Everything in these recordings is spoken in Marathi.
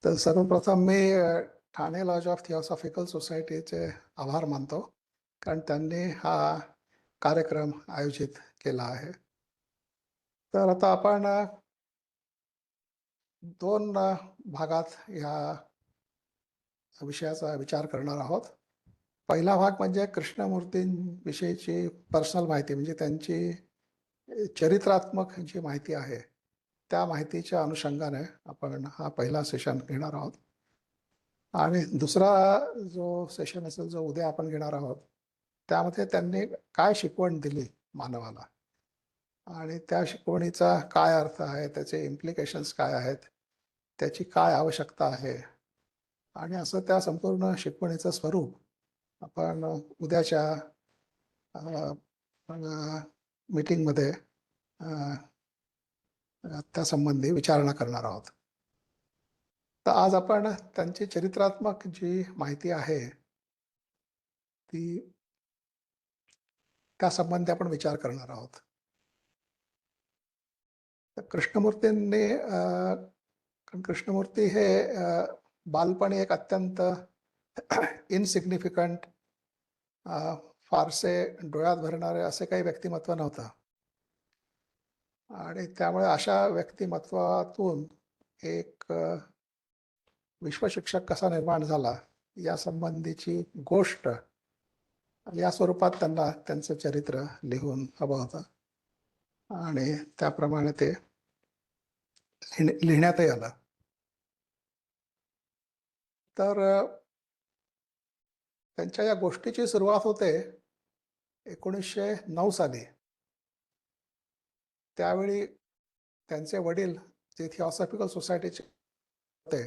तर सर्वप्रथम मी ठाणे लॉज ऑफ थिओसॉफिकल सोसायटीचे आभार मानतो, कारण त्यांनी हा कार्यक्रम आयोजित केला आहे. तर आता आपण दोन भागात ह्या विषयाचा विचार करणार आहोत. पहिला भाग म्हणजे कृष्णमूर्तींविषयीची पर्सनल माहिती, म्हणजे त्यांची चरित्रात्मक जी माहिती आहे त्या माहितीच्या अनुषंगाने आपण हा पहिला सेशन घेणार आहोत. आणि दुसरा जो सेशन असेल जो उद्या आपण घेणार आहोत त्यामध्ये त्यांनी काय शिकवण दिली मानवाला आणि त्या शिकवणीचा काय अर्थ आहे, त्याचे इम्प्लिकेशन्स काय आहेत, त्याची काय आवश्यकता आहे, आणि असं त्या संपूर्ण शिकवणीचं स्वरूप आपण उद्याच्या मीटिंगमध्ये त्यासंबंधी विचारणा करणार आहोत. तर आज आपण त्यांची चरित्रात्मक जी माहिती आहे ती त्यासंबंधी आपण विचार करणार आहोत. तर कृष्णमूर्तींनी कृष्णमूर्ती हे बालपणी एक अत्यंत इनसिग्निफिकंट, फारसे डोळ्यात भरणारे असे काही व्यक्तिमत्व नव्हतं, आणि त्यामुळे अशा व्यक्तिमत्वातून एक विश्वशिक्षक कसा निर्माण झाला या संबंधीची गोष्ट या स्वरूपात त्यांना त्यांचं चरित्र लिहून हवं होतं, आणि त्याप्रमाणे ते लिहिण्यातही आलं. तर त्यांच्या या गोष्टीची सुरुवात होते 1909 साली. त्यावेळी त्यांचे वडील जे थिओसॉफिकल सोसायटीचे होते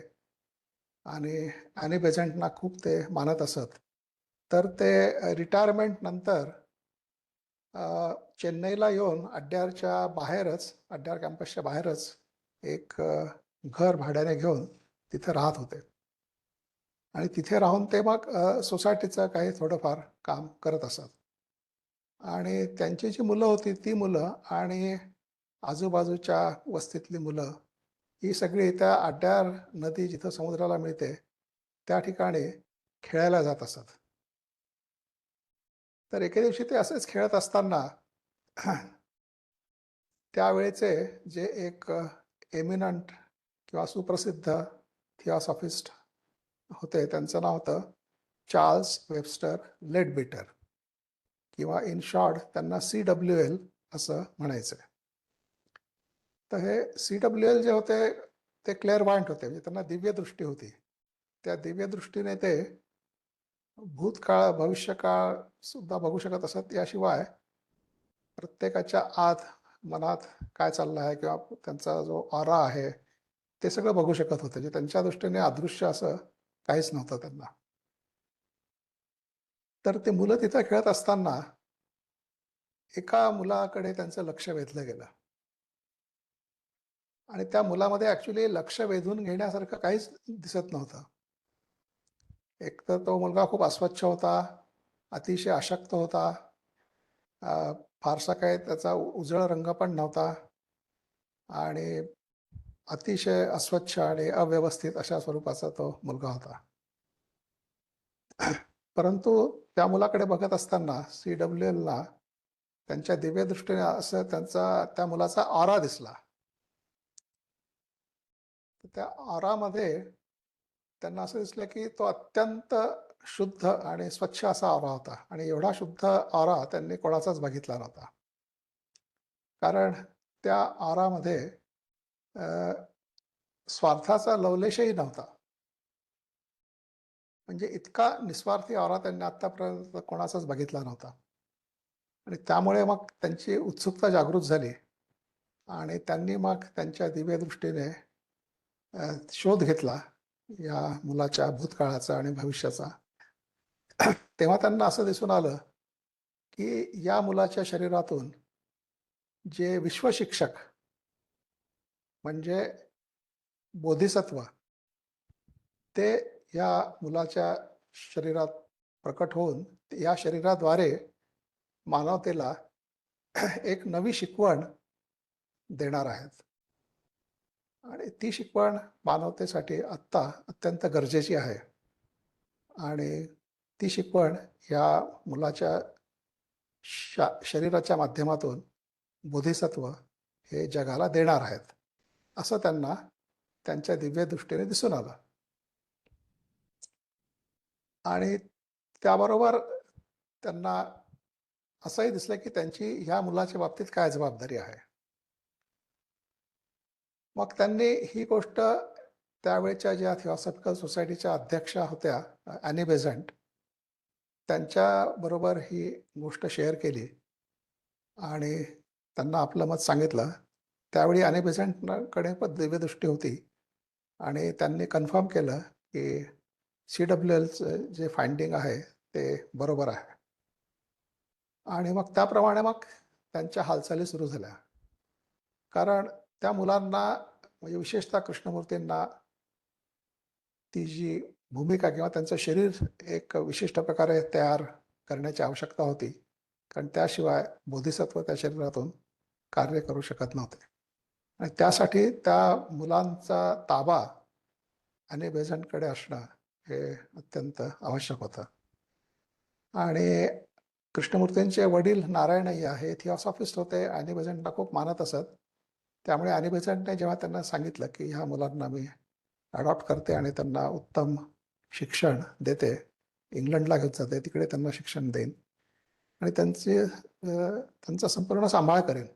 आणि ॲनी बेझंटना खूप ते मानत असत, तर ते रिटायरमेंट नंतर चेन्नईला येऊन अड्यारच्या बाहेरच, अड्यार कॅम्पसच्या बाहेरच एक घर भाड्याने घेऊन तिथे राहत होते, आणि तिथे राहून ते मग सोसायटीचं काही थोडंफार काम करत असत. आणि त्यांची जी मुलं होती ती मुलं आणि आजूबाजूच्या वस्तीतली मुलं ही सगळी त्या अड्यार नदी जिथं समुद्राला मिळते त्या ठिकाणी खेळायला जात असत. तर एके दिवशी ते असेच खेळत असताना त्यावेळेचे जे एक एमिनंट किंवा सुप्रसिद्ध थिओसॉफिस्ट होते, त्यांचं नाव होतं चार्ल्स वेबस्टर लेडबिटर, किंवा इन शॉर्ट त्यांना CWL असं म्हणायचं. तर हे CWL जे होते ते क्लेअरवायंट होते, म्हणजे त्यांना दिव्य दृष्टी होती. त्या दिव्य दृष्टीने ते भूतकाळ भविष्यकाळ सुद्धा बघू शकत असत, याशिवाय प्रत्येकाच्या आत मनात काय चाललं आहे किंवा त्यांचा जो ऑरा आहे ते सगळं बघू शकत होते. जे त्यांच्या दृष्टीने अदृश्य असं काहीच नव्हतं त्यांना. तर ते मुलं तिथं खेळत असताना एका मुलाकडे त्यांचं लक्ष वेधलं गेलं, आणि त्या मुलामध्ये ॲक्च्युली लक्ष वेधून घेण्यासारखं काहीच दिसत नव्हतं. एक तर तो मुलगा खूप अस्वच्छ होता, अतिशय अशक्त होता, फारसा काही त्याचा उजळ रंग पण नव्हता, आणि अतिशय अस्वच्छ आणि अव्यवस्थित अशा स्वरूपाचा तो मुलगा होता. परंतु त्या मुलाकडे बघत असताना CWLला त्यांच्या दिव्य दृष्टीने असं त्या मुलाचा ऑरा दिसला. त्या ऑरामध्ये त्यांना असं दिसलं की तो अत्यंत शुद्ध आणि स्वच्छ असा ऑरा होता, आणि एवढा शुद्ध ऑरा त्यांनी कोणाचाच बघितला नव्हता. कारण त्या ऑरामध्ये स्वार्थाचा लवलेशही नव्हता. म्हणजे इतका निस्वार्थी ऑरा त्यांनी आतापर्यंत कोणाचाच बघितला नव्हता. आणि त्यामुळे मग त्यांची उत्सुकता जागृत झाली, आणि त्यांनी मग त्यांच्या दिव्य दृष्टीने शोध घेतला या मुलाच्या भूतकाळाचा आणि भविष्याचा. तेव्हा त्यांना असं दिसून आलं की या मुलाच्या शरीरातून जे विश्वशिक्षक म्हणजे बोधिसत्व ते या मुलाच्या शरीरात प्रकट होऊन या शरीराद्वारे मानवतेला एक नवी शिकवण देणार आहेत. आणि ती शिकवण मानवतेसाठी आत्ता अत्यंत गरजेची आहे. आणि ती शिकवण या मुलाच्या शरीराच्या माध्यमातून बोधिसत्व हे जगाला देणार आहेत, असं त्यांना त्यांच्या दिव्य दृष्टीने दिसून आलं. आणि त्याबरोबर त्यांना असंही दिसलं की त्यांची ह्या मुलाच्या बाबतीत काय जबाबदारी आहे. मग त्यांनी ही गोष्ट त्यावेळच्या ज्या थिओसॉफिकल सोसायटीच्या अध्यक्षा होत्या ॲनी बेझंट, त्यांच्याबरोबर ही गोष्ट शेअर केली आणि त्यांना आपलं मत सांगितलं. त्यावेळी ॲनी बेझंटकडे पण दिव्यदृष्टी होती आणि त्यांनी कन्फर्म केलं की CWLचं जे फाइंडिंग आहे ते बरोबर आहे. आणि मग त्याप्रमाणे मग त्यांच्या हालचाली सुरू झाल्या. कारण त्या मुलांना म्हणजे विशेषतः कृष्णमूर्तींना ती जी भूमिका किंवा त्यांचं शरीर एक विशिष्ट प्रकारे तयार करण्याची आवश्यकता होती. कारण त्याशिवाय बोधिसत्व त्या शरीरातून कार्य करू शकत नव्हते. आणि त्यासाठी त्या मुलांचा ताबा ॲनी बेझंटकडे असणं हे अत्यंत आवश्यक होतं. आणि कृष्णमूर्तींचे वडील नारायण अय्या हे थिओसॉफिस्ट होते. ॲनी बेझंटला खूप मानत असत. त्यामुळे ॲनी बेझंटने जेव्हा त्यांना सांगितलं की ह्या मुलांना मी अडॉप्ट करते आणि त्यांना उत्तम शिक्षण देते, इंग्लंडला घेऊन जाते, तिकडे त्यांना शिक्षण देईन आणि त्यांचा संपूर्ण सांभाळ करेन.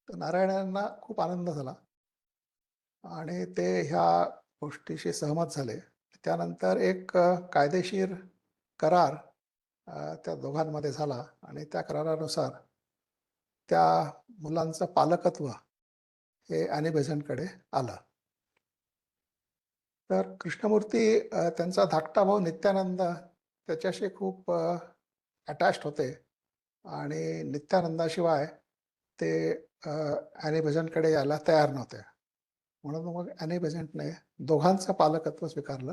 तर नारायणांना खूप आनंद झाला आणि ते ह्या गोष्टीशी सहमत झाले. त्यानंतर एक कायदेशीर करार त्या दोघांमध्ये झाला आणि त्या करारानुसार त्या मुलांचं पालकत्व हे ॲनी बेझंटकडे आलं. तर कृष्णमूर्ती त्यांचा धाकटा भाऊ नित्यानंद त्याच्याशी खूप अटॅच्ड होते आणि नित्यानंदाशिवाय ते ॲनी बेझंटकडे यायला तयार नव्हते. म्हणून मग ॲनी बेझंटने दोघांचं पालकत्व स्वीकारलं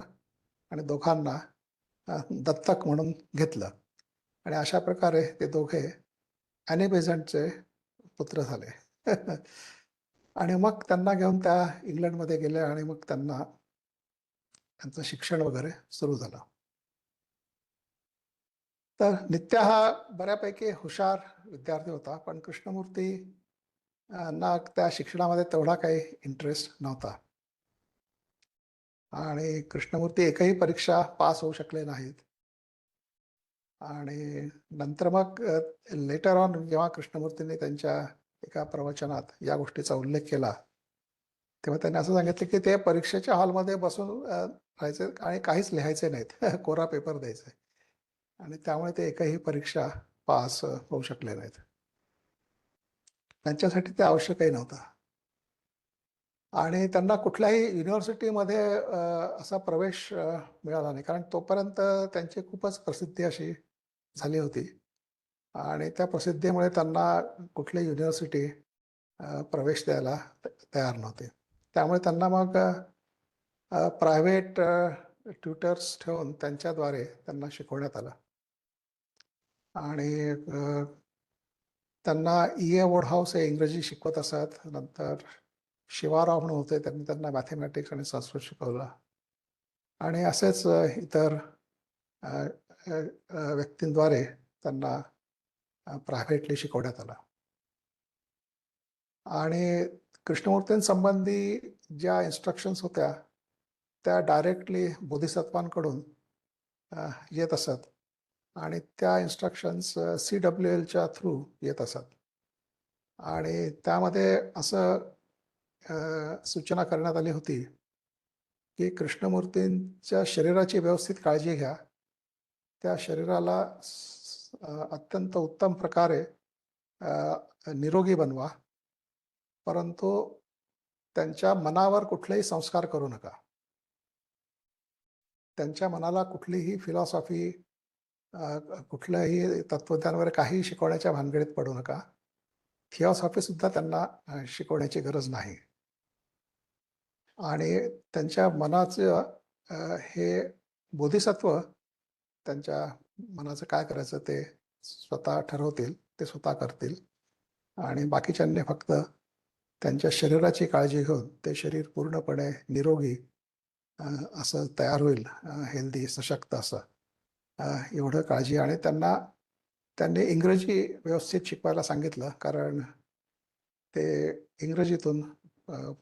आणि दोघांना दत्तक म्हणून घेतलं आणि अशा प्रकारे ते दोघे ॲनी बेझंटचे पुत्र झाले. आणि मग त्यांना घेऊन त्या इंग्लंडमध्ये गेले आणि मग त्यांचं शिक्षण वगैरे सुरू झालं. तर नित्या हा बऱ्यापैकी हुशार विद्यार्थी होता, पण कृष्णमूर्ती ना त्या शिक्षणामध्ये तेवढा काही इंटरेस्ट नव्हता आणि कृष्णमूर्ती एकही परीक्षा पास होऊ शकले नाहीत. आणि नंतर मग लेटर ऑन जेव्हा कृष्णमूर्तींनी त्यांच्या एका प्रवचनात या गोष्टीचा उल्लेख केला, तेव्हा त्यांनी असं सांगितलं की ते परीक्षेच्या हॉलमध्ये बसून राहायचे आणि काहीच लिहायचे नाहीत. कोरा पेपर द्यायचे आणि त्यामुळे ते एकही परीक्षा पास होऊ शकले नाहीत. त्यांच्यासाठी ते आवश्यकही नव्हतं. आणि त्यांना कुठल्याही युनिव्हर्सिटीमध्ये असा प्रवेश मिळाला नाही, कारण तोपर्यंत त्यांची खूपच प्रसिद्धी अशी झाली होती आणि त्या प्रसिद्धीमुळे त्यांना कुठली युनिव्हर्सिटी प्रवेश द्यायला तयार नव्हते. त्यामुळे त्यांना मग प्रायव्हेट ट्युटर्स ठेवून त्यांच्याद्वारे त्यांना शिकवण्यात आलं. आणि त्यांना E.A. वुडहाऊस हे इंग्रजी शिकवत असत. नंतर शिवाराव म्हणून होते, त्यांनी त्यांना मॅथमॅटिक्स आणि संस्कृत शिकवलं आणि असेच इतर व्यक्तींद्वारे त्यांना प्रायव्हेटली शिकवण्यात आलं. आणि कृष्णमूर्तींसंबंधी ज्या इन्स्ट्रक्शन्स होत्या त्या डायरेक्टली बोधिसत्वांकडून येत असत आणि त्या इन्स्ट्रक्शन्स CWLच्या थ्रू येत असत. आणि त्यामध्ये असं सूचना करण्यात आली होती की कृष्णमूर्तींच्या शरीराची व्यवस्थित काळजी घ्या. त्या शरीराला अत्यंत उत्तम प्रकारे निरोगी बनवा, परंतु त्यांच्या मनावर कुठलेही संस्कार करू नका. त्यांच्या मनाला कुठलीही फिलॉसॉफी, कुठल्याही तत्वज्ञान वगैरे काही शिकवण्याच्या भानगडीत पडू नका. थिओसॉफीसुद्धा त्यांना शिकवण्याची गरज नाही. आणि त्यांच्या मनाचं हे बोधिसत्व त्यांच्या मनाचं काय करायचं ते स्वतः ठरवतील, ते स्वतः करतील आणि बाकीच्यांनी फक्त त्यांच्या शरीराची काळजी घेऊन ते शरीर पूर्णपणे निरोगी असं तयार होईल, हेल्दी सशक्त असं, एवढं काळजी. आणि त्यांनी इंग्रजी व्यवस्थित शिकवायला सांगितलं, कारण ते इंग्रजीतून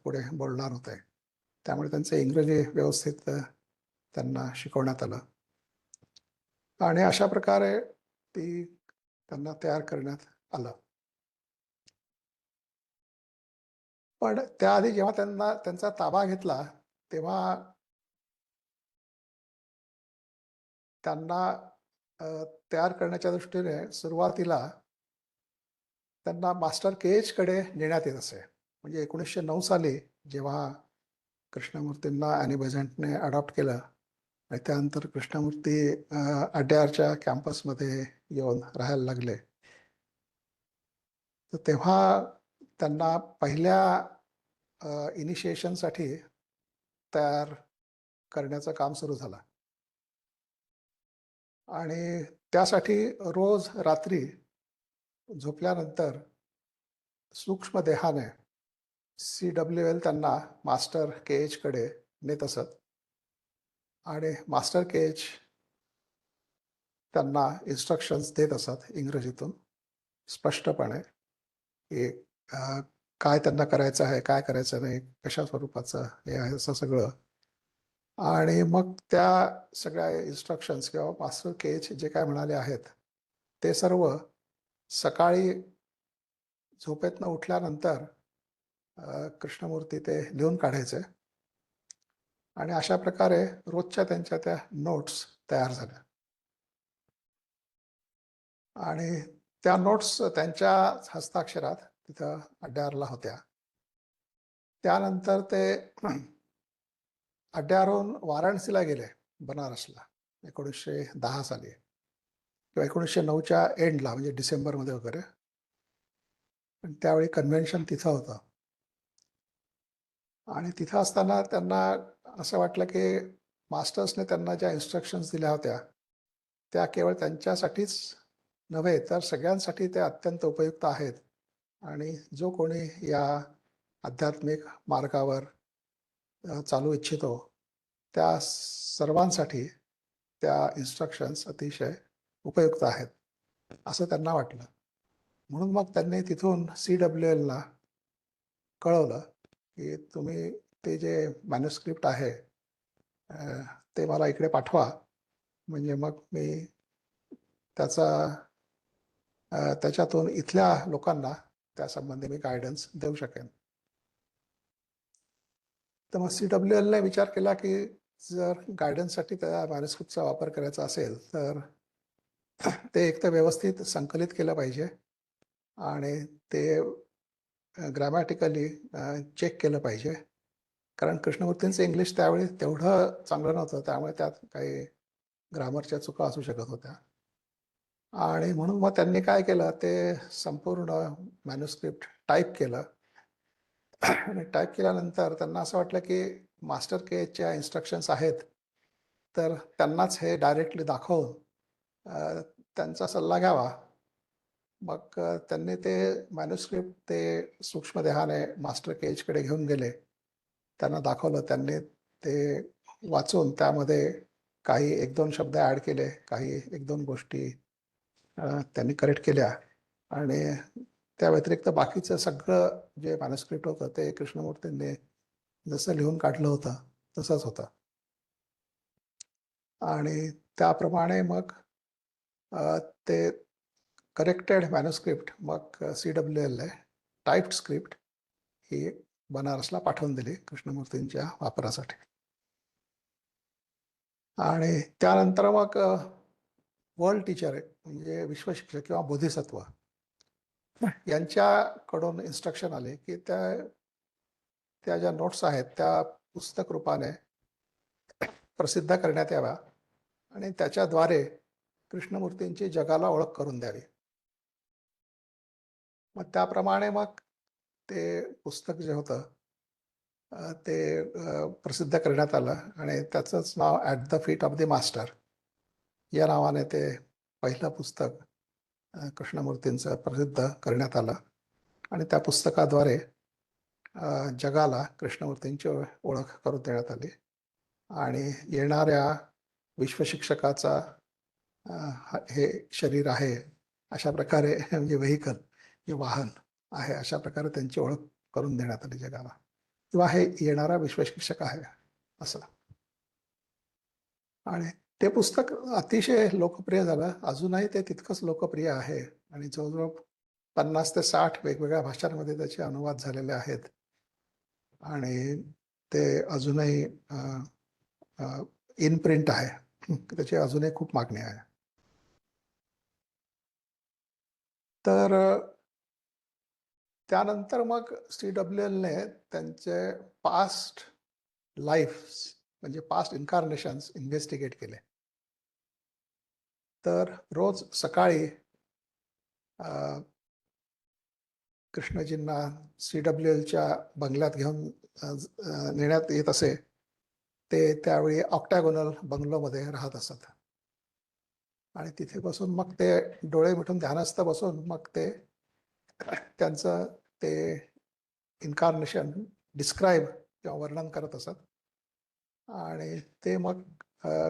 पुढे बोलणार होते. त्यामुळे त्यांचं इंग्रजी व्यवस्थित त्यांना शिकवण्यात आलं आणि अशा प्रकारे त्यांना तयार करण्यात आलं. पण त्याआधी जेव्हा त्यांचा ताबा घेतला, तेव्हा त्यांना तयार करण्याच्या दृष्टीने सुरुवातीला त्यांना मास्टर के.एचकडे नेण्यात येत असे. म्हणजे 1909 साली जेव्हा कृष्णमूर्तींना ॲनी बेझंटने अडॉप्ट केलं आणि त्यानंतर कृष्णमूर्ती अड्यारच्या कॅम्पसमध्ये येऊन राहायला लागले, तर तेव्हा त्यांना पहिल्या इनिशिएशनसाठी तयार करण्याचं काम सुरू झालं. आणि त्यासाठी रोज रात्री झोपल्यानंतर सूक्ष्म देहाने CWL त्यांना मास्टर के.एचकडे नेत असत आणि मास्टर के.एच त्यांना इन्स्ट्रक्शन्स देत असत इंग्रजीतून स्पष्टपणे, की काय त्यांना करायचं आहे, काय करायचं नाही, कशा स्वरूपाचं हे आहे, असं सगळं. आणि मग त्या सगळ्या इन्स्ट्रक्शन्स किंवा मास्टर के.एच जे काय म्हणाले आहेत ते सर्व सकाळी झोपेतनं उठल्यानंतर कृष्णमूर्ती ते लिहून काढायचे आणि अशा प्रकारे रोजच्या त्यांच्या त्या नोट्स तयार झाल्या. आणि त्या नोट्स त्यांच्या हस्ताक्षरात तिथं अड्यारला होत्या. त्यानंतर ते अड्यारहून वाराणसीला गेले, बनारसला 1910 साली किंवा 1909च्या एंडला, म्हणजे डिसेंबरमध्ये वगैरे. पण त्यावेळी कन्व्हेन्शन तिथं होतं आणि तिथं असताना त्यांना असं वाटलं की मास्टर्सने त्यांना ज्या इन्स्ट्रक्शन्स दिल्या होत्या त्या केवळ त्यांच्यासाठीच नव्हे तर सगळ्यांसाठी त्या अत्यंत उपयुक्त आहेत आणि जो कोणी या आध्यात्मिक मार्गावर चालू इच्छितो त्या सर्वांसाठी त्या इन्स्ट्रक्शन्स अतिशय उपयुक्त आहेत असं त्यांना वाटलं. म्हणून मग त्यांनी तिथून CWLला कळवलं की तुम्ही ते जे मॅन्युस्क्रिप्ट आहे ते मला इकडे पाठवा, म्हणजे मग मी त्याच्यातून इथल्या लोकांना त्यासंबंधी मी गायडन्स देऊ शकेन. तर मग CWLने विचार केला की जर गायडन्ससाठी त्या मॅन्युस्क्रिप्टचा वापर करायचा असेल तर ते एक तर व्यवस्थित संकलित केलं पाहिजे आणि ते ग्रॅमॅटिकली चेक केलं पाहिजे, कारण कृष्णमूर्तींचं इंग्लिश त्यावेळी तेवढं चांगलं नव्हतं, त्यामुळे त्यात काही ग्रामरच्या चुका असू शकत होत्या. आणि म्हणून मग त्यांनी काय केलं, ते संपूर्ण मॅन्युस्क्रिप्ट टाईप केलं आणि टाईप केल्यानंतर त्यांना असं वाटलं की मास्टर के.एचच्या इन्स्ट्रक्शन्स आहेत तर त्यांनाच हे डायरेक्टली दाखवून त्यांचा सल्ला घ्यावा. मग त्यांनी ते मॅन्युस्क्रिप्ट ते सूक्ष्मदेहाने मास्टर के.एचकडे घेऊन गेले, त्यांना दाखवलं. त्यांनी ते वाचून त्यामध्ये काही 1-2 शब्द ॲड केले, काही 1-2 गोष्टी त्यांनी करेक्ट केल्या आणि त्या व्यतिरिक्त बाकीचं सगळं जे मॅन्युस्क्रिप्ट होतं ते कृष्णमूर्तींनी जसं लिहून काढलं होतं तसंच होतं. आणि त्याप्रमाणे मग ते करेक्टेड मॅन्युस्क्रिप्ट मग CWLने टाईप्ड स्क्रिप्ट ही बनारसला पाठवून दिली कृष्णमूर्तींच्या वापरासाठी. आणि त्यानंतर मग वर्ल्ड टीचर म्हणजे विश्वशिक्षक किंवा बोधिसत्व यांच्याकडून इन्स्ट्रक्शन आले की त्या ज्या नोट्स आहेत त्या पुस्तक रूपाने प्रसिद्ध करण्यात याव्या आणि त्याच्याद्वारे कृष्णमूर्तींची जगाला ओळख करून द्यावी. मग त्याप्रमाणे मग ते पुस्तक जे होतं ते प्रसिद्ध करण्यात आलं आणि त्याचंच नाव at the feet of the master या नावाने ते पहिलं पुस्तक कृष्णमूर्तींचं प्रसिद्ध करण्यात आलं आणि त्या पुस्तकाद्वारे जगाला कृष्णमूर्तींची ओळख करून देण्यात आली आणि येणाऱ्या विश्वशिक्षकाचा हे शरीर आहे अशा प्रकारे म्हणजे व्हेकल जे वाहन आहे अशा प्रकारे त्यांची ओळख करून देण्यात आली जगाला, किंवा हे येणारा विश्वशिक्षक आहे असं. आणि ते पुस्तक अतिशय लोकप्रिय झालं. अजूनही ते तितकंच लोकप्रिय आहे आणि जवळजवळ 50 ते 60 वेगवेगळ्या भाषांमध्ये त्याचे अनुवाद झालेले आहेत आणि ते अजूनही इन प्रिंट आहे. त्याची अजूनही खूप मागणी आहे. तर त्यानंतर मग CWLने त्यांचे पास्ट लाईफ्स म्हणजे पास्ट इन्कार्नेशन्स इन्व्हेस्टिगेट केले. तर रोज सकाळी कृष्णजींना CWLच्या बंगल्यात घेऊन नेण्यात येत असे. ते त्यावेळी ऑक्टॅगोनल बंगलोमध्ये राहत असत आणि तिथे बसून मग ते डोळे मिटून ध्यानस्थ बसून मग ते त्यांचं ते इन्कार्नेशन डिस्क्राईब किंवा वर्णन करत असत आणि ते मग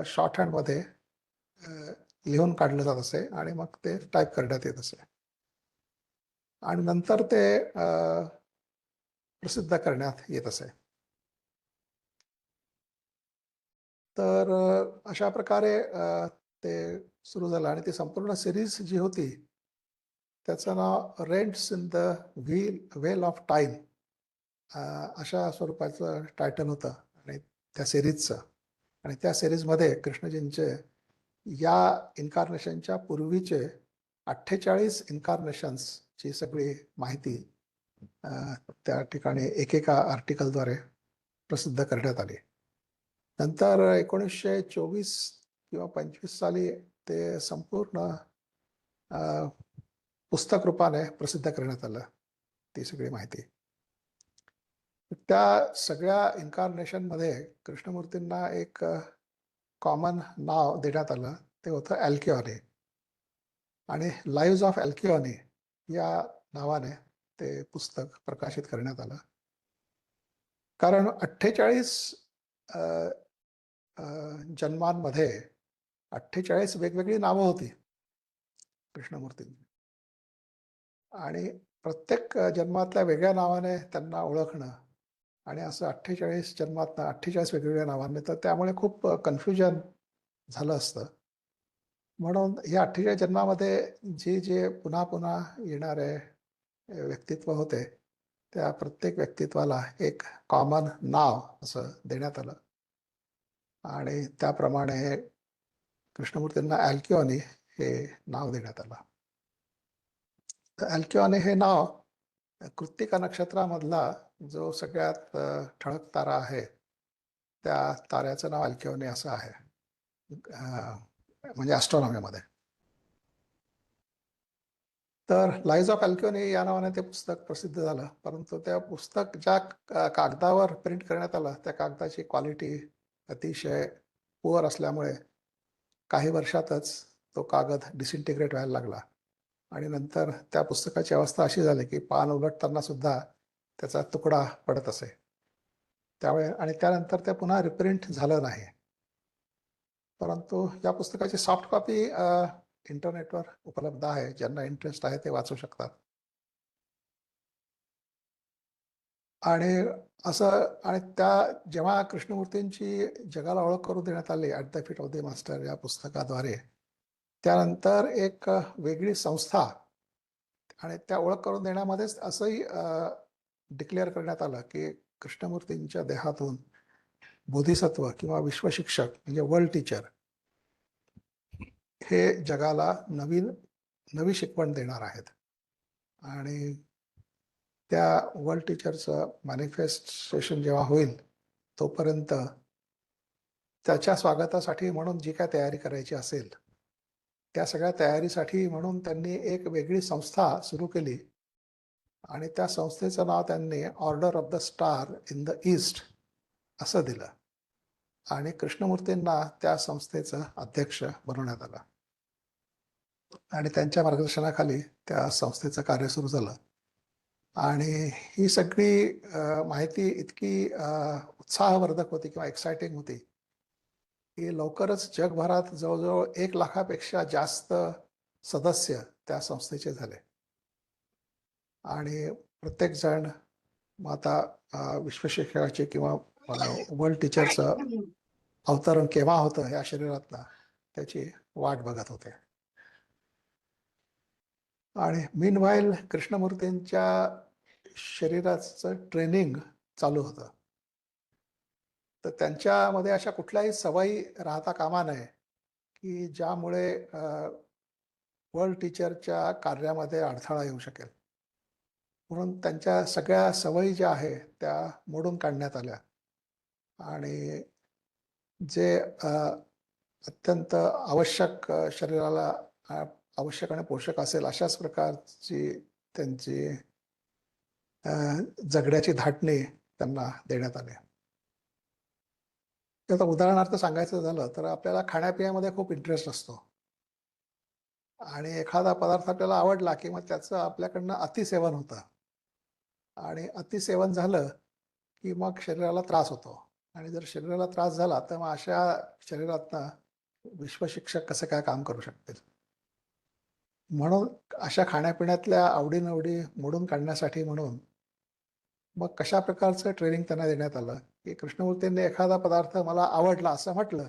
शॉर्ट हँडमध्ये लिहून काढलं जात असे आणि मग ते टाईप करण्यात येत असे आणि नंतर ते प्रसिद्ध करण्यात येत असे. तर अशा प्रकारे ते सुरू झालं आणि ती संपूर्ण सिरीज जी होती त्याचं नाव rents in the veil of time अशा स्वरूपाचं टायटल होतं आणि त्या सिरीजचं. आणि त्या सिरीजमध्ये कृष्णजींचे या इन्कार्नेशनच्या पूर्वीचे 48 इन्कार्नेशन्सची सगळी माहिती त्या ठिकाणी एकेका आर्टिकलद्वारे प्रसिद्ध करण्यात आली. नंतर 1924 किंवा 25 साली ते संपूर्ण पुस्तक रूपाने प्रसिद्ध करण्यात आलं ती सगळी माहिती. त्या सगळ्या इन्कार्नेशनमध्ये कृष्णमूर्तींना एक कॉमन नाव देण्यात आलं, ते होतं अल्किओनी. आणि लाईव्ज ऑफ अल्किओनी या नावाने ते पुस्तक प्रकाशित करण्यात आलं. कारण 48 जन्मांमध्ये 48 वेगवेगळी नावं होती कृष्णमूर्तींची आणि प्रत्येक जन्मातल्या वेगळ्या नावाने त्यांना ओळखणं आणि असं 48 जन्मातनं 48 वेगवेगळ्या नावाने, तर त्यामुळे खूप कन्फ्युजन झालं असतं. म्हणून या 48 जन्मामध्ये जे पुन्हा पुन्हा येणारे व्यक्तित्व होते त्या प्रत्येक व्यक्तित्वाला एक कॉमन नाव असं देण्यात आलं आणि त्याप्रमाणे कृष्णमूर्तींना अल्किओनी हे नाव देण्यात आलं. अल्किओनी हे नाव कृत्तिका नक्षत्रामधला जो सगळ्यात ठळक तारा आहे त्या ताऱ्याचं नाव अल्किओनी असं आहे म्हणजे ॲस्ट्रॉनॉमीमध्ये. तर लाईव्ज ऑफ अल्किओनी या नावाने ते पुस्तक प्रसिद्ध झालं. परंतु त्या पुस्तक ज्या कागदावर प्रिंट करण्यात आलं त्या कागदाची क्वालिटी अतिशय पुअर असल्यामुळे काही वर्षातच तो कागद डिसइंटिग्रेट व्हायला लागला आणि नंतर त्या पुस्तकाची अवस्था अशी झाली की पान उलटताना सुद्धा त्याचा तुकडा पडत असे. त्यामुळे आणि त्यानंतर ते पुन्हा रिप्रिंट झालं नाही. परंतु या पुस्तकाची सॉफ्ट कॉपी इंटरनेटवर उपलब्ध आहे. ज्यांना इंटरेस्ट आहे ते वाचू शकतात. आणि असं आणि त्या जेव्हा कृष्णमूर्तींची जगाला ओळख करून देण्यात आली at the feet of the master या पुस्तकाद्वारे, त्यानंतर एक वेगळी संस्था आणि त्या ओळख करून देण्यामध्येच असंही डिक्लेअर करण्यात आलं की कृष्णमूर्तींच्या देहातून बोधिसत्व किंवा विश्वशिक्षक म्हणजे वर्ल्ड टीचर हे जगाला नवी शिकवण देणार आहेत. आणि त्या वर्ल्ड टीचरचं मॅनिफेस्टेशन जेव्हा होईल तोपर्यंत त्याच्या स्वागतासाठी म्हणून जी काय तयारी करायची असेल त्या सगळ्या तयारीसाठी म्हणून त्यांनी एक वेगळी संस्था सुरू केली आणि त्या संस्थेचं नाव त्यांनी order of the star in the east असं दिलं आणि कृष्णमूर्तींना त्या संस्थेचं अध्यक्ष बनवण्यात आलं आणि त्यांच्या मार्गदर्शनाखाली त्या संस्थेचं कार्य सुरू झालं. आणि ही सगळी माहिती इतकी उत्साहवर्धक होती किंवा एक्साइटिंग होती की लवकरच जगभरात जवळजवळ 1 लाखापेक्षा जास्त सदस्य त्या संस्थेचे झाले. आणि प्रत्येक जण मग आता विश्वशिक्षणाचे किंवा वर्ल्ड टीचरचं अवतरण केव्हा होतं या शरीरातनं त्याची वाट बघत होते. आणि मीनवाईल कृष्णमूर्तींच्या शरीराचं ट्रेनिंग चालू होतं. तर त्यांच्यामध्ये अशा कुठल्याही सवयी राहता कामा नये की ज्यामुळे वर्ल्ड टीचरच्या कार्यामध्ये अडथळा येऊ शकेल. म्हणून त्यांच्या सगळ्या सवयी ज्या आहेत त्या मोडून काढण्यात आल्या आणि जे अत्यंत आवश्यक शरीराला आवश्यक आणि पोषक असेल अशाच प्रकारची त्यांची जगण्याची धाटणी त्यांना देण्यात आली. आता उदाहरणार्थ सांगायचं झालं तर आपल्याला खाण्यापिण्यामध्ये खूप इंटरेस्ट असतो आणि एखादा पदार्थ आपल्याला आवडला की मग त्याचं आपल्याकडनं अतिसेवन होतं आणि अतिसेवन झालं की मग शरीराला त्रास होतो आणि जर शरीराला त्रास झाला तर मग अशा शरीरातनं विश्वशिक्षक कसं काय काम करू शकतील. म्हणून अशा खाण्यापिण्यातल्या आवडीनिवडी मोडून काढण्यासाठी म्हणून मग कशा प्रकारचं ट्रेनिंग त्यांना देण्यात आलं की कृष्णमूर्तींनी एखादा पदार्थ मला आवडला असं म्हटलं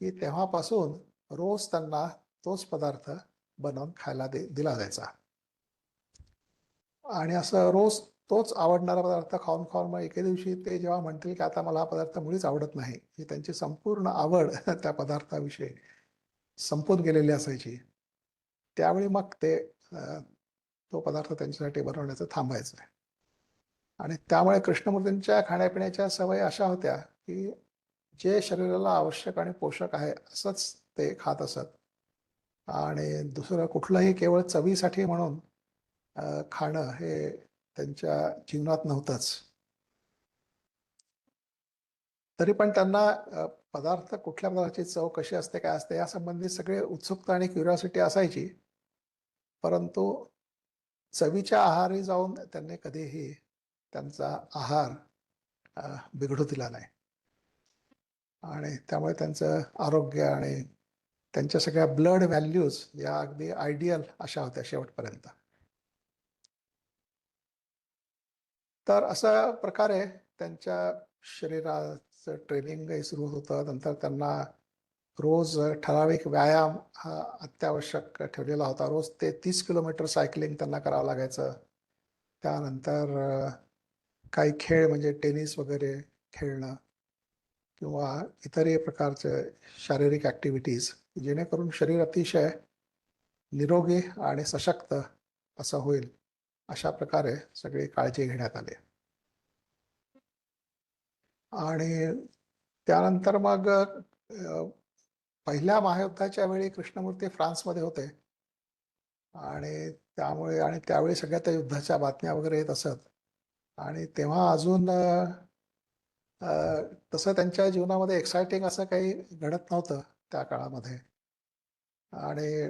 की तेव्हापासून रोज त्यांना तोच पदार्थ बनवून खायला दिला जायचा. आणि असं रोज तोच आवडणारा पदार्थ खाऊन खाऊन मग एके दिवशी ते जेव्हा म्हणतील की आता मला हा पदार्थ मुळीच आवडत नाही, ही त्यांची संपूर्ण आवड त्या पदार्थाविषयी संपून गेलेली असायची, त्यावेळी मग ते तो पदार्थ त्यांच्यासाठी बनवण्याचं थांबायचं. आणि त्यामुळे कृष्णमूर्तींच्या खाण्यापिण्याच्या सवयी अशा होत्या की जे शरीराला आवश्यक आणि पोषक आहे असंच ते खात असत आणि दुसरं कुठलंही केवळ चवीसाठी म्हणून खाणं हे त्यांच्या जीवनात नव्हतंच. तरी पण त्यांना पदार्थ कुठल्या पदार्थाची चव कशी असते काय असते या संबंधी सगळे उत्सुकता आणि क्युरिओसिटी असायची, परंतु चवीच्या आहारी जाऊन त्यांनी कधीही त्यांचा आहार बिघडू दिला नाही आणि त्यामुळे त्यांचं आरोग्य आणि त्यांच्या सगळ्या ब्लड व्हॅल्यूज या अगदी आयडियल अशा होत्या शेवटपर्यंत. तर अशा प्रकारे त्यांच्या शरीराचं ट्रेनिंगही सुरू होतं. नंतर त्यांना रोज ठराविक व्यायाम हा अत्यावश्यक ठेवलेला होता. रोज ते 30 किलोमीटर सायकलिंग त्यांना करावं लागायचं. त्यानंतर काही खेळ म्हणजे टेनिस वगैरे खेळणं किंवा इतरही प्रकारचे शारीरिक ॲक्टिव्हिटीज जेणेकरून शरीर अतिशय निरोगी आणि सशक्त असं होईल अशा प्रकारे सगळी काळजी घेण्यात आली. आणि त्यानंतर मग पहिल्या महायुद्धाच्या वेळी कृष्णमूर्ती फ्रान्समध्ये होते आणि त्यामुळे आणि त्यावेळी सगळ्या त्या युद्धाच्या बातम्या वगैरे येत असत आणि तेव्हा अजून तसं त्यांच्या जीवनामध्ये एक्साइटिंग असं काही घडत नव्हतं त्या काळामध्ये. आणि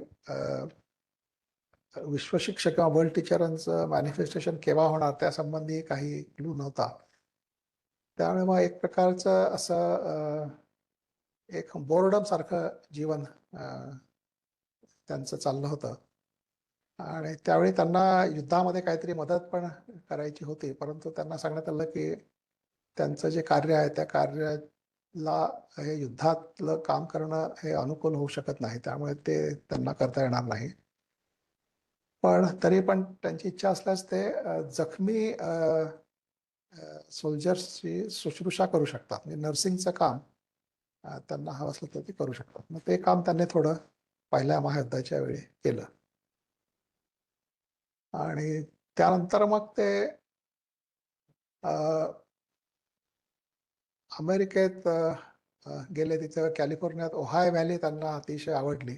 विश्वशिक्षक किंवा वर्ल्ड टीचरांचं मॅनिफेस्टेशन केव्हा होणार त्यासंबंधी काही क्लू नव्हता. त्यामुळे मग एक प्रकारचं असं एक बोर्डम सारखं जीवन त्यांचं चाललं होतं आणि त्यावेळी त्यांना युद्धामध्ये काहीतरी मदत पण करायची होती, परंतु त्यांना सांगण्यात आलं की त्यांचं जे कार्य आहे त्या कार्याला हे युद्धातलं काम करणं हे अनुकूल होऊ शकत नाही, त्यामुळे ते त्यांना करता येणार नाही. पण तरी पण त्यांची इच्छा असल्यास ते जखमी सोल्जर्सची शुश्रूषा करू शकतात, म्हणजे नर्सिंगचं काम त्यांना हवं असलं तर ते करू शकतात. मग ते काम त्यांनी थोडं पहिल्या महायुद्धाच्या वेळी केलं आणि त्यानंतर मग ते अमेरिकेत गेले. तिथे कॅलिफोर्नियात ओहाय व्हॅली त्यांना अतिशय आवडली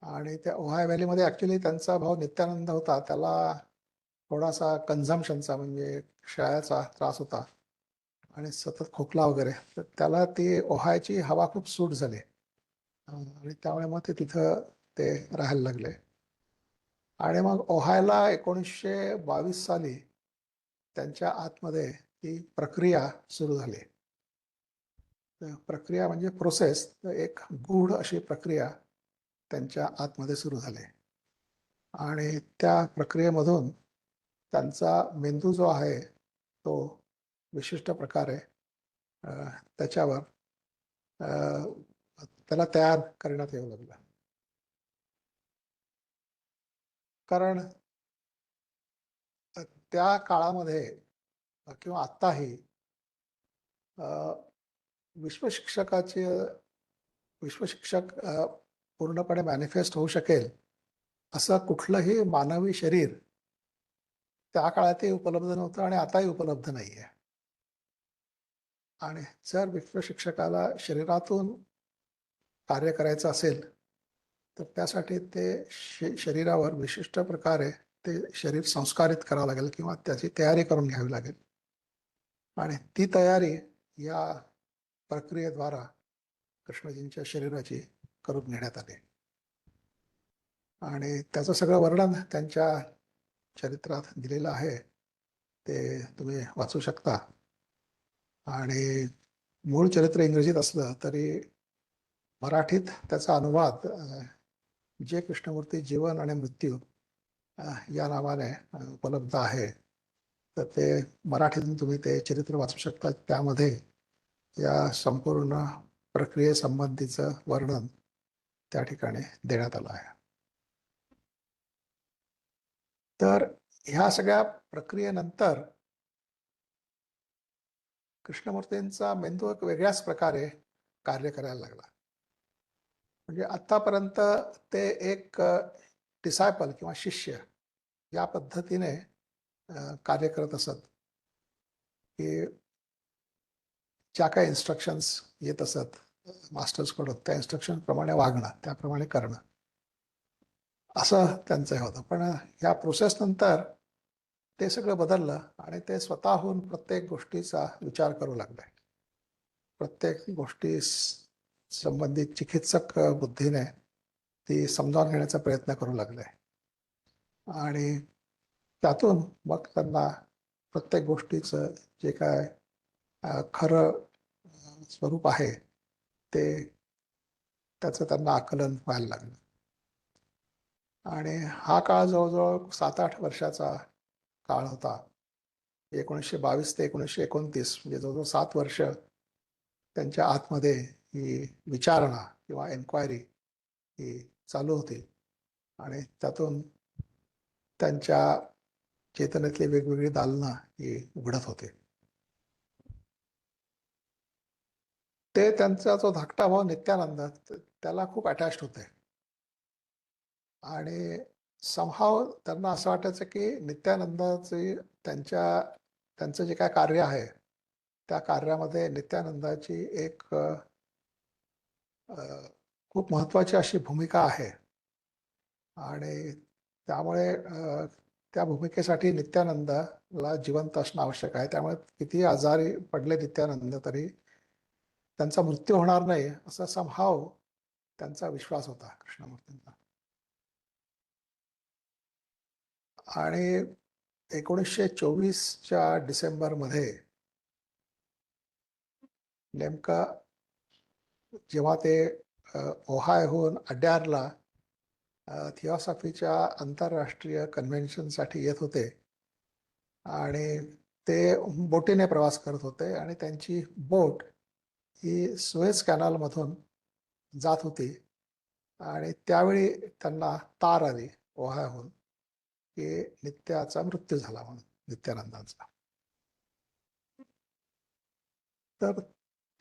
आणि त्या ओहाय व्हॅलीमध्ये ॲक्च्युली त्यांचा भाऊ नित्यानंद होता, त्याला थोडासा कन्झम्पशनचा म्हणजे क्षयाचा त्रास होता आणि सतत खोकला वगैरे, तर त्याला ती ओहायची हवा खूप सूट झाली आणि त्यामुळे मग ते तिथं ते राहायला लागले. आणि मग ओहायला 1922 साली त्यांच्या आतमध्ये ती प्रक्रिया सुरू झाली. प्रक्रिया म्हणजे प्रोसेस, एक गूढ अशी प्रक्रिया त्यांच्या आतमध्ये सुरू झाली आणि त्या प्रक्रियेमधून त्यांचा मेंदू जो आहे तो विशिष्ट प्रकारे अ, त्याच्यावर अ, त्याला तयार करण्यात येऊ लागला. कारण त्या काळामध्ये किंवा आत्ताही अ, विश्वशिक्षकाचे विश्वशिक्षक पूर्णपणे मॅनिफेस्ट होऊ शकेल असं कुठलंही मानवी शरीर त्या काळातही उपलब्ध नव्हतं आणि आताही उपलब्ध नाही आहे. आणि जर विश्वशिक्षकाला शरीरातून कार्य करायचं असेल तर त्यासाठी ते शरीरावर विशिष्ट प्रकारे ते शरीर संस्कारित करावं लागेल किंवा त्याची तयारी करून घ्यावी लागेल आणि ती तयारी या प्रक्रियेद्वारा कृष्णजींच्या शरीराची करून घेण्यात आली आणि त्याचं सगळं वर्णन त्यांच्या चरित्रात दिलेलं आहे. ते तुम्ही वाचू शकता आणि मूळ चरित्र इंग्रजीत असलं तरी मराठीत त्याचा अनुवाद जे कृष्णमूर्ती जीवन आणि मृत्यू या नावाने उपलब्ध आहे. तर ते मराठीतून तुम्ही ते चरित्र वाचू शकता. त्यामध्ये या संपूर्ण प्रक्रियेसंबंधीचं वर्णन त्या ठिकाणी देण्यात आलं आहे. तर ह्या सगळ्या प्रक्रियेनंतर कृष्णमूर्तींचा मेंदू एक वेगळ्याच प्रकारे कार्य करायला लागला. म्हणजे आतापर्यंत ते एक डिसायपल किंवा शिष्य या पद्धतीने कार्य करत असत की ज्या काही इन्स्ट्रक्शन्स येत असत मास्टर्सकडून त्या इन्स्ट्रक्शन प्रमाणे वागणं, त्याप्रमाणे करणं, असं त्यांचं हे होतं. पण ह्या प्रोसेस नंतर ते सगळं बदललं आणि ते स्वतःहून प्रत्येक गोष्टीचा विचार करू लागले. प्रत्येक गोष्टी संबंधित चिकित्सक बुद्धीने ती समजावून घेण्याचा प्रयत्न करू लागले आणि त्यातून मग त्यांना प्रत्येक गोष्टीचं जे काय खरं स्वरूप आहे ते त्याचं त्यांना आकलन व्हायला लागलं. आणि हा काळ जवळजवळ 7-8 वर्षाचा काळ होता. 1922 ते 1929 म्हणजे जवळजवळ 7 वर्ष त्यांच्या आतमध्ये ही विचारणा किंवा एन्क्वायरी ही चालू होती आणि त्यातून त्यांच्या चेतनेतली वेगवेगळी दालनं ही उघडत होते. ते त्यांचा जो धाकटा भाऊ नित्यानंद त्याला खूप अटॅच्ड होते आणि समहाव त्यांना असं वाटायचं की नित्यानंदाचे त्यांचं जे काय कार्य आहे त्या कार्यामध्ये नित्यानंदाची एक खूप महत्वाची अशी भूमिका आहे आणि त्यामुळे त्या भूमिकेसाठी नित्यानंदाला जिवंत असणं आवश्यक आहे. त्यामुळे किती आजारी पडले नित्यानंद तरी त्यांचा मृत्यू होणार नाही असा समहाव त्यांचा विश्वास होता कृष्णमूर्तींचा. आणि 1924च्या डिसेंबरमध्ये नेमका जेव्हा ते ओहायोहून अड्यारला थिओसॉफीच्या आंतरराष्ट्रीय कन्व्हेन्शनसाठी येत होते आणि ते बोटीने प्रवास करत होते आणि त्यांची बोट ही सुएझ कॅनलमधून जात होती आणि त्यावेळी त्यांना तार आली ओहायोहून की नित्याचा मृत्यू झाला म्हणून, नित्यानंदांचा. तर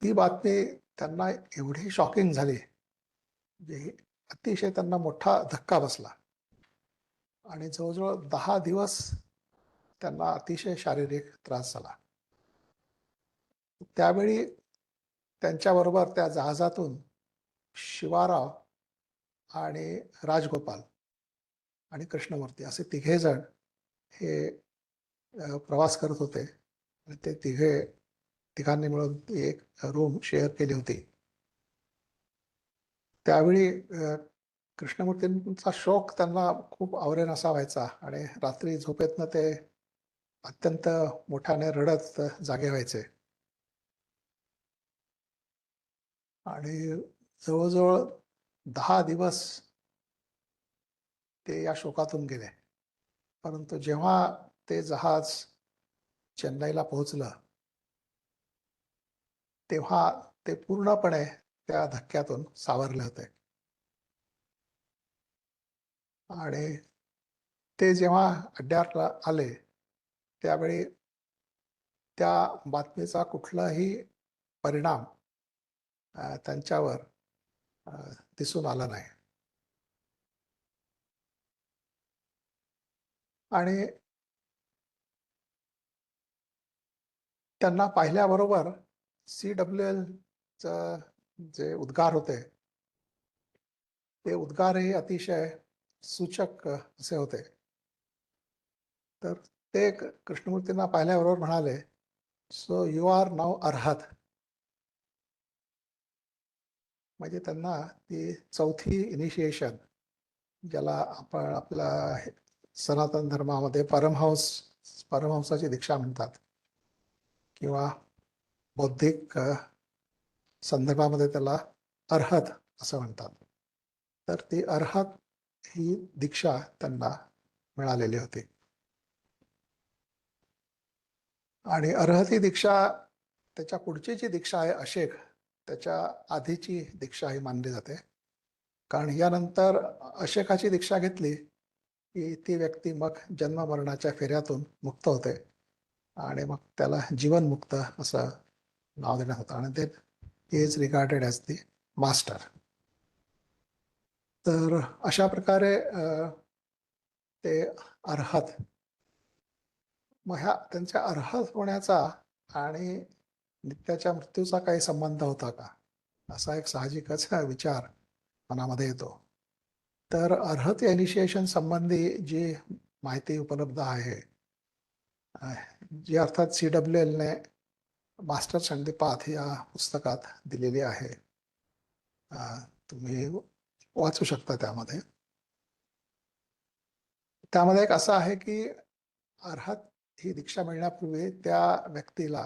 ती बातमी त्यांना एवढी शॉकिंग झाली म्हणजे अतिशय त्यांना मोठा धक्का बसला आणि जवळजवळ 10 दिवस त्यांना अतिशय शारीरिक त्रास झाला. त्यावेळी त्यांच्याबरोबर त्या जहाजातून शिवाराव आणि राजगोपाल आणि कृष्णमूर्ती असे तिघे जण हे प्रवास करत होते आणि ते तिघांनी मिळून एक रूम शेअर केली होती. त्यावेळी कृष्णमूर्तींचा शोक त्यांना खूप आवरेन असा व्हायचा आणि रात्री झोपेतनं ते अत्यंत मोठ्याने रडत जागे व्हायचे. आणि जवळजवळ 10 दिवस ते या शोकातून गेले. परंतु जेव्हा ते जहाज चेन्नईला पोहोचलं, तेव्हा ते पूर्णपणे त्या धक्क्यातून सावरले होते. आणि ते जेव्हा अड्ड्याला आले, त्यावेळी त्या बातमीचा कुठलाही परिणाम त्यांच्यावर अ, दिसून आला नाही. आणि त्यांना पाहिल्याबरोबर CWLचं जे उद्गार होते, ते उद्गारही अतिशय सूचक असे होते. तर ते कृष्णमूर्तींना पाहिल्याबरोबर म्हणाले, "सो यू आर नाऊ अर्हत." म्हणजे त्यांना ती चौथी इनिशिएशन, ज्याला आपण आपल्या सनातन धर्मामध्ये परमहंसाची दीक्षा म्हणतात, किंवा बौद्धिक संदर्भामध्ये त्याला अर्हत असं म्हणतात. तर ती अर्हत ही दीक्षा त्यांना मिळालेली होती. आणि अर्हत ही दीक्षा, त्याच्या पुढची जी दीक्षा आहे अशेक, त्याच्या आधीची दीक्षा ही मानली जाते. कारण यानंतर अशेकाची दीक्षा घेतली की ती व्यक्ती मग जन्म मरणाच्या फेऱ्यातून मुक्त होते आणि मग त्याला जीवनमुक्त असं नाव देण्यात होतं आणि ते is regarded as the master. तर अशा प्रकारे ते अर्हत, मग ह्या त्यांच्या अर्हत होण्याचा आणि नित्याच्या मृत्यूचा काही संबंध होता का, असा एक साहजिकच विचार मनामध्ये येतो. तर अर्हत इनिशिएशन संबंधी जी माहिती उपलब्ध आहे, जी अर्थात CWLने मास्टर्स अँड द पाथ या पुस्तकात दिलेली आहे, तुम्ही वाचू शकता. त्यामध्ये एक असं आहे की अर्हत ही दीक्षा मिळण्यापूर्वी त्या व्यक्तीला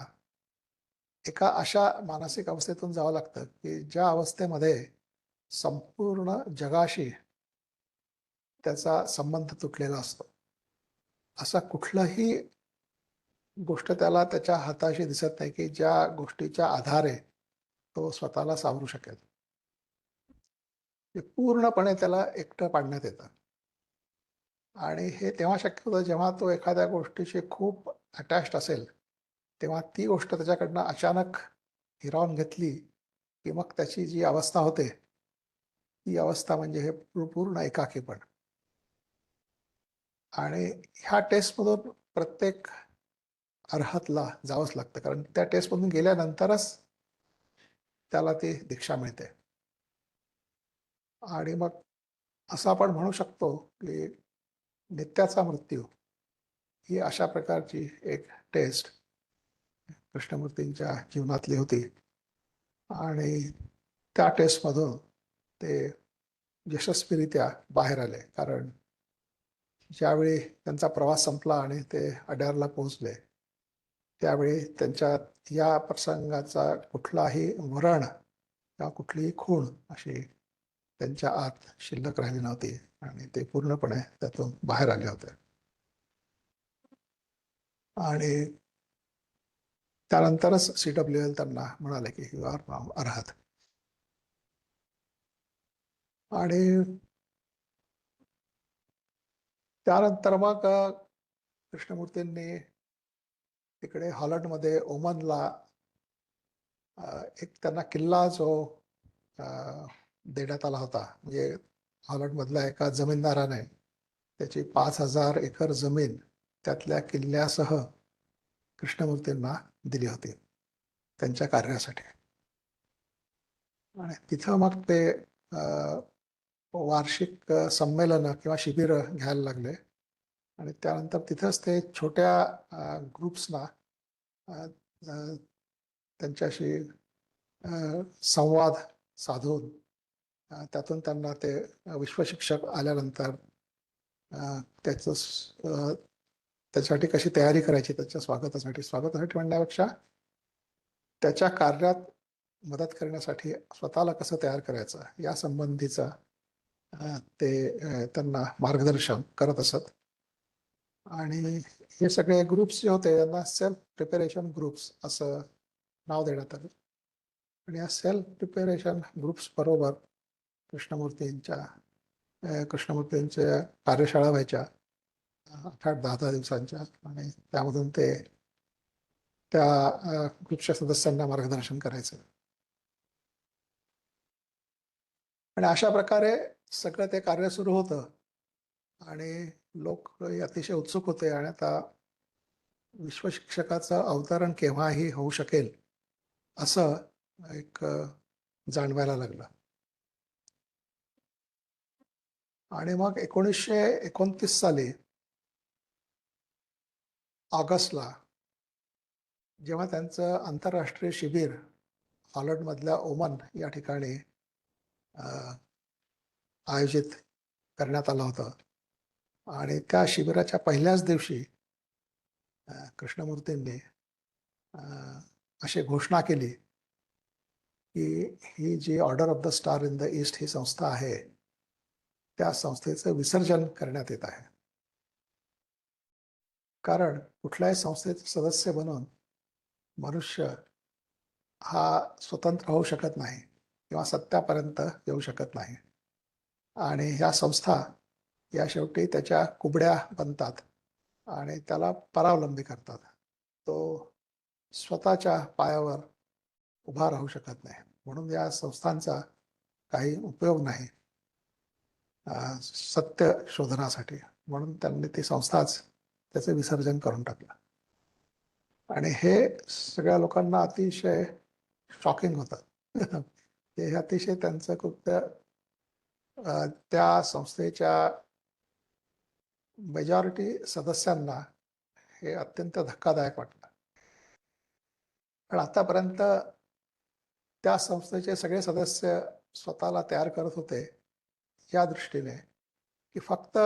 एका अशा मानसिक अवस्थेतून जावं लागतं की ज्या अवस्थेमध्ये संपूर्ण जगाशी त्याचा संबंध तुटलेला असतो. असा कुठलाही गोष्ट त्याला त्याच्या हाताशी दिसत नाही की ज्या गोष्टीच्या आधारे तो स्वतःला सावरू शकेल. ते पूर्णपणे त्याला एकटं पाडण्यात येतं. आणि हे तेव्हा शक्य होतं जेव्हा तो एखाद्या गोष्टीशी खूप अटॅच्ड असेल, तेव्हा ती गोष्ट त्याच्याकडनं अचानक हिरावून घेतली की मग त्याची जी अवस्था होते, ती अवस्था म्हणजे हे पूर्ण एकाकीपण. आणि ह्या टेस्टमधून प्रत्येक अर्हतला जावंच लागतं, कारण त्या टेस्टमधून गेल्यानंतरच त्याला ती दीक्षा मिळते. आणि मग असं आपण म्हणू शकतो की नित्याचा मृत्यू ही अशा प्रकारची एक टेस्ट कृष्णमूर्तींच्या जीवनातली होती. आणि त्या टेस्टमधून ते यशस्वीरित्या बाहेर आले. कारण ज्यावेळी त्यांचा प्रवास संपला आणि ते अड्यारला पोहोचले, त्यावेळी त्यांच्या या प्रसंगाचा कुठलाही मरण किंवा कुठलीही खूण अशी त्यांच्या आत शिल्लक राहिली नव्हती आणि ते पूर्णपणे त्यातून बाहेर आले होते. आणि त्यानंतरच CWL त्यांना म्हणाले की यू आर नाऊ अर्हत. आणि त्यानंतर मग कृष्णमूर्तींनी तिकडे हॉलंडमध्ये ओमनला एक त्यांना किल्ला जो देण्यात आला होता, म्हणजे हॉलंडमधल्या एका जमीनदाराने त्याची 5,000 एकर जमीन त्यातल्या किल्ल्यासह कृष्णमूर्तींना दिली होती त्यांच्या कार्यासाठी. आणि तिथं मग ते वार्षिक संमेलन किंवा शिबिर घ्यायला लागले. आणि त्यानंतर तिथंच ते छोट्या ग्रुप्सना त्यांच्याशी संवाद साधून त्यातून त्यांना ते विश्वशिक्षक आल्यानंतर त्याचं त्याच्यासाठी कशी तयारी करायची, त्याच्या स्वागतासाठी म्हणण्यापेक्षा त्याच्या कार्यात मदत करण्यासाठी स्वतःला कसं तयार करायचं या संबंधीचं ते त्यांना मार्गदर्शन करत असत. आणि हे सगळे ग्रुप्स जे होते त्यांना सेल्फ प्रिपरेशन ग्रुप्स असं नाव देण्यात आलं. आणि या सेल्फ प्रिपरेशन ग्रुप्स बरोबर कृष्णमूर्तींच्या कार्यशाळा व्हायच्या 8-8, 10-10 दिवसांच्या. आणि त्यामधून ते त्या ग्रुपच्या सदस्यांना मार्गदर्शन करायचं. आणि अशा प्रकारे सगळं ते कार्य सुरू होतं. आणि लोक अतिशय उत्सुक होते आणि आता विश्वशिक्षकाचं अवतरण केव्हाही होऊ शकेल असं एक जाणवायला लागलं. आणि मग 1929 साली ऑगस्टला जेव्हा त्यांचं आंतरराष्ट्रीय शिबिर हॉलंडमधल्या ओमन या ठिकाणी आयोजित करण्यात आलं होतं. आणि त्या शिबिराच्या पहिल्याच दिवशी कृष्णमूर्तींनी अशी घोषणा केली की ही जी order of the star in the east ही संस्था आहे त्या संस्थेचं विसर्जन करण्यात येत आहे. कारण कुठल्याही संस्थेचे सदस्य बनून मनुष्य हा स्वतंत्र होऊ शकत नाही किंवा सत्यापर्यंत येऊ शकत नाही. आणि ह्या संस्था या शेवटी त्याच्या कुबड्या बनतात आणि त्याला परावलंबी करतात. तो स्वतःच्या पायावर उभा राहू शकत नाही. म्हणून या संस्थांचा काही उपयोग नाही सत्य शोधनासाठी. म्हणून त्यांनी ती संस्थाच त्याचे विसर्जन करून टाकलं. आणि हे सगळ्या लोकांना अतिशय शॉकिंग होतं. हे अतिशय त्यांचं कृत्य त्या संस्थेच्या मेजॉरिटी सदस्यांना हे अत्यंत धक्कादायक वाटलं. पण आतापर्यंत त्या संस्थेचे सगळे सदस्य स्वतःला तयार करत होते या दृष्टीने की फक्त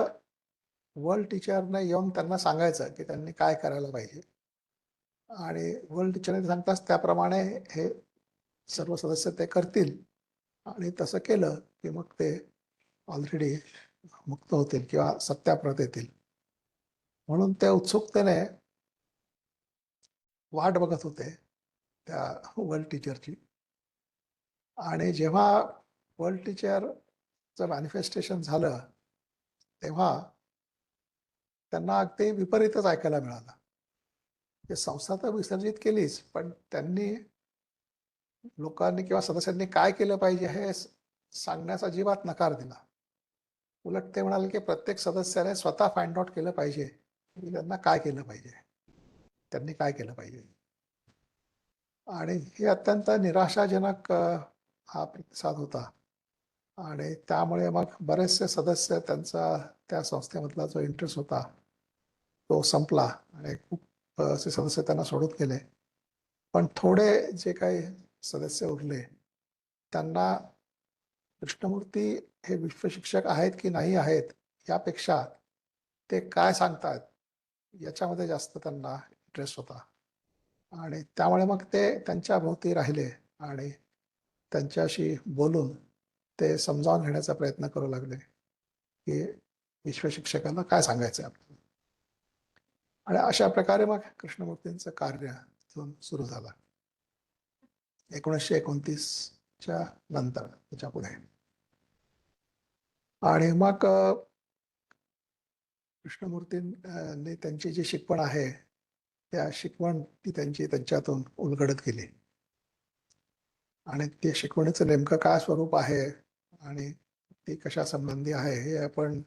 वर्ल्ड टीचरने येऊन त्यांना सांगायचं की त्यांनी काय करायला पाहिजे. आणि वर्ल्ड टीचरने सांगताच त्याप्रमाणे हे सर्व सदस्य ते करतील. आणि तसं केलं की मग ते ऑलरेडी मुक्त होतील किंवा सत्याप्रत येतील. म्हणून ते उत्सुकतेने वाट बघत होते त्या वर्ल्ड टीचरची. आणि जेव्हा वर्ल्ड टीचरचं मॅनिफेस्टेशन झालं तेव्हा त्यांना अगदी विपरीतच ऐकायला मिळालं. ते संस्था तर विसर्जित केलीच, पण त्यांनी लोकांनी किंवा सदस्यांनी काय केलं पाहिजे हे सांगण्याचा अजिबात नकार दिला. उलट ते म्हणाले की प्रत्येक सदस्याने स्वतः फाइंड आउट केलं पाहिजे की त्यांना काय केलं पाहिजे, त्यांनी काय केलं पाहिजे. आणि हे अत्यंत निराशाजनक हा प्रतिसाद होता. आणि त्यामुळे मग बरेचसे सदस्य त्यांचा त्या संस्थेमधला जो इंटरेस्ट होता तो संपला आणि खूप असे सदस्य त्यांना सोडून गेले. पण थोडे जे काही सदस्य उरले त्यांना कृष्णमूर्ती हे विश्वशिक्षक आहेत की नाही आहेत यापेक्षा ते काय सांगतात याच्यामध्ये जास्त त्यांना इंटरेस्ट होता. आणि त्यामुळे मग ते त्यांच्या भोवती राहिले आणि त्यांच्याशी बोलून ते समजावून घेण्याचा प्रयत्न करू लागले की विश्वशिक्षकांना काय सांगायचं आपल्याला. आणि अशा प्रकारे मग कृष्णमूर्तींचं कार्य तिथून सुरू झालं 1929च्या नंतर त्याच्या पुढे. आणि मग कृष्णमूर्तींनी त्यांची जी शिकवण आहे त्या शिकवण ती त्यांच्यातून उलगडत गेली. आणि ते शिकवणीचं नेमकं काय स्वरूप आहे आणि ती कशा संबंधी आहे हे आपण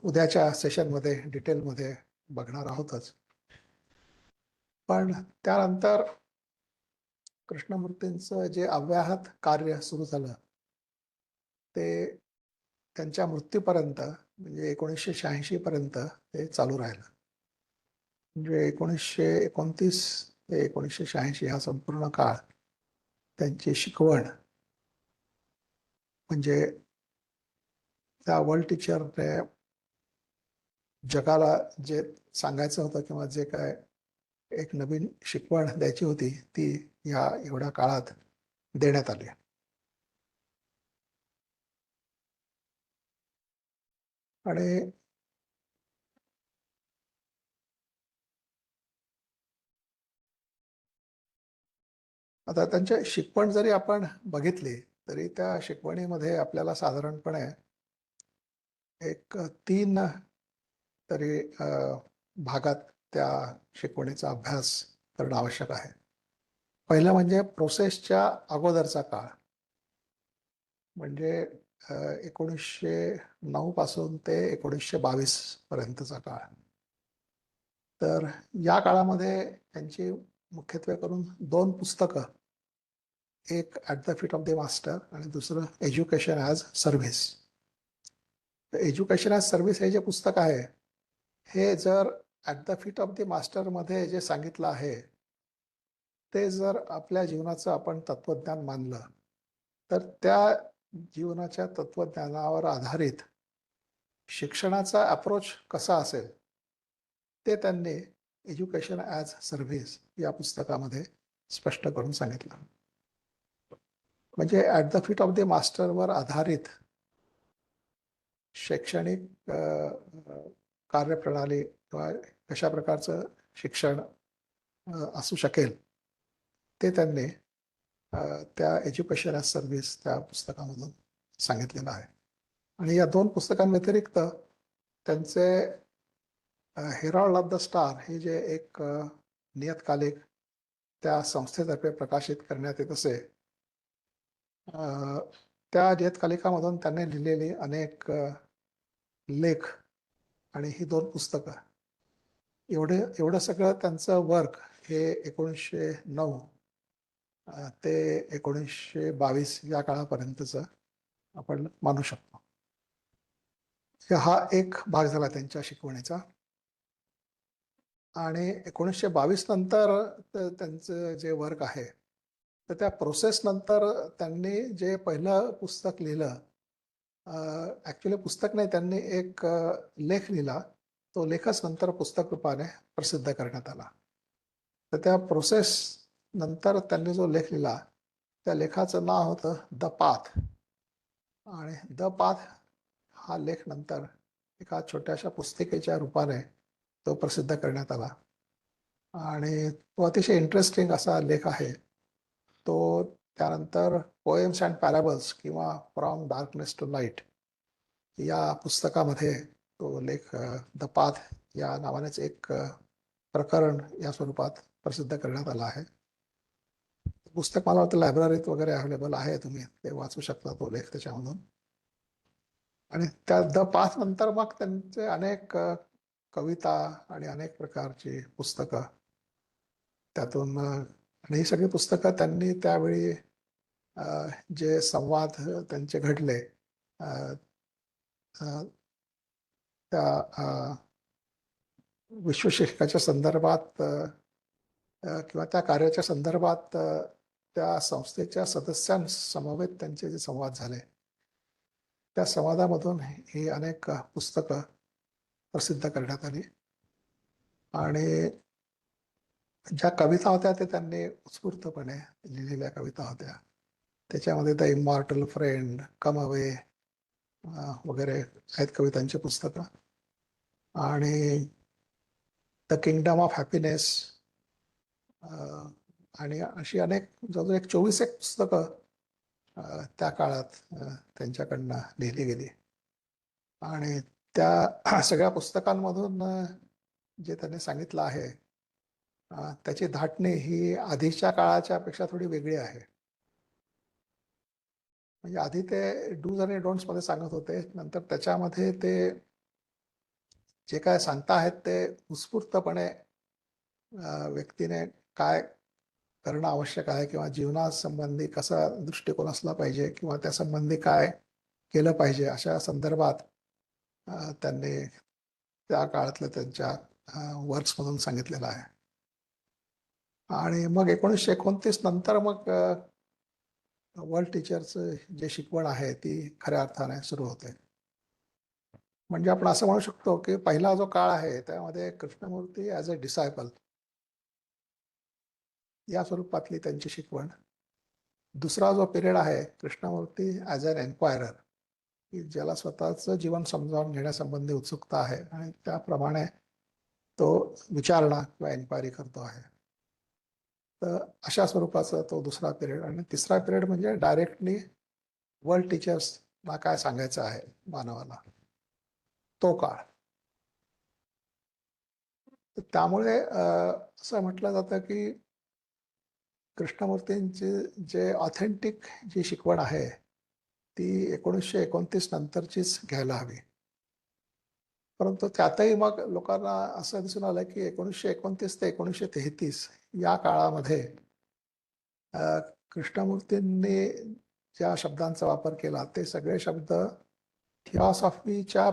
उद्याच्या सेशनमध्ये डिटेलमध्ये बघणार आहोतच. पण त्यानंतर कृष्णमूर्तींचं जे अव्याहत कार्य सुरू झालं ते त्यांच्या मृत्यूपर्यंत म्हणजे 1986 पर्यंत ते चालू राहिलं. म्हणजे 1929 ते 1986 हा संपूर्ण काळ त्यांची शिकवण म्हणजे त्या वर्ल्ड टीचरने जगाला जे सांगायचं होतं किंवा जे काय एक नवीन शिकवण द्यायची होती ती या एवढ्या काळात देण्यात आली. आणि आता त्यांच्या शिकवण जरी आपण बघितली तरी त्या शिकवणीमध्ये आपल्याला साधारणपणे एक 3 तरी भागात त्या शिकवणीचा अभ्यास करणं आवश्यक आहे. पहिलं म्हणजे प्रोसेसच्या अगोदरचा काळ, म्हणजे 1909 पासून ते 1922 पर्यंतचा काळ. तर या काळामध्ये त्यांची मुख्यत्वे करून 2 पुस्तकं, एक at the feet of the master आणि दुसरं education as service. Education as service हे जे पुस्तक आहे हे जर at the feet of the मास्टरमध्ये जे सांगितलं आहे ते जर आपल्या जीवनाचं आपण तत्वज्ञान मानलं तर त्या जीवनाच्या तत्वज्ञानावर आधारित शिक्षणाचा अप्रोच कसा असेल ते त्यांनी एज्युकेशन ॲज सर्व्हिस या पुस्तकामध्ये स्पष्ट करून सांगितलं. म्हणजे at the feet of the मास्टरवर आधारित शैक्षणिक कार्यप्रणाली किंवा कशा प्रकारचं शिक्षण असू शकेल ते त्यांनी त्या एज्युकेशन ॲज सर्व्हिस त्या पुस्तकामधून सांगितलेलं आहे. आणि या 2 पुस्तकांव्यतिरिक्त त्यांचे हेराल्ड ऑफ द स्टार हे जे एक नियतकालिक त्या संस्थेतर्फे प्रकाशित करण्यात येत असे, त्या नियतकालिकामधून त्यांनी लिहिलेली अनेक लेख आणि ही 2 पुस्तकं, एवढं सगळं त्यांचं वर्क हे 1909 ते 1922 या काळापर्यंतचं आपण मानू शकतो. हा एक भाग झाला त्यांच्या शिकवणीचा. आणि 1922 नंतर त्यांचं जे वर्क आहे तर त्या प्रोसेस नंतर त्यांनी जे पहिलं पुस्तक लिहिलं, ॲक्च्युली पुस्तक नाही, त्यांनी एक लेख लिहिला. तो लेखच नंतर पुस्तक रूपाने प्रसिद्ध करण्यात आला. तर त्या प्रोसेस नंतर त्यांनी जो लेख लिहिला त्या लेखाचं नाव होतं द पाथ. आणि द पाथ हा लेख नंतर एका छोट्याशा पुस्तिकेच्या रूपाने तो प्रसिद्ध करण्यात आला. आणि तो अतिशय इंटरेस्टिंग असा लेख आहे. तो त्यानंतर पोएम्स अँड पॅराबल्स किंवा फ्रॉम डार्कनेस टू लाईट या पुस्तकामध्ये तो लेख द पाथ या नावानेच एक प्रकरण या स्वरूपात प्रसिद्ध करण्यात आला आहे. पुस्तक मला वाटतं लायब्ररीत वगैरे अवेलेबल आहे, तुम्ही ते वाचू शकता तो लेख त्याच्यामधून. आणि त्या द पाथ नंतर मग त्यांचे अनेक कविता आणि अनेक प्रकारची पुस्तकं त्यातून, आणि ही सगळी पुस्तकं त्यांनी त्यावेळी जे संवाद त्यांचे घडले त्या विश्वशिक्षकाच्या संदर्भात किंवा त्या कार्याच्या संदर्भात त्या संस्थेच्या सदस्यांसमवेत त्यांचे जे संवाद झाले त्या संवादामधून ही अनेक पुस्तकं प्रसिद्ध करण्यात आली. आणि ज्या कविता होत्या ते त्यांनी उत्स्फूर्तपणे लिहिलेल्या कविता होत्या. त्याच्यामध्ये the immortal friend, come away वगैरे आहेत कवितांची पुस्तकं. आणि द किंगडम ऑफ हॅपीनेस आणि अशी अनेक जवळजवळ 24 एक पुस्तकं त्या काळात त्यांच्याकडनं लिहिली गेली. आणि त्या सगळ्या पुस्तकांमधून जे त्यांनी सांगितलं आहे त्याची धाटणी ही आधीच्या काळाच्या पेक्षा थोडी वेगळी आहे. म्हणजे आधी ते डूज आणि डोंट्स मध्ये सांगत होते, नंतर त्याच्यामध्ये ते जे काय सांगता आहेत ते उत्स्फूर्तपणे व्यक्तीने काय करणं आवश्यक आहे किंवा जीवनासंबंधी कसा दृष्टिकोन असला पाहिजे किंवा त्या संबंधी काय केलं पाहिजे अशा संदर्भात त्यांनी त्या काळातल्या त्यांच्या वर्क्समधून सांगितलेलं आहे. आणि मग 1929 नंतर मग वर्ल्ड टीचरचं जे शिकवण आहे ती खऱ्या अर्थाने सुरू होते. म्हणजे आपण असं म्हणू शकतो की पहिला जो काळ आहे त्यामध्ये कृष्णमूर्ती ॲज अ डिसायपल या स्वरूपातली त्यांची शिकवण. दुसरा जो पिरियड आहे कृष्णमूर्ती ॲज अन एन्क्वायरर, की ज्याला स्वतःचं जीवन समजावून घेण्यासंबंधी उत्सुकता आहे आणि त्याप्रमाणे तो विचारणा किंवा एन्क्वायरी करतो आहे. तर अशा स्वरूपाचा तो दुसरा पिरियड. आणि तिसरा पिरियड म्हणजे डायरेक्टली वर्ल्ड टीचर्सला काय सांगायचं आहे मानवाला, तो काळ. तर त्यामुळे असं म्हटलं जातं की कृष्णमूर्तींची जे ऑथेंटिक जी शिकवण आहे ती 1929 नंतरचीच घ्यायला हवी. परंतु त्यातही मग लोकांना असं दिसून आलं की 1929 ते 1933 या काळामध्ये कृष्णमूर्तींनी ज्या शब्दांचा वापर केला ते सगळे शब्द थिऑसॉफीच्या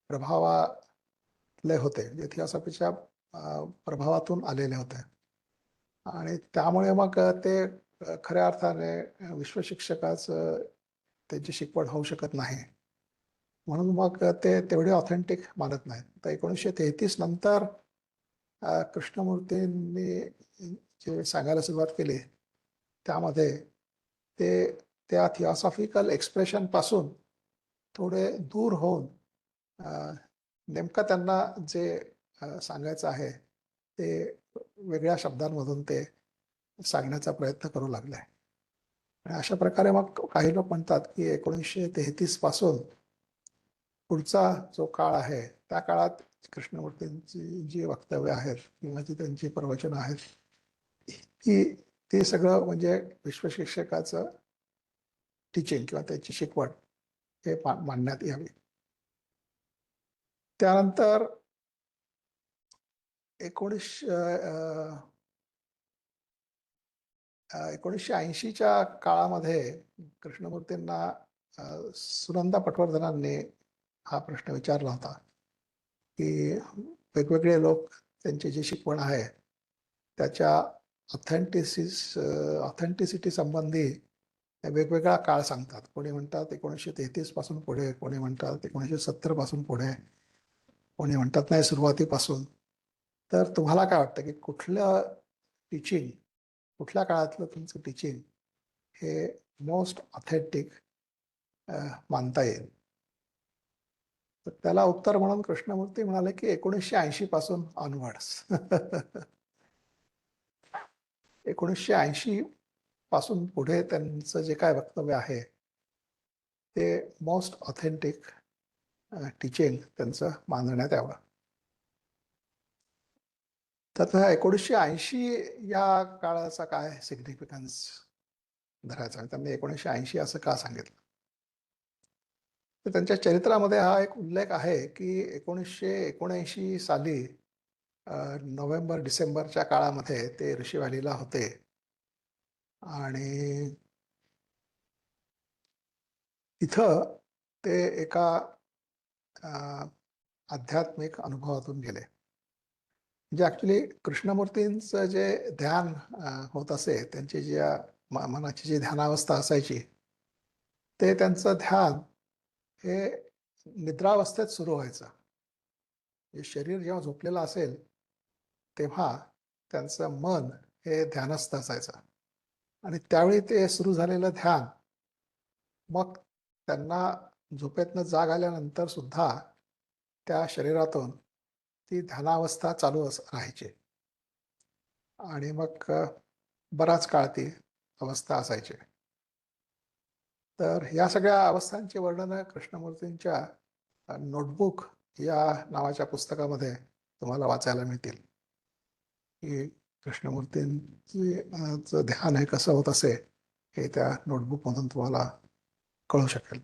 प्रभावातले होते, जे थिऑसॉफीच्या प्रभावातून आलेले होते. आणि त्यामुळे मग ते खऱ्या अर्थाने विश्वशिक्षकाचं त्यांची शिकवण होऊ शकत नाही. म्हणून मग ते तेवढे ऑथेंटिक मानत नाहीत. तर 1933 नंतर कृष्णमूर्तींनी जे सांगायला सुरुवात केली त्यामध्ये ते त्या थिऑसॉफिकल एक्सप्रेशनपासून थोडे दूर होऊन नेमकं त्यांना जे सांगायचं आहे ते वेगळ्या शब्दांमधून ते सांगण्याचा प्रयत्न करू लागलाय. आणि अशा प्रकारे मग काही लोक म्हणतात की 1933 पासून पुढचा जो काळ आहे त्या काळात कृष्णमूर्तींची जी वक्तव्य आहेत किंवा जी त्यांची प्रवचनं आहेत ती ते सगळं म्हणजे विश्वशिक्षकाचं टीचिंग किंवा त्याची शिकवण हे मानण्यात यावी. त्यानंतर 1980च्या काळामध्ये कृष्णमूर्तींना सुनंदा पटवर्धनांनी हा प्रश्न विचारला होता की वेगवेगळे लोक त्यांची जी शिकवण आहे त्याच्या ऑथेंटिसिटी संबंधी वेगवेगळा काळ सांगतात. कोणी म्हणतात 1933 पासून पुढे, कोणी म्हणतात 1970 पासून पुढे, कोणी म्हणतात नाही सुरुवातीपासून. तर तुम्हाला काय वाटतं की कुठलं टीचिंग, कुठल्या काळातलं तुमचं टीचिंग हे मोस्ट ऑथेंटिक मानता येईल? तर त्याला उत्तर म्हणून कृष्णमूर्ती म्हणाले की 1980 पासून ऑनवर्ड्स. 1980 पासून पुढे त्यांचं जे काय वक्तव्य आहे ते मोस्ट ऑथेंटिक टीचिंग त्यांचं मानण्यात यावं. तर 1980 या काळाचा काय सिग्निफिकन्स धरायचा, त्यांनी 1980 असं का सांगितलं? तर त्यांच्या चरित्रामध्ये हा एक उल्लेख आहे की 1979 साली नोव्हेंबर डिसेंबरच्या काळामध्ये ते ऋषी व्हॅलीला होते आणि तिथं ते एका आध्यात्मिक अनुभवातून गेले. म्हणजे ऍक्च्युली कृष्णमूर्तींचं जे ध्यान होत असे, त्यांची ज्या मनाची जी ध्यानावस्था असायची ते त्यांचं ध्यान हे निद्रावस्थेत सुरू व्हायचं. शरीर जेव्हा झोपलेलं असेल तेव्हा त्यांचं मन हे ध्यानस्थ असायचं आणि त्यावेळी ते सुरू झालेलं ध्यान मग त्यांना झोपेतनं जाग आल्यानंतर सुद्धा त्या शरीरातून ती ध्यानावस्था चालू राहायची आणि मग बराच काळ ती अवस्था असायची. तर या सगळ्या अवस्थांची वर्णनं कृष्णमूर्तींच्या नोटबुक या नावाच्या पुस्तकामध्ये तुम्हाला वाचायला मिळतील की कृष्णमूर्तींचं ध्यान हे कसं होत असे हे त्या नोटबुकमधून तुम्हाला कळू शकेल.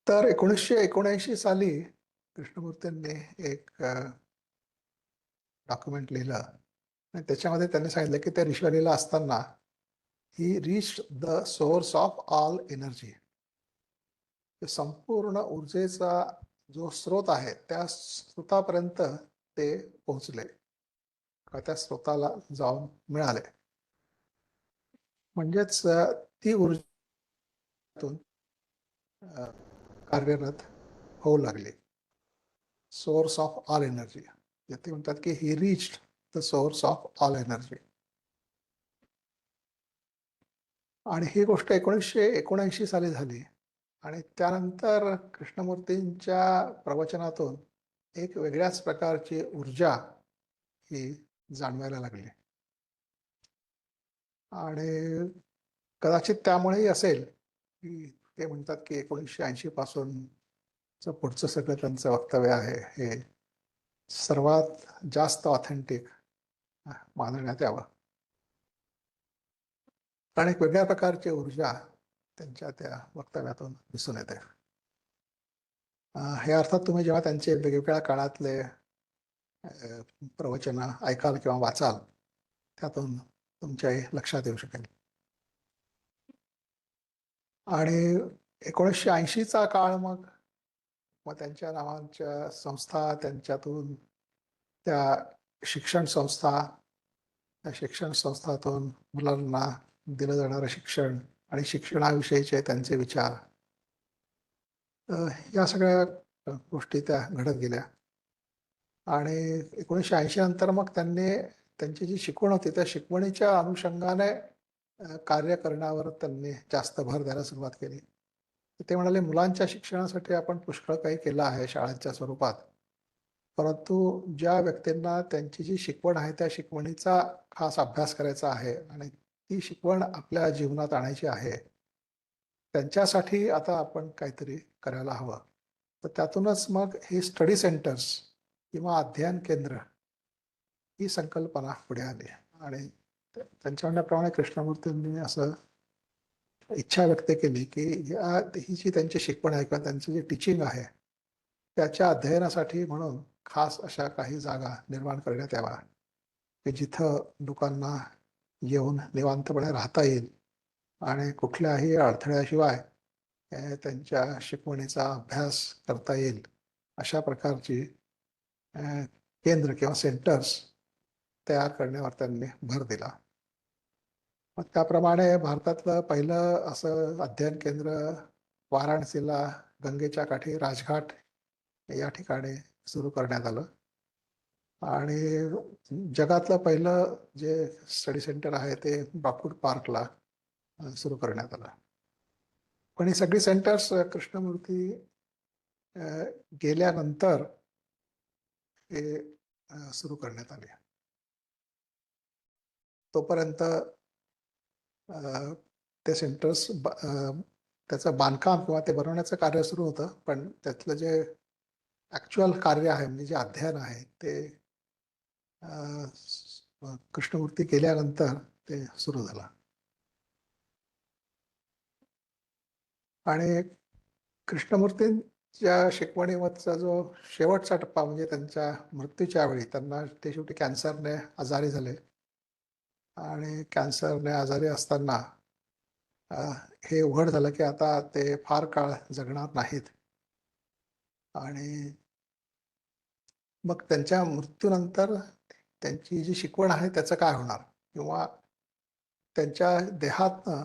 तर 1979 साली कृष्णमूर्तींनी एक डॉक्युमेंट लिहिलं आणि त्याच्यामध्ये त्यांनी सांगितलं की त्या ऋषीवालीला असताना ही reach the source of all energy. संपूर्ण ऊर्जेचा जो स्रोत आहे त्या स्रोतापर्यंत ते पोहोचले, त्या स्रोताला जाऊन मिळाले. म्हणजेच ती ऊर्जातून कार्यरत होऊ लागली. Source of all energy. ते म्हणतात की ही reached the source of all energy. आणि ही गोष्ट 1979 साली झाली. आणि त्यानंतर कृष्णमूर्तींच्या प्रवचनातून एक वेगळ्याच प्रकारची ऊर्जा ही जाणवायला लागली. आणि कदाचित त्यामुळेही असेल की ते म्हणतात की 1980 पासून पुढचं सगळं त्यांचं वक्तव्य आहे हे सर्वात जास्त ऑथेंटिक मानण्यात यावं. कारण एक वेगळ्या प्रकारची ऊर्जा त्यांच्या त्या वक्तव्यातून दिसून येते. हे अर्थात तुम्ही जेव्हा त्यांचे वेगवेगळ्या काळातले प्रवचन ऐकाल किंवा वाचाल त्यातून तुमच्याही लक्षात येऊ शकेल. आणि 1980चा काळ मग त्यांच्या नावांच्या संस्था, त्यांच्यातून त्या शिक्षण संस्था, त्या शिक्षण संस्थातून मुलांना दिलं जाणारं शिक्षण आणि शिक्षणाविषयीचे त्यांचे विचार, या सगळ्या गोष्टी त्या घडत गेल्या. आणि 1980 नंतर मग त्यांनी त्यांची जी शिकवण होती त्या शिकवणीच्या अनुषंगाने कार्य करण्यावर त्यांनी जास्त भर द्यायला सुरुवात केली. ते म्हणाले मुलांच्या शिक्षणासाठी आपण पुष्कळ काही केलं आहे शाळांच्या स्वरूपात, परंतु ज्या व्यक्तींना त्यांची जी शिकवण आहे त्या शिकवणीचा खास अभ्यास करायचा आहे आणि ती शिकवण आपल्या जीवनात आणायची आहे, त्यांच्यासाठी आता आपण काहीतरी करायला हवं. तर त्यातूनच मग ही स्टडी सेंटर्स किंवा अध्ययन केंद्र ही संकल्पना पुढे आली. आणि त्यांच्या म्हणण्याप्रमाणे कृष्णमूर्तींनी असं इच्छा व्यक्त केली की ही जी त्यांची शिकवण आहे किंवा त्यांचं जे टीचिंग आहे त्याच्या अध्ययनासाठी म्हणून खास अशा काही जागा निर्माण करण्यात याव्या की जिथं लोकांना येऊन निवांतपणे राहता येईल आणि कुठल्याही अडथळ्याशिवाय त्यांच्या शिकवणीचा अभ्यास करता येईल अशा प्रकारची केंद्र किंवा सेंटर्स तयार करण्यावर त्यांनी भर दिला. मग त्याप्रमाणे भारतातलं पहिलं असं अध्ययन केंद्र वाराणसीला गंगेच्या काठी राजघाट या ठिकाणी सुरू करण्यात आलं. आणि जगातलं पहिलं जे स्टडी सेंटर आहे ते बापूड पार्कला सुरू करण्यात आलं. पण ही सगळी सेंटर्स कृष्णमूर्ती गेल्यानंतर हे सुरू करण्यात आले. तोपर्यंत ते सेंटर्स त्याचं बांधकाम किंवा ते बनवण्याचं कार्य सुरू होतं, पण त्यातलं जे ॲक्च्युअल कार्य आहे म्हणजे जे अध्ययन आहे ते कृष्णमूर्ती गेल्यानंतर ते सुरू झालं. आणि कृष्णमूर्तींच्या शिकवणीवरचा जो शेवटचा टप्पा म्हणजे त्यांच्या मृत्यूच्या वेळी त्यांना ते शेवटी कॅन्सरने आजारी झाले. आणि कॅन्सरने आजारी असताना हे उघड झालं की आता ते फार काळ जगणार नाहीत. आणि मग त्यांच्या मृत्यूनंतर त्यांची जी शिकवण आहे त्याचं काय होणार, किंवा त्यांच्या देहातनं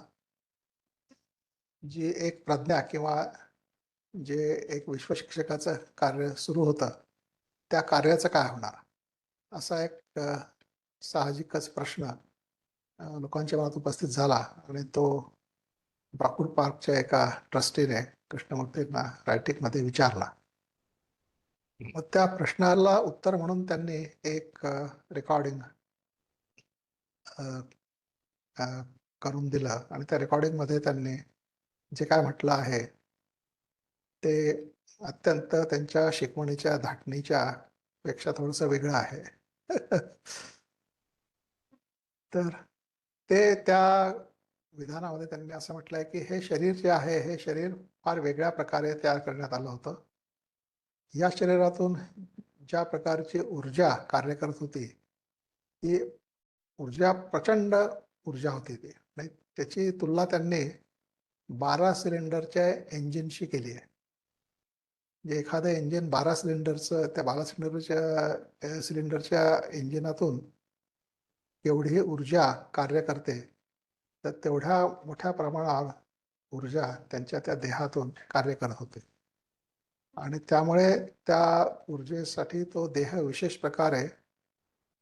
जी एक प्रज्ञा किंवा जे एक विश्वशिक्षकाचं कार्य सुरू होतं त्या कार्याचं काय होणार, असा एक साहजिकच प्रश्न लोकांच्या मनात उपस्थित झाला. आणि तो बापूड पार्कच्या एका ट्रस्टीने कृष्णमूर्तींना रायटिंगमध्ये विचारला. मग त्या प्रश्नाला उत्तर म्हणून त्यांनी एक रेकॉर्डिंग करून दिलं. आणि त्या रेकॉर्डिंगमध्ये त्यांनी जे काय म्हटलं आहे ते अत्यंत त्यांच्या शिकवणीच्या धाटणीच्या पेक्षा थोडंसं वेगळं आहे. तर ते त्या विधानामध्ये त्यांनी असं म्हटलंय की हे शरीर जे आहे हे शरीर फार वेगळ्या प्रकारे तयार करण्यात आलं होतं. या शरीरातून ज्या प्रकारची ऊर्जा कार्य करत होती ती ऊर्जा प्रचंड ऊर्जा होती ती. आणि त्याची तुलना त्यांनी 12 सिलेंडरच्या इंजिनशी केली आहे. जे एखादं इंजिन 12 सिलेंडरचं, त्या 12 सिलेंडरच्या इंजिनातून एवढी ऊर्जा कार्य करते, तर तेवढ्या मोठ्या प्रमाणावर ऊर्जा त्यांच्या त्या देहातून कार्य करत होते आणि त्यामुळे त्या ऊर्जेसाठी तो देह विशेष प्रकारे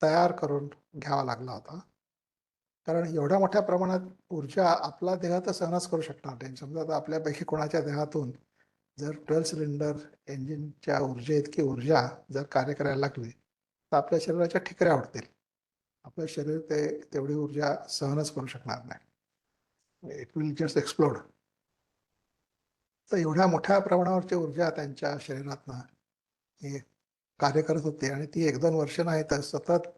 तयार करून घ्यावा लागला होता. कारण एवढ्या मोठ्या प्रमाणात ऊर्जा आपला देह तर सहनच करू शकणार नाही. समजा आता आपल्यापैकी कोणाच्या देहातून जर 12 सिलेंडर इंजिनच्या ऊर्जेइतकी ऊर्जा जर कार्य करायला लागली, तर आपल्या शरीराच्या ठिकऱ्या उडतील. आपलं शरीर तेवढी ऊर्जा सहनच करू शकणार नाही. It will just explode. तर एवढ्या मोठ्या प्रमाणावरची ऊर्जा त्यांच्या शरीरातनं ही कार्य करत होती आणि ती 1-2 वर्ष नाही तर सतत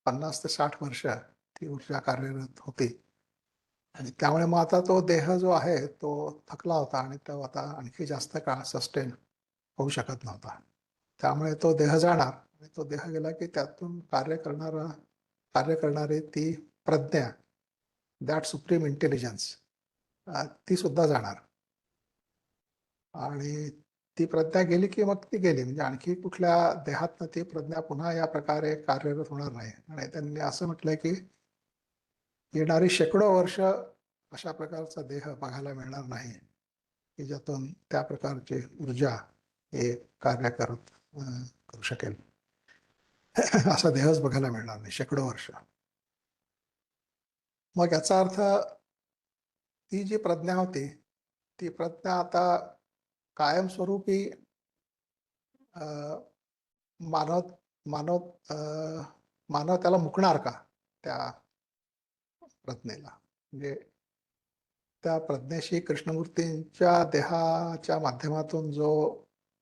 50 ते 60 वर्ष ती ऊर्जा कार्यरत होती. आणि त्यामुळे मग आता तो देह जो आहे तो थकला होता आणि तो आता आणखी जास्त काळ सस्टेन होऊ शकत नव्हता. त्यामुळे तो देह जाणार आणि तो देह गेला की त्यातून कार्य करणारी ती प्रज्ञा, दॅट सुप्रीम इंटेलिजन्स ती सुद्धा जाणार. आणि ती प्रज्ञा गेली की मग ती गेली. म्हणजे आणखी कुठल्या देहातनं ती प्रज्ञा पुन्हा या प्रकारे कार्यरत होणार नाही. आणि त्यांनी असं म्हटलंय की येणारी शेकडो वर्ष अशा प्रकारचा देह बघायला मिळणार नाही की ज्यातून त्या प्रकारची ऊर्जा हे कार्य करू शकेल. असा देहच बघायला मिळणार नाही शेकडो वर्ष. मग याचा अर्थ ती जी प्रज्ञा होती ती प्रज्ञा आता कायमस्वरूपी मानव मानव मानव त्याला मुकणार का त्या प्रज्ञेला? म्हणजे त्या प्रज्ञेशी कृष्णमूर्तींच्या देहाच्या माध्यमातून जो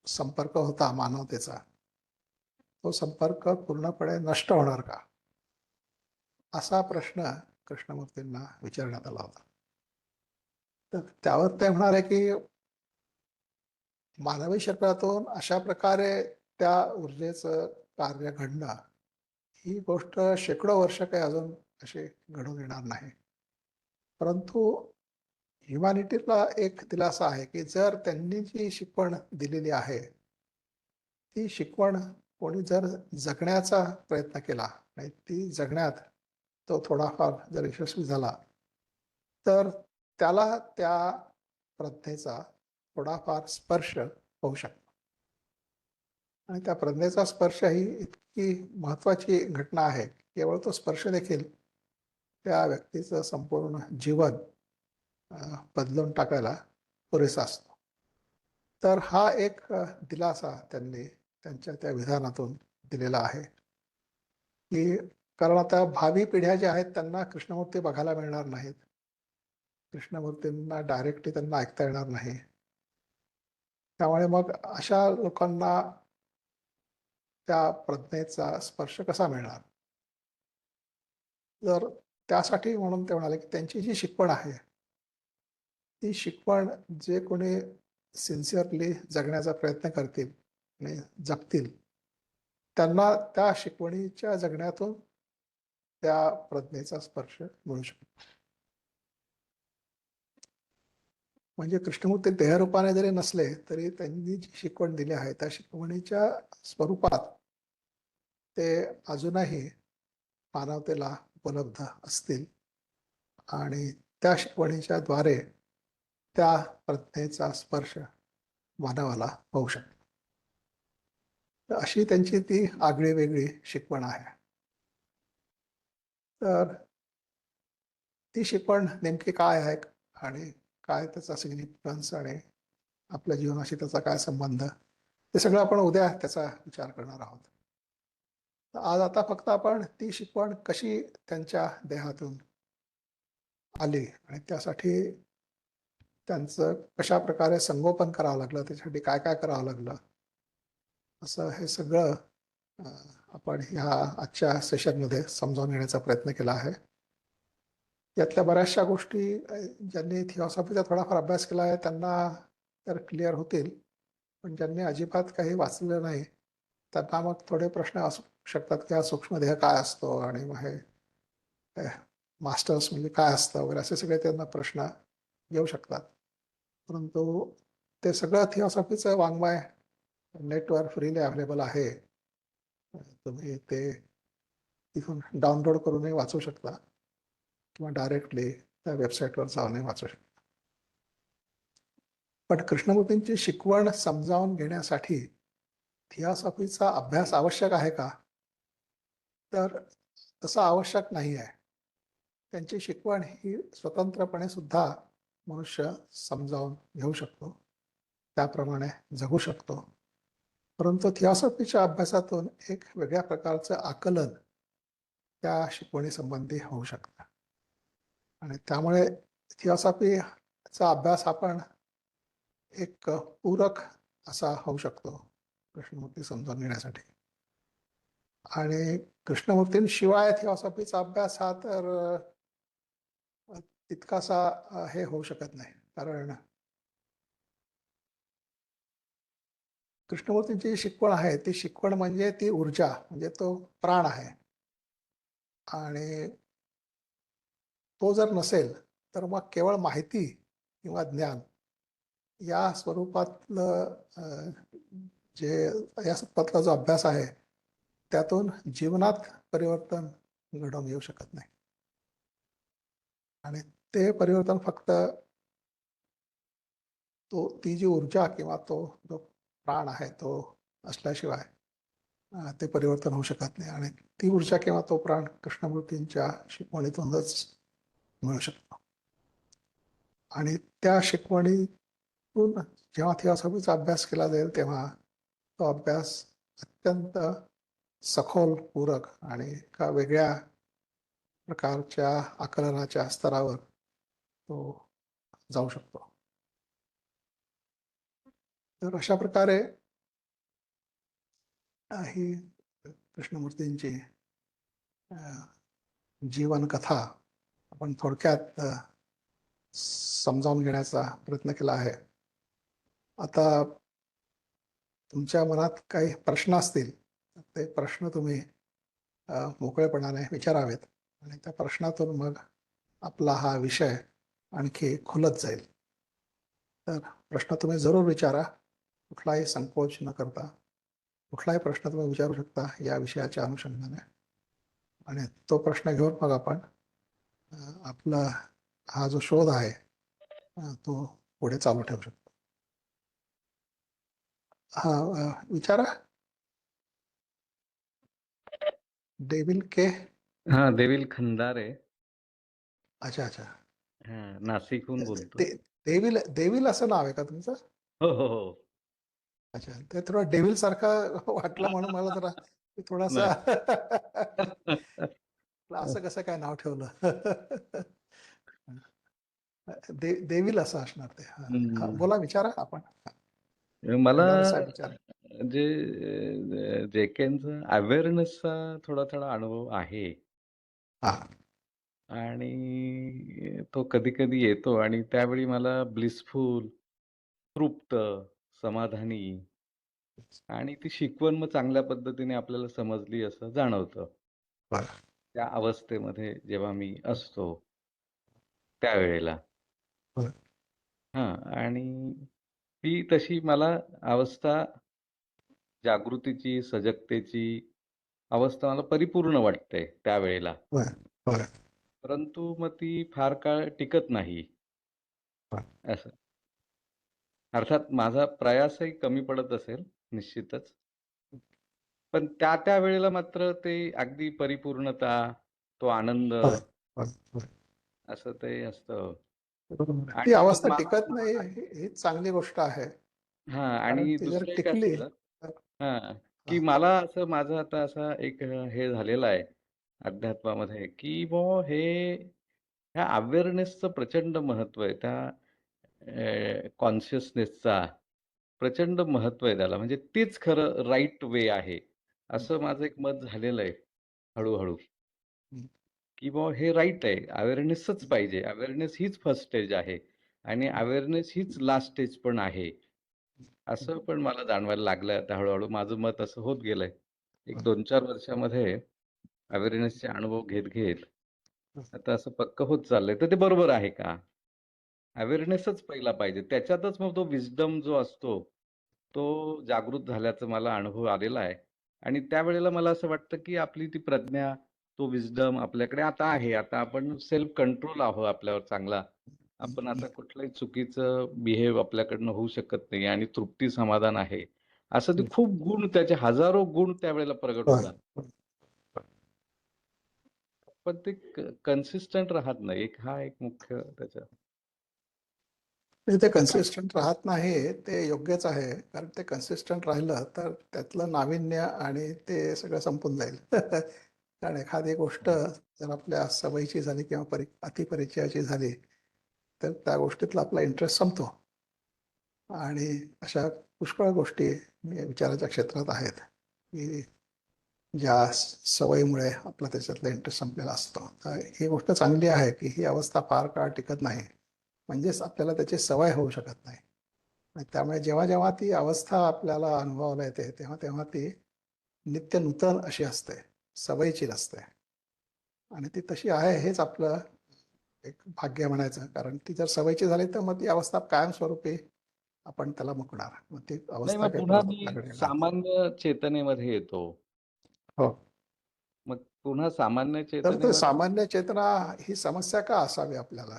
संपर्क होता मानवतेचा, तो संपर्क पूर्णपणे नष्ट होणार का? असा प्रश्न कृष्णमूर्तींना विचारण्यात आला होता. तर त्यावर ते म्हणाले की मानवी शरीरातून अशा प्रकारे त्या ऊर्जेचं कार्य घडणं ही गोष्ट शेकडो वर्ष काही अजून अशी घडून येणार नाही. परंतु ह्युमॅनिटीला एक दिलासा आहे की जर त्यांनी जी शिकवण दिलेली आहे ती शिकवण कोणी जर जगण्याचा प्रयत्न केला आणि ती जगण्यात तो थोडाफार जर यशस्वी झाला तर त्याला त्या प्रज्ञेचा थोडाफार स्पर्श होऊ शकतो. आणि त्या प्रज्ञेचा स्पर्श ही इतकी महत्वाची घटना आहे. केवळ तो स्पर्श देखील त्या व्यक्तीचं संपूर्ण जीवन बदलून टाकायला पुरेसा असतो. तर हा एक दिलासा त्यांनी त्यांच्या त्या विधानातून दिलेला आहे की कारण आता भावी पिढ्या ज्या आहेत त्यांना कृष्णमूर्ती बघायला मिळणार नाहीत. कृष्णमूर्तींना डायरेक्टली त्यांना ऐकता येणार नाही. त्यामुळे मग अशा लोकांना त्या प्रज्ञेचा स्पर्श कसा मिळणार? तर त्यासाठी म्हणून ते म्हणाले की त्यांची जी शिकवण आहे ती शिकवण जे कोणी सिन्सिअरली जगण्याचा प्रयत्न करतील आणि जगतील त्यांना त्या शिकवणीच्या जगण्यातून त्या प्रज्ञेचा स्पर्श मिळू शकतो. म्हणजे कृष्णमूर्ती देहरूपाने जरी नसले तरी त्यांनी जी शिकवण दिली आहे त्या शिकवणीच्या स्वरूपात ते अजूनही मानवतेला उपलब्ध असतील आणि त्या शिकवणीच्या द्वारे त्या प्रज्ञेचा स्पर्श मानवाला होऊ शकतो. तर अशी त्यांची ती आगळी वेगळी शिकवण आहे. तर ती शिकवण नेमकी काय आहे आणि काय त्याचा सिग्निफिकन्स आणि आपल्या जीवनाशी त्याचा काय संबंध, ते सगळं आपण उद्या त्याचा विचार करणार आहोत. आज आता फक्त आपण ती शिकवण कशी त्यांच्या देहातून आली आणि त्यासाठी त्यांचं कशा प्रकारे संगोपन करावं लागलं, त्यासाठी काय काय करावं लागलं, असं हे सगळं आपण ह्या आजच्या सेशनमध्ये समजावून घेण्याचा प्रयत्न केला आहे. यातल्या बऱ्याचशा गोष्टी ज्यांनी थिओसॉफीचा थोडाफार अभ्यास केला आहे त्यांना तर क्लिअर होतील, पण ज्यांनी अजिबात काही वाचलेलं नाही त्यांना मग थोडे प्रश्न असू शकतात की हा सूक्ष्मदेह काय असतो आणि मग हे मास्टर्स म्हणजे काय असतं वगैरे असे सगळे त्यांना प्रश्न येऊ शकतात. परंतु ते सगळं थिओसॉफीचं वाङ्मय नेटवर फ्रीली अवेलेबल आहे. तुम्ही ते तिथून डाउनलोड करूनही वाचू शकता किंवा डायरेक्टली त्या वेबसाईटवर जाऊन वाचू शकता. पण कृष्णमूर्तींची शिकवण समजावून घेण्यासाठी थिऑसॉफीचा अभ्यास आवश्यक आहे का? तर तसं आवश्यक नाही आहे. त्यांची शिकवण ही स्वतंत्रपणे सुद्धा मनुष्य समजावून घेऊ शकतो, त्याप्रमाणे जगू शकतो. परंतु थिऑसॉफीच्या अभ्यासातून एक वेगळ्या प्रकारचं आकलन त्या शिकवणीसंबंधी होऊ शकतं. आणि त्यामुळे थिऑसॉफीचा अभ्यास आपण एक पूरक असा होऊ शकतो कृष्णमूर्ती समजून घेण्यासाठी. आणि कृष्णमूर्तींशिवाय थिऑसॉफीचा अभ्यास हा तर तितकासा हे होऊ शकत नाही. कारण कृष्णमूर्तींची शिकवण आहे ती शिकवण म्हणजे ती ऊर्जा, म्हणजे तो प्राण आहे. आणि तो जर नसेल तर मग केवळ माहिती किंवा ज्ञान या स्वरूपातलं जे या स्वरूपातला जो अभ्यास आहे त्यातून जीवनात परिवर्तन घडवून येऊ शकत नाही. आणि ते परिवर्तन फक्त ती जी ऊर्जा किंवा तो जो प्राण आहे तो असल्याशिवाय ते परिवर्तन होऊ शकत नाही. आणि ती ऊर्जा किंवा तो प्राण कृष्णमूर्तींच्या शिकवणीतूनच मिळू शकतो. आणि त्या शिकवणीतून जेव्हा थिऑसॉफीचा अभ्यास केला जाईल तेव्हा तो अभ्यास अत्यंत सखोल, पूरक आणि एका वेगळ्या प्रकारच्या आकलनाच्या स्तरावर तो जाऊ शकतो. तर अशा प्रकारे ही कृष्णमूर्तींची जीवनकथा आपण थोडक्यात समजावून घेण्याचा प्रयत्न केला आहे. आता तुमच्या मनात काही प्रश्न असतील तर ते प्रश्न तुम्ही मोकळेपणाने विचारावेत आणि त्या प्रश्नातून मग आपला हा विषय आणखी खुलत जाईल. तर प्रश्न तुम्ही जरूर विचारा, कुठलाही संकोच न करता. कुठलाही प्रश्न तुम्ही विचारू शकता या विषयाच्या अनुषंगाने. आणि तो प्रश्न घेऊन मग आपण आपला हा जो शोध आहे तो पुढे चालू ठेवू शकतो. हा, विचारा. डेव्हिल के. हा, देविल खंदारे. अच्छा अच्छा. हा, नाशिकहून बोलतो. देविल देविल असं नाव आहे का तुमचं? हो हो हो. अच्छा, ते थोडं डेव्हिल सारखं वाटलं म्हणून मला जरा थोडासा असं कसं काय नाव ठेवलं. देविल असं असणार ते. बोला, विचारा आपण. मला खंडारे साहेब विचारा. जे जेकेंचा अवेअरनेसचा थोडा थोडा अनुभव आहे. हा. आणि तो कधी कधी येतो आणि त्यावेळी मला ब्लिसफुल, तृप्त, समाधानी आणि ती शिकवण मग चांगल्या पद्धतीने आपल्याला समजली असं जाणवतं. बरं. त्या अवस्थेमध्ये जेव्हा मी असतो त्यावेळेला. बरं. हां, आणि ती तशी मला अवस्था जागृतीची, सजगतेची अवस्था मला परिपूर्ण वाटते त्यावेळेला. बरं. बरं. परंतु मग ती फार काळ टिकत नाही. बरं. असं. अर्थात माझा प्रयासही कमी पडत असेल निश्चितच. पण त्या वेळेला मात्र ते अगदी परिपूर्णता, तो आनंद बरं. बरं. बरं. असं ते असतं. बरोबर आहे. ती आणि मग अवस्था मला टिकत नाही ही चांगली गोष्ट आहे. हां, कारण आणि ती जर दुसरं एक टिकली असं तर हां, की हा. मला असं माझं आता असा एक हे झालेलं आहे अध्यात्मामध्ये, की बुवा ह्या अवेअरनेसचं प्रचंड महत्त्व आहे. त्या कॉन्शियसनेसचा प्रचंड महत्त्व आहे त्याला. म्हणजे तीच खरं राइट वे आहे. असं माझं एक मत झालेलं आहे हळू-हळू. हं. की बुवा हे राइट आहे. अवेअरनेसच पाहिजे. अवेअरनेस हीच फर्स्ट स्टेज आहे आणि अवेअरनेस हीच लास्ट स्टेज पण आहे. असं पण मला जाणवायला लागलंय आता हळू-हळू. माझं मत असं होत गेलंय. एक 2-4 वर्षामध्ये अवेअरनेसचे अनुभव घेत आता असं पक्कं होत चाललंय. तर ते बरोबर आहे का? अवेअरनेसच पहिला पाहिजे. त्याच्यातच मग तो विस्डम जो असतो, तो जागृत झाल्याचा मला अनुभव आलेला आहे. आणि त्यावेळेला मला असं वाटतं, की आपली ती प्रज्ञा, तो विजडम आपल्याकडे आता आहे. आता आपण सेल्फ कंट्रोल आहोत आपल्यावर चांगला. आपण आता कुठलंही चुकीचं बिहेव आपल्याकडनं होऊ शकत नाही आणि तृप्ती समाधान आहे. असं ते खूप गुण, त्याचे हजारो गुण त्यावेळेला प्रगट होय. होतात. पण ते कन्सिस्टंट राहत नाही. हा एक मुख्य त्याचा. म्हणजे ते कन्सिस्टंट राहत नाही ते योग्यच आहे, कारण ते कन्सिस्टंट राहिलं तर त्यातलं नाविन्य आणि ते सगळं संपून जाईल. कारण एखादी गोष्ट जर आपल्या सवयीची झाली किंवा अतिपरिचयाची झाली तर त्या गोष्टीतला आपला इंटरेस्ट संपतो. आणि अशा पुष्कळ गोष्टी विचाराच्या क्षेत्रात आहेत की ज्या सवयीमुळे आपला त्याच्यातला इंटरेस्ट संपलेला असतो. तर ही गोष्ट चांगली आहे की ही अवस्था फार काळ टिकत नाही, म्हणजेच आपल्याला त्याची सवय होऊ शकत नाही. आणि त्यामुळे जेव्हा जेव्हा ती अवस्था आपल्याला अनुभवायला येते तेव्हा तेव्हा ती नित्य नूतन अशी असते, सवयीची नसते. आणि ती तशी आहे हेच आपलं एक भाग्य म्हणायचं, कारण ती जर सवयीची झाली तर मग ती अवस्था कायमस्वरूपी आपण त्याला मुकणार, मग ती नाही, अवस्था मग काही पुन्हा परत मी आपल्याकडे येणार. सामान्य चेतनेमध्ये येतो. हो. मग पुन्हा सामान्य तर ते चेतनेमध्ये सामान्य चेतना ही समस्या का असावी आपल्याला,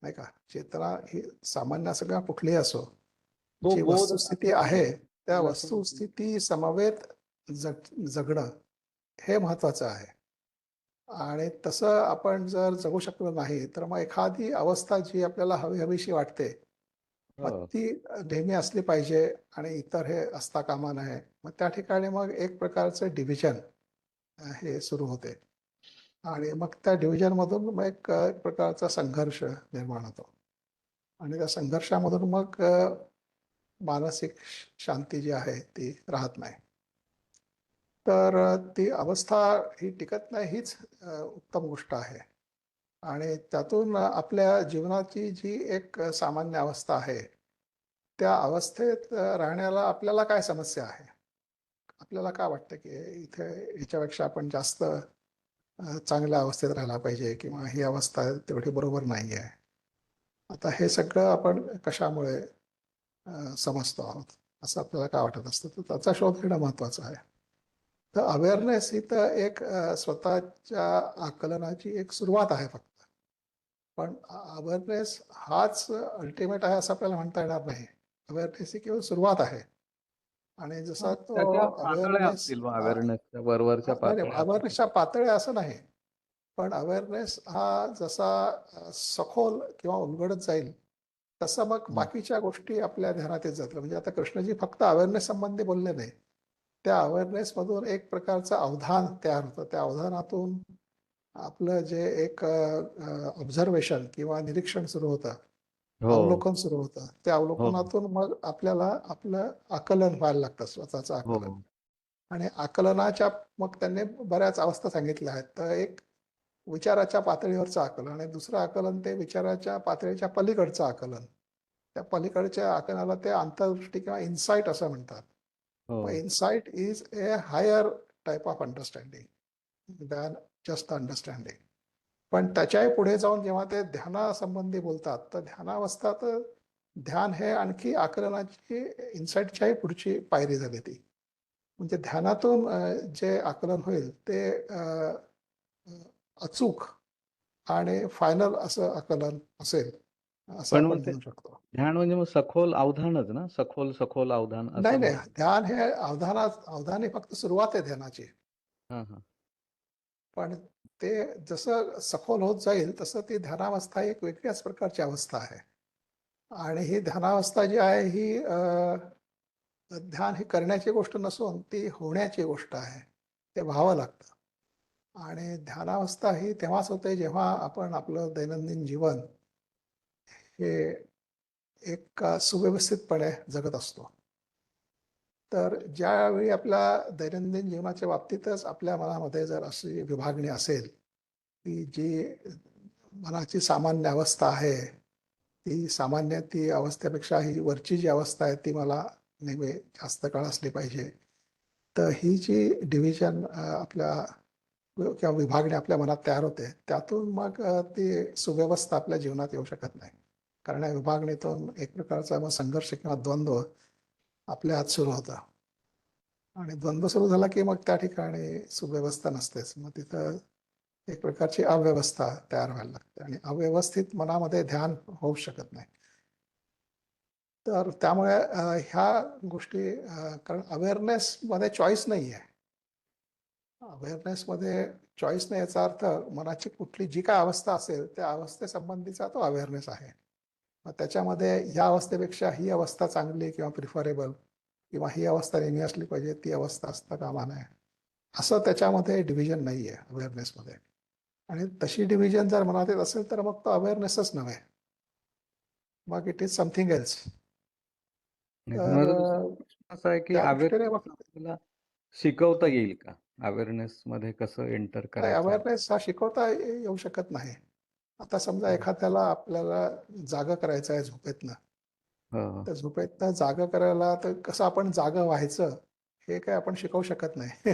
नाही का? चेतना ही सामान्य असो किंवा कुठलीही असो, तो जी बोध वस्तुस्थिती आहे त्या नसेल. वस्तुस्थिती समवेत जगणं हे महत्वाचं आहे. आणि तसं आपण जर जगू शकलो नाही तर मग एखादी अवस्था जी आपल्याला हवीशी वाटते मग हो. ती नेहमी असली पाहिजे आणि इतर हे असता कामा नये. मग त्या ठिकाणी मग एक प्रकारचं डिव्हिजन हे सुरू होते आणि मग त्या डिव्हिजन मधून मग एक प्रकारचा संघर्ष निर्माण होतो आणि त्या संघर्षामधून मग मानसिक शांती जी आहे ती राहत नाही. तर ती अवस्था ही टिकत नाही हीच उत्तम गोष्ट आहे. आणि त्यातून आपल्या जीवनाची जी एक सामान्य अवस्था आहे त्या अवस्थेत राहण्याला आपल्याला काय समस्या आहे? आपल्याला काय वाटतं की इथे ह्याच्यापेक्षा आपण जास्त चांगल्या अवस्थेत राहायला पाहिजे किंवा ही अवस्था तेवढी बरोबर नाही आहे. आता हे सगळं आपण कशामुळे समजतो आहोत असं आपल्याला काय वाटत असतं, तर त्याचा शोध घेणं महत्वाचं आहे. तर अवेअरनेस ही तर एक स्वतःच्या आकलनाची एक सुरुवात आहे फक्त. पण अवेअरनेस हाच अल्टिमेट आहे असं आपल्याला म्हणता येणार नाही. अवेअरनेस ही केवळ सुरुवात आहे. आणि जसा तो त्याच्या पातळ्या अवेअरनेस असतील मग अवेअरनेसच्या वरवरच्या नाही नाही, पातळ्या असतील. अवेअरनेसच्या पातळ्या असं नाही. पण अवेअरनेस हा जसा सखोल किंवा उलगडत जाईल तसं मग बाकीच्या गोष्टी आपल्या ध्यानात येत जातील. म्हणजे आता कृष्णजी फक्त अवेअरनेस संबंधी बोलले नाही, त्या अवेअरनेस मधून एक प्रकारचं अवधान तयार होतं. त्या अवधानातून आपलं जे एक ऑब्झर्वेशन किंवा निरीक्षण सुरू होतं, हो, अवलोकन सुरू होतं. त्या हो, अवलोकनातून मग आपल्याला आपलं आकलन व्हायला लागतं, स्वतःचं हो, आकलन. आणि आकलनाच्या मग त्यांनी बऱ्याच अवस्था सांगितल्या आहेत. तर एक विचाराच्या पातळीवरचं आकलन आणि दुसरं आकलन ते विचाराच्या पातळीच्या पलीकडचं आकलन. त्या पलीकडच्या आकलनाला ते अंतर्दृष्टी किंवा इन्साइट असं म्हणतात. मग हो. Insight is a higher type of understanding than just understanding. पण त्याच्याही पुढे जाऊन जेव्हा ते ध्यानासंबंधी बोलतात तर ध्यानावस्था तर ध्यान हे आणखी आकलनाची इन्साइटच्याही पुढची पायरी झाली ती. म्हणजे ध्यानातून जे आकलन होईल ते अचूक आणि फायनल असं आकलन असेल असं पण मग आपण ते म्हणू शकतो. ध्यान म्हणजे मग सखोल अवधानच ना? सखोल अवधान नाही असं नाही, म्हणतो. ध्यान हे अवधान ही फक्त सुरुवात आहे ध्यानाची. हां, हां. पण ते जसं सखोल होत जाईल तसं ती ध्यानावस्था एक वेगळ्याच प्रकारची अवस्था आहे. आणि ही ध्यानावस्था जी आहे ही ध्यान ही करण्याची गोष्ट नसून ती होण्याची गोष्ट आहे. ते व्हावं लागतं. आणि ध्यानावस्था ही तेव्हाच होते जेव्हा आपण आपलं दैनंदिन जीवन हे एक सुव्यवस्थितपणे जगत असतो. तर ज्यावेळी आपल्या दैनंदिन जीवनाच्या बाबतीतच आपल्या मनामध्ये जर अशी विभागणी असेल की जी मनाची सामान्य अवस्था आहे, ती सामान्य ती अवस्थेपेक्षा ही वरची जी अवस्था आहे ती मला नेहमी जास्त काळ असली पाहिजे. तर ही जी डिव्हिजन आपल्या किंवा विभागणी आपल्या मनात तयार होते त्यातून मग ती सुव्यवस्था आपल्या जीवनात येऊ शकत नाही. कारण या विभागणीतून एक प्रकारचा मग संघर्ष किंवा द्वंद्व आपल्या आत सुरू होता आणि द्वंद्व सुरू झाला की मग त्या ठिकाणी सुव्यवस्था नसतेच. मग तिथं एक प्रकारची अव्यवस्था तयार व्हायला लागते आणि अव्यवस्थित मनामध्ये ध्यान होऊ शकत नाही. तर त्यामुळे ह्या गोष्टी कारण अवेअरनेसमध्ये चॉईस नाही आहे. अवेअरनेसमध्ये चॉईस नाही याचा अर्थ मनाची कुठली जी काय अवस्था असेल त्या अवस्थेसंबंधीचा तो अवेअरनेस आहे. मग त्याच्यामध्ये ह्या अवस्थेपेक्षा ही अवस्था चांगली किंवा प्रिफरेबल किंवा ही अवस्था नेहमी असली पाहिजे ती अवस्था असता कामा नये असं त्याच्यामध्ये डिव्हिजन नाही आहे अवेअरनेसमध्ये. आणि तशी डिव्हिजन जर मनात येत असेल तर मग तो अवेअरनेसच नव्हे, मग इट इज समथिंग एल्स. नाही, पण तर माझा दुसरा प्रश्न असा आहे की त्या दृष्टीने अवेअरनेस मग आपल्याला शिकवता येईल का? अवेअरनेस मध्ये कसं एंटर करायचं? अवेअरनेस हा शिकवता येऊ शकत नाही. आता समजा हं. एखाद्याला आपल्याला जागं करायचं आहे झोपेतनं, हं. तर झोपेतनं जागं करायला तर कसं आपण जागं व्हायचं हे काय आपण शिकवू शकत नाही.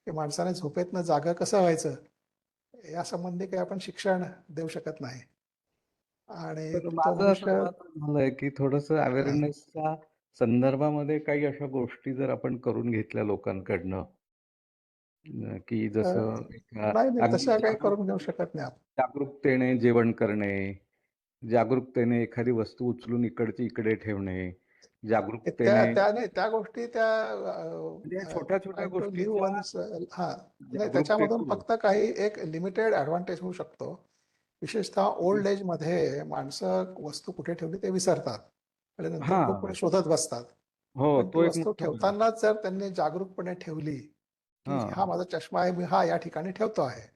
की माणसाने झोपेतनं जागं कसं व्हायचं या संबंधी काही आपण शिक्षण देऊ शकत नाही. आणि तर तो माझं असं मनुष्य मत झालंय की थोडंसं अ, अवेअरनेसच्या संदर्भामध्ये काही अशा गोष्टी जर आपण करून घेतल्या लोकांकडनं की अ, जसं एका नाही नाही अगदी तशा काही करून घेऊ शकत नाही आपण. जागरूकतेने जेवण करणे, जागरूकतेने एखादी वस्तू उचलून इकडची इकडे ठेवणे, त्या जागरूकतेने त्या नाही त्या गोष्टी त्या म्हणजे या छोट्या-छोट्या ट्राय टू लिव्ह गोष्टीच्या वन्स हा नाही त्याच्यामधून जागरूकतेतून फक्त काही एक लिमिटेड ॲडव्हान्टेज होऊ शकतो. विशेषतः ओल्ड एजमध्ये माणसं वस्तू कुठे ठेवली ते विसरतात आणि नंतर खूप वेळ हां. शोधत बसतात. हो, पण ती तो एक वस्तू मोठा प्रश्न. ठेवतानाच जर त्यांनी जागरूकपणे ठेवली, की हा हां, माझा चष्मा आहे, मी हा या ठिकाणी ठेवतो आहे.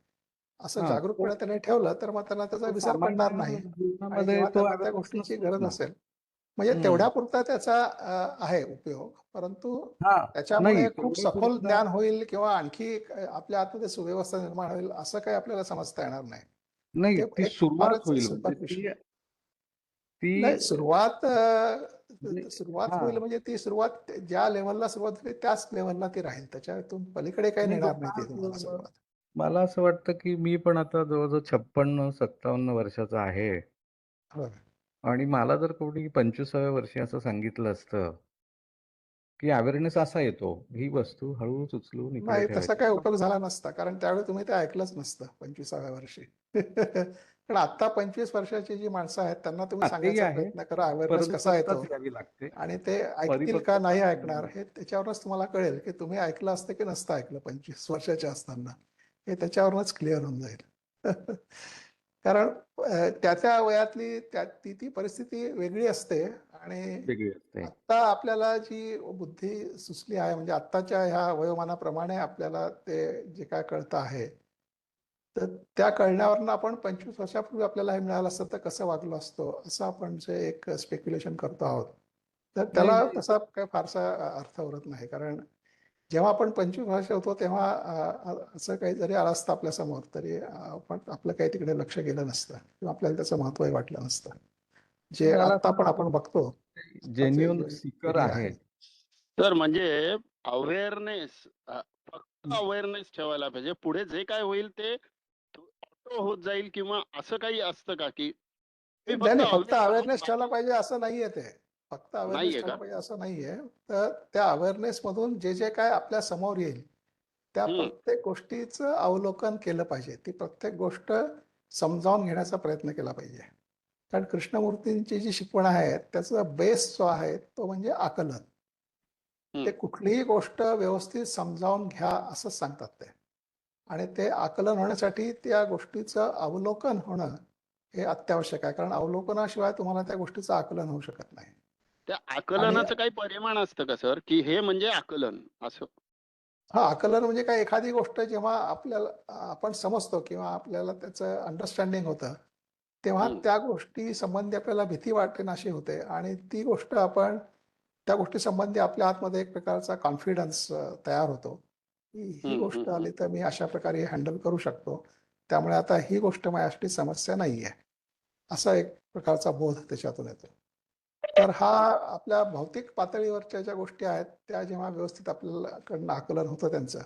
असं हां. जागरूकपणे त्याने ठेवलं, तर मग त्यांना त्याचा तो विसर पडणार सामान्य नाही आणि जीवनामध्ये जेव्हा तो त्यांना त्या अवेअरनेस गोष्टीची नसतोच गरज ना. असेल, म्हणजे हं. तेवढ्यापुरता त्याचा आहे उपयोग. परंतु हां. नाही त्याच्यामुळे खूप सखोल तेवढ्यापुरता ज्ञान होईल किंवा आणखी एक आपल्या आतमध्ये सुव्यवस्था निर्माण होईल, असं काही आपल्याला समजता येणार नाही. नाही ते ती एक सुरुवात फारच होईल म्हणजे सुपरफिशियल. ती ती नाही सुरुवात म्हणजे सुरुवात होईल हां. म्हणजे ती सुरुवात ज्या लेव्हलला सुरुवात झाली त्याच लेव्हलला ती राहील. त्याच्यातून पलीकडे काही नाही नेणार पण नाही काय ती तुम्हाला होतं सुरुवात. मला असं वाटतं, की मी पण आता जवळ-जवळ 56-57 वर्षाचा आहे हो. आणि मला जर कोणी 25व्या वर्षी असं सांगितलं असतं, की अवेअरनेस असा येतो, ही वस्तू हळूच उचलून इकडे नाही तसा ठेवायची. काही उपयोग झाला नसता. कारण त्यावेळी तुम्ही ते ऐकलंच नसतं 25व्या वर्षी. पण आता 25 वर्षाची जी माणसं आहेत त्यांना तुम्ही हां, तेही सांगायचा आहे. प्रयत्न करा अवेअरनेस कसा परिपक्वताच येतो यावी लागते. आणि ते ऐकतील का नाही परिपक्वताच यावी ऐकणार लागते. हे त्याच्यावरूनच तुम्हाला कळेल, की तुम्ही ऐकलं असतं की नसतं ऐकलं 25 वर्षाचे असताना. हे त्याच्यावरूनच क्लिअर होऊन जाईल. कारण त्या वयातली ती परिस्थिती वेगळी असते आणि वेगळी असते. आत्ता आपल्याला जी बुद्धी सुचली आहे म्हणजे आत्ताच्या ह्या वयोमानाप्रमाणे आपल्याला ते जे काय कळतं आहे, तर त्या कळण्यावरनं आपण 25 वर्षापूर्वी आपल्याला हे मिळालं असतं तर कसं वागलो असतो, असं आपण जे एक स्पेक्युलेशन करतो आहोत. तर नाही, त्याला नाही. तसा काही फारसा अर्थ उरत नाही. कारण जेव्हा आपण 25 वर्ष होतो तेव्हा असं काही जरी आलं असतं आपल्यासमोर तरी आपण आपलं काही तिकडे लक्ष गेलं नसतं किंवा आपल्याला त्याचं महत्त्वही वाटलं नसतं. जे मला आत्ता असं पण वाटतं, आपण बघतो, की आत्ताचे जेन्युइन जे सीकर पिढी आहे. आहेत. तर म्हणजे अवेअरनेस फक्त हं. अवेअरनेस ठेवायला पाहिजे. पुढे जे काय होईल ते ऑटो होत जाईल किंवा असं काही असतं का, की मी नाही, फक्त नाही. फक्त अवेअर राहून अवेअरनेस ठेवला बाकी पाहिजे असं नाहीये ते. फक्त अवेअरनेस नाहीये ठेवला का? पाहिजे असं नाहीये. तर त्या अवेअरनेसमधून जे काय आपल्या समोर येईल, त्या हं, प्रत्येक गोष्टीचं अवलोकन केलं पाहिजे. ती प्रत्येक गोष्ट समजावून घेण्याचा प्रयत्न केला पाहिजे. कारण कृष्णमूर्तींची जी शिकवण आहे, त्याचा बेस जो आहे, तो म्हणजे आकलन. हं. ते कुठलीही गोष्ट व्यवस्थित समजावून घ्या असंच सांगतात ते. आणि ते आकलन होण्यासाठी त्या गोष्टीचं अवलोकन होणं हे अत्यावश्यक आहे. कारण अवलोकनाशिवाय तुम्हाला त्या गोष्टीचं आकलन होऊ शकत नाही. त्या आणि आकलनाचं काही परिमाण असतं का सर, की हे म्हणजे आकलन असं? हां, आकलन म्हणजे काय एखादी गोष्ट जेव्हा आपल्याला आपण समजतो किंवा आपल्याला त्याचं अंडरस्टँडिंग होतं, तेव्हा हं, त्या गोष्टी संबंधी आपल्याला भीती वाटेनाशी होते आणि ती गोष्ट आपण त्या गोष्टी संबंधी आपल्या आतमध्ये एक प्रकारचा कॉन्फिडन्स तयार होतो, की ही हं, हं, गोष्ट हं. आली तर मी अशा प्रकारे हँडल करू शकतो. त्यामुळे आता ही गोष्ट माझ्यासाठी समस्या नाहीये. असा एक प्रकारचा बोध त्याच्यातून येतो. तर हा आपल्या भौतिक पातळीवरच्या ज्या गोष्टी आहेत, त्या जेव्हा व्यवस्थित आपल्याला कडनं आकलन होतं त्यांचं,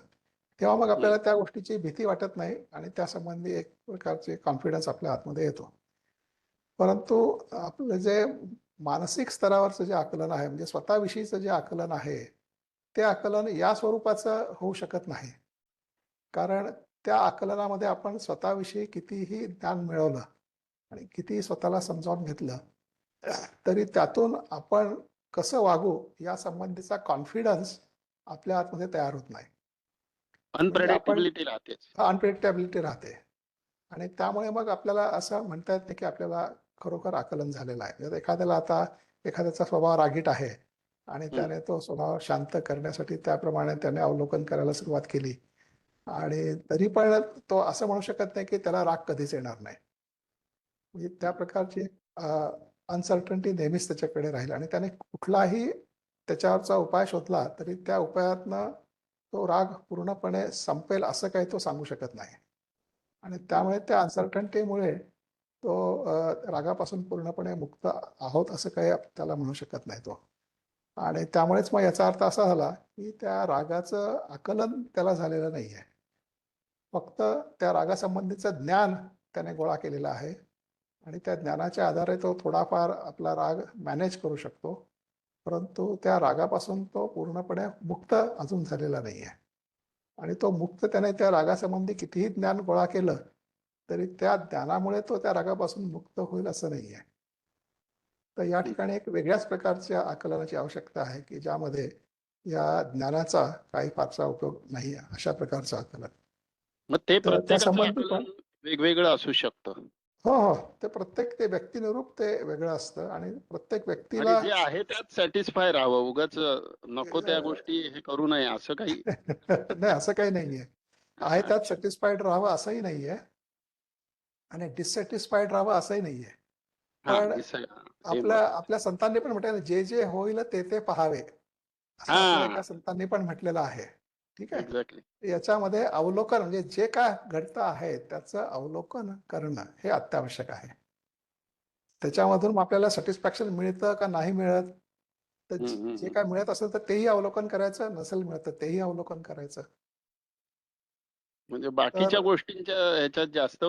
तेव्हा मग हं. आपल्याला त्या गोष्टीची भीती वाटत नाही आणि त्यासंबंधी एक प्रकारचे कॉन्फिडन्स आपल्या आतमध्ये येतो. परंतु आपलं जे मानसिक स्तरावरचं जे आकलन आहे, म्हणजे स्वतःविषयीचं जे आकलन आहे, ते आकलन या स्वरूपाचं होऊ शकत नाही. कारण त्या आकलनामध्ये आपण स्वतःविषयी कितीही ज्ञान मिळवलं आणि कितीही स्वतःला समजावून घेतलं तरी त्यातून आपण कसं वागू या संबंधीचा कॉन्फिडन्स आपल्या आतमध्ये तयार होत नाही. म्हणजे आपण अनप्रेडिक्टेबिलिटी राहतेच. अनप्रेडिक्टेबिलिटी राहते आणि त्यामुळे मग आपल्याला असं म्हणता येत नाही की आपल्याला खरोखर आकलन झालेलं आहे. जर एखाद्याला आता एखाद्याचा स्वभाव रागीट आहे आणि त्याने तो स्वभाव शांत करण्यासाठी त्याप्रमाणे त्याने अवलोकन करायला सुरुवात केली आणि तरी पण तो असं म्हणू शकत नाही की त्याला राग कधीच येणार नाही. म्हणजे त्या प्रकारची अनसर्टन्टी नेहमीच त्याच्याकडे राहील आणि त्याने कुठलाही त्याच्यावरचा उपाय शोधला तरी त्या उपायातनं तो राग पूर्णपणे संपेल असं काही तो सांगू शकत नाही आणि त्यामुळे त्या अनसर्टन्टीमुळे तो रागापासून पूर्णपणे मुक्त आहोत असं काही त्याला म्हणू शकत नाही तो आणि त्यामुळेच मग याचा अर्थ असा झाला की त्या रागाचं आकलन त्याला झालेलं नाही आहे. फक्त त्या रागासंबंधीचं ज्ञान त्याने गोळा केलेलं आहे आणि त्या ज्ञानाच्या आधारे तो थोडाफार आपला राग मॅनेज करू शकतो, परंतु त्या रागापासून तो पूर्णपणे मुक्त अजून झालेला नाही आहे आणि तो मुक्त त्याने त्या रागासंबंधी कितीही ज्ञान गोळा केलं तरी त्या ज्ञानामुळे तो त्या रागापासून मुक्त होईल असं नाही आहे. तर या ठिकाणी एक वेगळ्याच प्रकारच्या आकलनाची आवश्यकता आहे की ज्यामध्ये या ज्ञानाचा काही फारसा उपयोग नाही आहे, अशा प्रकारचं आकलन. मग ते तर त्या प्रत्येकाचं संबंधी आकलन पण वेगवेगळं असू शकतं हो हो ते प्रत्येक ते व्यक्तिनिरूप ते वेगळं असतं आणि प्रत्येक आणि व्यक्तीला जे आहे त्यात सॅटिस्फाय राहावं. उगाच नको त्या गोष्टी हे करू नये असं काही. नाही असं काही नाहीये. आहे त्यात सॅटिस्फाईड राहावं असंही नाहीये आणि डिससॅटिस्फाईड राहावं असंही नाहीये. हा पण हे आपल्या महत्वाचं. आपल्या संतांनी पण म्हटलं जे जे होईल ते ते पाहावे असं आपल्या हा एका संतांनी पण म्हटलेलं आहे. ठीक आहे. एक्झॅक्टली. याच्यामध्ये अवलोकन म्हणजे जे काय घडतं आहे त्याचं अवलोकन करणं हे अत्यावश्यक आहे. त्याच्यामधून मग आपल्याला सॅटिस्फॅक्शन मिळतं का नाही मिळत तर जे काय मिळत असेल तर तेही अवलोकन करायचं, नसेल मिळत तर तेही अवलोकन करायचं. म्हणजे तर बाकीच्या गोष्टींच्या ह्याच्यात जास्त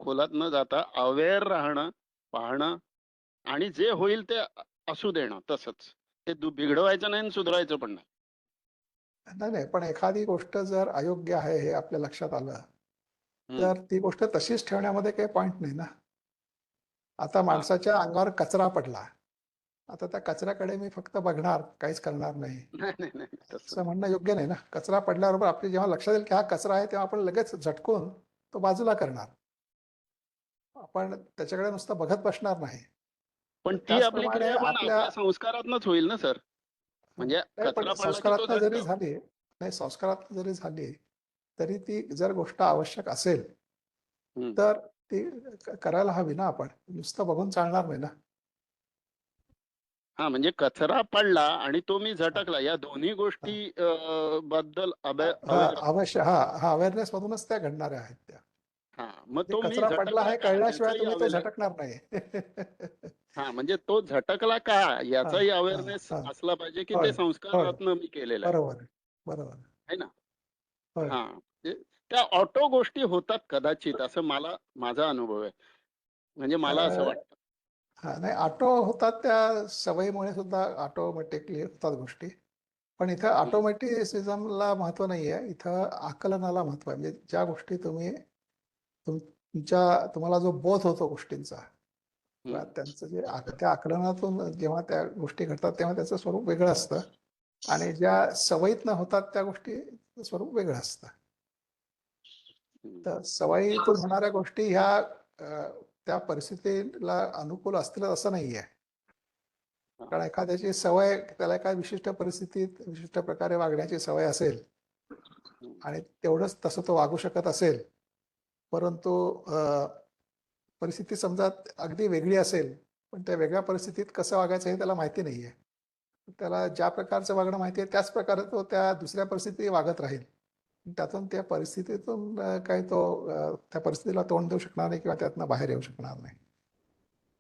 खोलात न जाता अवेअर राहणं, पाहणं आणि जे होईल ते असू देणं तसंच. ते बिघडवायचं नाही आणि सुधारायचं पण नाही. नाही नाही पण एखादी गोष्ट जर अयोग्य आहे हे आपल्या लक्षात आलं हम्म. तर ती गोष्ट तशीच ठेवण्यामध्ये काही पॉइंट नाही ना. आता माणसाच्या अंगावर कचरा पडला, आता त्या कचऱ्याकडे मी फक्त बघणार, काहीच करणार नाही नाही नाही नाही तसं असं नाही. म्हणणं योग्य नाही ना. कचरा पडल्याबरोबर आपली जेव्हा लक्षात येईल की हा कचरा आहे तेव्हा आपण लगेच झटकून तो बाजूला करणार. आपण त्याच्याकडे नुसतं बघत बसणार नाही. पण तर ती आपली त्याचप्रमाणे क्रिया पण आपल्या आपल्या संस्कारातनच होईल ना सर. म्हणजे नाही पण कचरा पडला की तो संस्कारातनं जरी झटकाव. झाली नाही संस्कारातनं जरी झाली तरी ती जर गोष्ट आवश्यक असेल हम्म. तर ती करायला हवी ना. आपण नुसतं बघून चालणार नाही ना. हा म्हणजे कचरा पडला आणि तो मी झटकला या दोन्ही गोष्टी बद्दल अवेअर. अवश्य हा अवेअरनेस मधूनच त्या घडणाऱ्या आहेत त्या. हा मग ते तो मी कचरा पडला झटकला आहे का कळल्याशिवाय त्याचाही तुम्ही तो अवेअर. झटकणार नाही. हा म्हणजे तो झटकला का हा, याचाही हा, अवेअरनेस हा. असला पाहिजे की होय ते होय संस्कारातनं मी केलेलं आहे. बरोबर आहे बरोबर आहे. है ना. होय हा म्हणजे त्या ऑटो गोष्टी होतात कदाचित असं माझा अनुभव आहे. म्हणजे मला असं अं, वाटतं. हा नाही ऑटो होतात त्या सवयीमुळे सुद्धा ऑटोमॅटिकली होतात गोष्टी. पण इथं ऑटोमॅटिसिझमला महत्व नाही आहे, इथं आकलनाला महत्व आहे. म्हणजे ज्या गोष्टी तुम्हाला जो बोध होतो गोष्टींचा किंवा त्यांचं जे त्या आकलनातून जेव्हा त्या गोष्टी घडतात तेव्हा त्याचं स्वरूप वेगळं असतं आणि ज्या सवयीतनं होतात त्या गोष्टी स्वरूप वेगळं असतं. तर सवयीतून होणाऱ्या गोष्टी ह्या त्या परिस्थितीला अनुकूल असतील असं नाहीये. कारण एखाद्याची सवय त्याला एका विशिष्ट परिस्थितीत विशिष्ट प्रकारे वागण्याची सवय असेल आणि तेवढंच तसं तो वागू शकत असेल, परंतु परिस्थिती समजा अगदी वेगळी असेल पण त्या वेगळ्या परिस्थितीत कसं वागायचं हे त्याला माहिती नाहीये. त्याला ज्या प्रकारचं वागणं माहिती आहे त्याच प्रकारे तो त्या दुसऱ्या परिस्थितीत वागत राहील. त्यातून त्या परिस्थितीतून काही तो त्या परिस्थितीला तोंड देऊ शकणार नाही किंवा त्यातनं बाहेर येऊ शकणार नाही.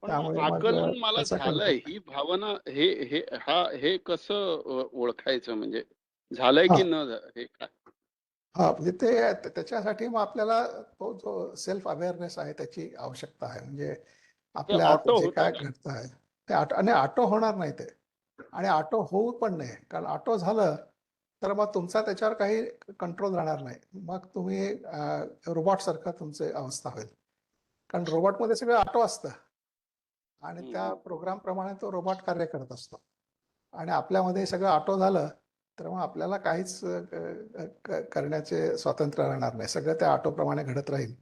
पण मग त्यामुळे मग आकलन मला त्याचा कमी झालंय पडतो. ही भावना हे हे हे कसं ओळखायचं म्हणजे झालंय हा की न हे काय. हा म्हणजे त्याच्यासाठी मग आपल्याला तो जो सेल्फ अवेअरनेस आहे त्याची आवश्यकता आहे. म्हणजे ते आपल्या आत ऑटो जे होतं काय का. घडतं आहे ते आणि ऑटो होणार नाही ते आणि ऑटो होऊ पण नाही. कारण ऑटो झालं तर मग तुमचा त्याच्यावर काही कंट्रोल राहणार नाही. मग तुम्ही रोबोट सारखं तुमची अवस्था होईल. कारण रोबोटमध्ये सगळं ऑटो असतं आणि त्या प्रोग्राम प्रमाणे तो रोबोट कार्य करत असतो. आणि आपल्यामध्ये सगळं ऑटो झालं तर मग आपल्याला काहीच करण्याचे स्वातंत्र्य राहणार नाही. सगळं त्या ऑटोप्रमाणे घडत राहील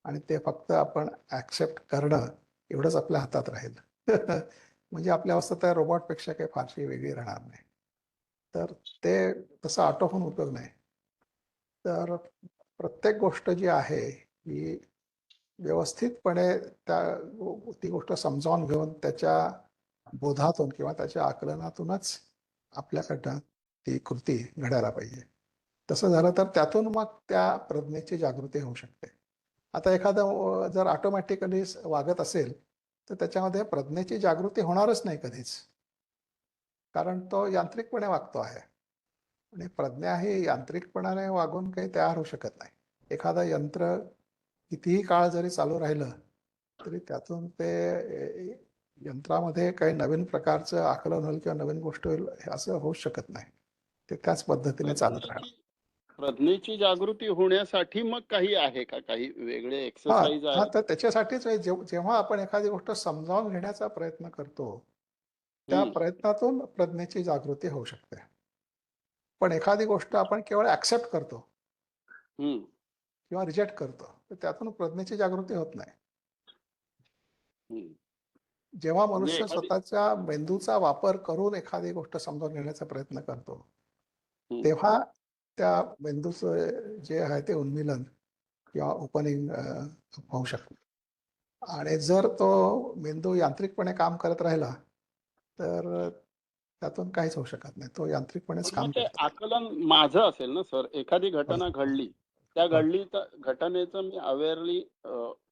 आणि ते फक्त आपण ऍक्सेप्ट करणं एवढंच आपल्या हातात राहील. म्हणजे आपली अवस्था त्या रोबोटपेक्षा काही फारशी वेगळी राहणार नाही. तर ते तसं ऑटो होऊन उपयोग नाही. तर प्रत्येक गोष्ट जी आहे ही व्यवस्थितपणे ती गोष्ट समजावून घेऊन त्याच्या बोधातून किंवा त्याच्या आकलनातूनच आपल्याकडनं ती कृती घडायला पाहिजे. तसं झालं तर त्यातून मग त्या प्रज्ञेची जागृती होऊ शकते. आता एखादं जर ऑटोमॅटिकली वागत असेल तर त्याच्यामध्ये प्रज्ञेची जागृती होणारच नाही कधीच, कारण तो यांत्रिकपणे वागतो आहे आणि प्रज्ञा ही यांत्रिकपणाने वागून काही तयार होऊ शकत नाही. एखादं यंत्र कितीही काळ जरी चालू राहिलं तरी त्यातून ते यंत्रामध्ये काही नवीन प्रकारचं आकलन होईल किंवा नवीन गोष्ट होईल असं होऊच शकत नाही. ते त्याच पद्धतीने चालत राहणार. प्रज्ञेची जागृती होण्यासाठी मग काही आहे का, काही वेगळे एक्सरसाइज हा आहे? तर त्याच्यासाठीच जेव्हा आपण एखादी गोष्ट समजावून घेण्याचा प्रयत्न करतो त्या प्रयत्नातून प्रज्ञेची जागृती होऊ शकते. पण एखादी गोष्ट आपण केवळ ऍक्सेप्ट करतो किंवा रिजेक्ट करतो तर त्यातून प्रज्ञेची जागृती होत नाही. जेव्हा मनुष्य स्वतःच्या मेंदूचा वापर करून एखादी गोष्ट समजून घेण्याचा प्रयत्न करतो तेव्हा त्या मेंदूचं जे आहे ते उन्मीलन किंवा ओपनिंग होऊ शकतं. आणि जर तो मेंदू यांत्रिकपणे काम करत राहिला तर त्यातून काहीच होऊ शकत नाही. तो यांत्रिकपणेच काम ते करतो. आकलन माझं असेल ना सर, एखादी घटना घडली, त्या घटनेचं मी अवेअरली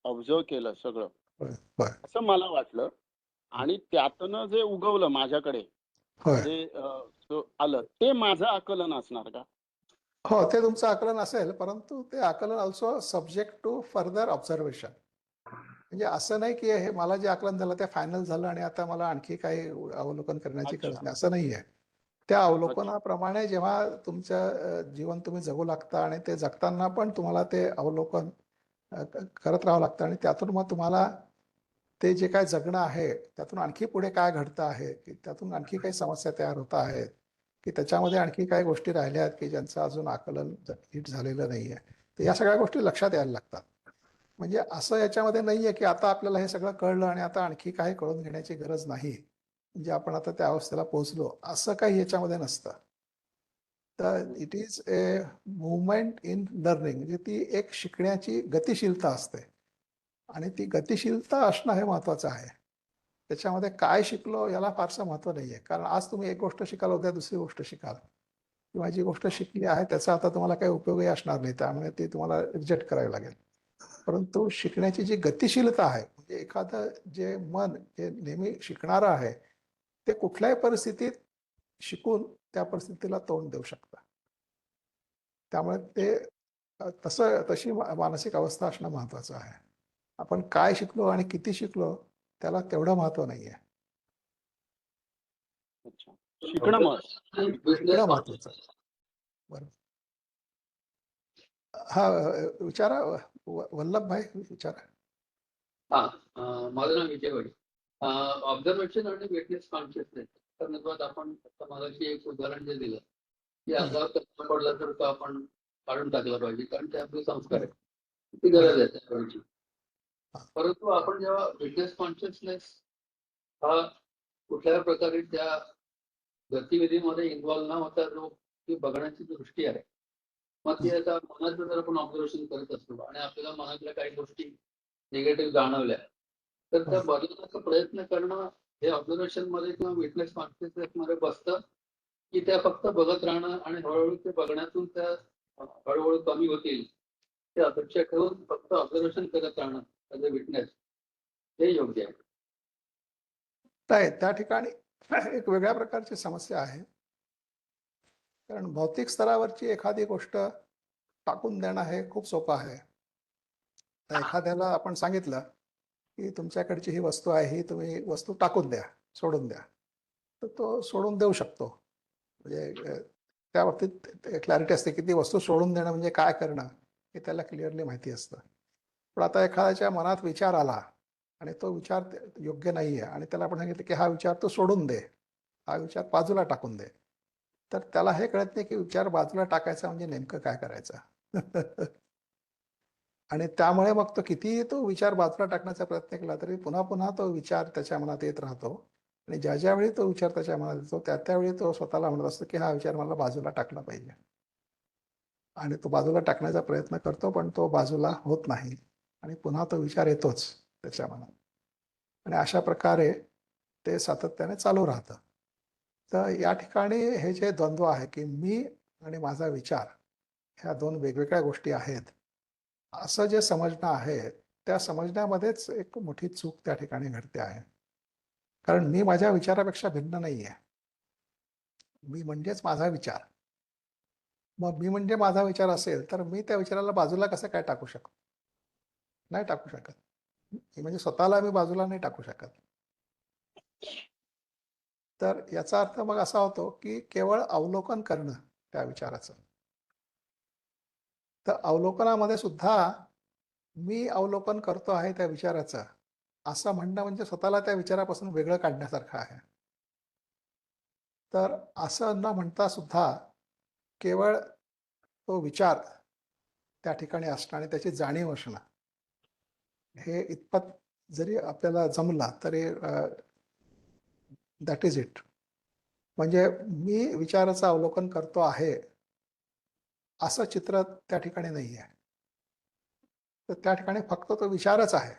ऑब्झर्व केलं सगळं, असं मला वाटलं आणि त्यातनं जे उगवलं माझ्याकडे जे आलं ते माझं आकलन असणार का? हो, ते तुमचं आकलन असेल, परंतु ते आकलन also subject to further observation. म्हणजे असं नाही की हे मला जे आकलन झालं ते फायनल झालं आणि आता मला आणखी काही अवलोकन करण्याची गरज नाही, असं नाहीये. त्या अवलोकनाप्रमाणे जेव्हा तुमचं जीवन तुम्ही जगू लागता आणि ते जगताना पण तुम्हाला ते अवलोकन करत राहावं लागतं आणि त्यातून मग तुम्हाला ते जे काय जगणं आहे त्यातून आणखी पुढे काय घडतं आहे, की त्यातून आणखी काही समस्या तयार होत आहेत, की त्याच्यामध्ये आणखी काही गोष्टी राहिल्या आहेत की ज्यांचं अजून आकलन नीट झालेलं नाहीये. तर या सगळ्या गोष्टी लक्षात यायला लागतात. म्हणजे असं याच्यामध्ये नाहीये की आता आपल्याला हे सगळं कळलं आणि आता आणखी काही कळून घेण्याची गरज नाही, म्हणजे आपण आता त्या अवस्थेला पोहोचलो, असं काही याच्यामध्ये नसतं. तर it is a movement in learning, म्हणजे ती एक शिकण्याची गतिशीलता असते आणि ती गतिशीलता असणं हे महत्वाचं आहे. त्याच्यामध्ये काय शिकलो याला फारसं महत्व नाहीये, कारण आज तुम्ही एक गोष्ट शिकाल, उद्या दुसरी गोष्ट शिकाल किंवा जी गोष्ट शिकली आहे त्याचा आता तुम्हाला काही उपयोगही असणार नाही, त्यामुळे ती तुम्हाला रिजेक्ट करावी लागेल. परंतु शिकण्याची जी गतिशीलता आहे, म्हणजे एखादं जे मन जे नेहमी शिकणारं आहे ते कुठल्याही परिस्थितीत शिकून त्या परिस्थितीला तोंड देऊ शकतं. त्यामुळे ते तशी मानसिक अवस्था असणं महत्वाचं आहे. आपण काय शिकलो आणि किती शिकलो त्याला तेवढं महत्व नाहीये. शिकणं महत्वाचं. बरोबर. हा, विचारा वल्लभ भाई, विचारा. माझं नाव विजय वाडी. ऑब्झर्वेशन आणि विटनेस कॉन्शियसनेस संदर्भात आपण मगाशी एक उदाहरण जे दिलं की अंगावर कचरा पडला तर तो आपण काढून टाकला पाहिजे, कारण ते आपले संस्कार आहे, ती गरज आहे त्याची. परंतु आपण जेव्हा विटनेस कॉन्शियसनेस हा कुठल्याही प्रकारे त्या गतिविधीमध्ये इन्व्हॉल्व न होता जो ती बघण्याची दृष्टी आहे, मग ती आता मनाचं जर आपण ऑब्झर्वेशन करत असतो आणि आपल्याला मनातल्या काही गोष्टी निगेटिव्ह जाणवल्या तर त्या बदलण्याचा प्रयत्न करणं हे ऑब्झर्वेशन मध्ये किंवा विटनेस कॉन्शियसनेस मध्ये बसतं, की त्या फक्त बघत राहणं आणि हळूहळू ते बघण्यातून त्या हळूहळू कमी होतील ते अपेक्षा ठेवून फक्त ऑब्झर्वेशन करत राहणं ॲज अ विटनेस हे योग्य आहे? नाही, त्या ठिकाणी एक वेगळ्या प्रकारची समस्या आहे. कारण भौतिक स्तरावरची एखादी गोष्ट टाकून देणं हे खूप सोपं आहे. एखाद्याला आपण सांगितलं की तुमच्याकडची ही वस्तू आहे, ही तुम्ही वस्तू टाकून द्या, सोडून द्या, तर तो सोडून देऊ शकतो. म्हणजे त्या बाबतीत क्लॅरिटी असते की ती वस्तू सोडून देणं म्हणजे काय करणं हे त्याला क्लिअरली माहिती असतं. पण आता एखाद्याच्या मनात विचार आला आणि तो विचार योग्य नाही आहे आणि त्याला आपण सांगितलं की हा विचार तो सोडून दे, हा विचार बाजूला टाकून दे, तर त्याला हे कळत नाही की विचार बाजूला टाकायचा म्हणजे नेमकं काय करायचं. आणि त्यामुळे मग तो कितीही तो विचार बाजूला टाकण्याचा प्रयत्न केला तरी पुन्हा पुन्हा तो विचार त्याच्या मनात येत राहतो. आणि ज्या ज्यावेळी तो विचार त्याच्या मनात येतो त्या त्यावेळी तो स्वतःला म्हणत असतो की हा विचार मला बाजूला टाकला पाहिजे. आणि तो बाजूला टाकण्याचा प्रयत्न करतो पण तो बाजूला होत नाही आणि पुन्हा तो विचार येतोच त्याच्या मनात. आणि अशा प्रकारे ते सातत्याने चालू राहतं. तर या ठिकाणी हे जे द्वंद्व आहे की मी आणि माझा विचार ह्या दोन वेगवेगळ्या गोष्टी आहेत, असं जे समजणं आहे त्या समजण्यामध्येच एक मोठी चूक त्या ठिकाणी घडते आहे. कारण मी माझ्या विचारापेक्षा भिन्न नाही आहे. मी म्हणजेच माझा विचार. मग मी म्हणजे माझा विचार असेल तर मी त्या विचाराला बाजूला कसं काय टाकू शकतो? नाही टाकू शकत. म्हणजे स्वतःला मी बाजूला नाही टाकू शकत. तर याचा अर्थ मग असा होतो की केवळ अवलोकन करणं त्या विचाराचं. तर अवलोकनामध्ये सुद्धा मी अवलोकन करतो आहे त्या विचाराचं असं म्हणणं म्हणजे स्वतःला त्या विचारापासून वेगळं काढण्यासारखं आहे. तर असं न म्हणता सुद्धा केवळ तो विचार त्या ठिकाणी असणं आणि त्याची जाणीव असणं हे इतपत जरी आपल्याला जमला तरी दॅट इज इट. म्हणजे मी विचाराचं अवलोकन करतो आहे असं चित्र त्या ठिकाणी नाही आहे. तर त्या ठिकाणी फक्त तो विचारच आहे.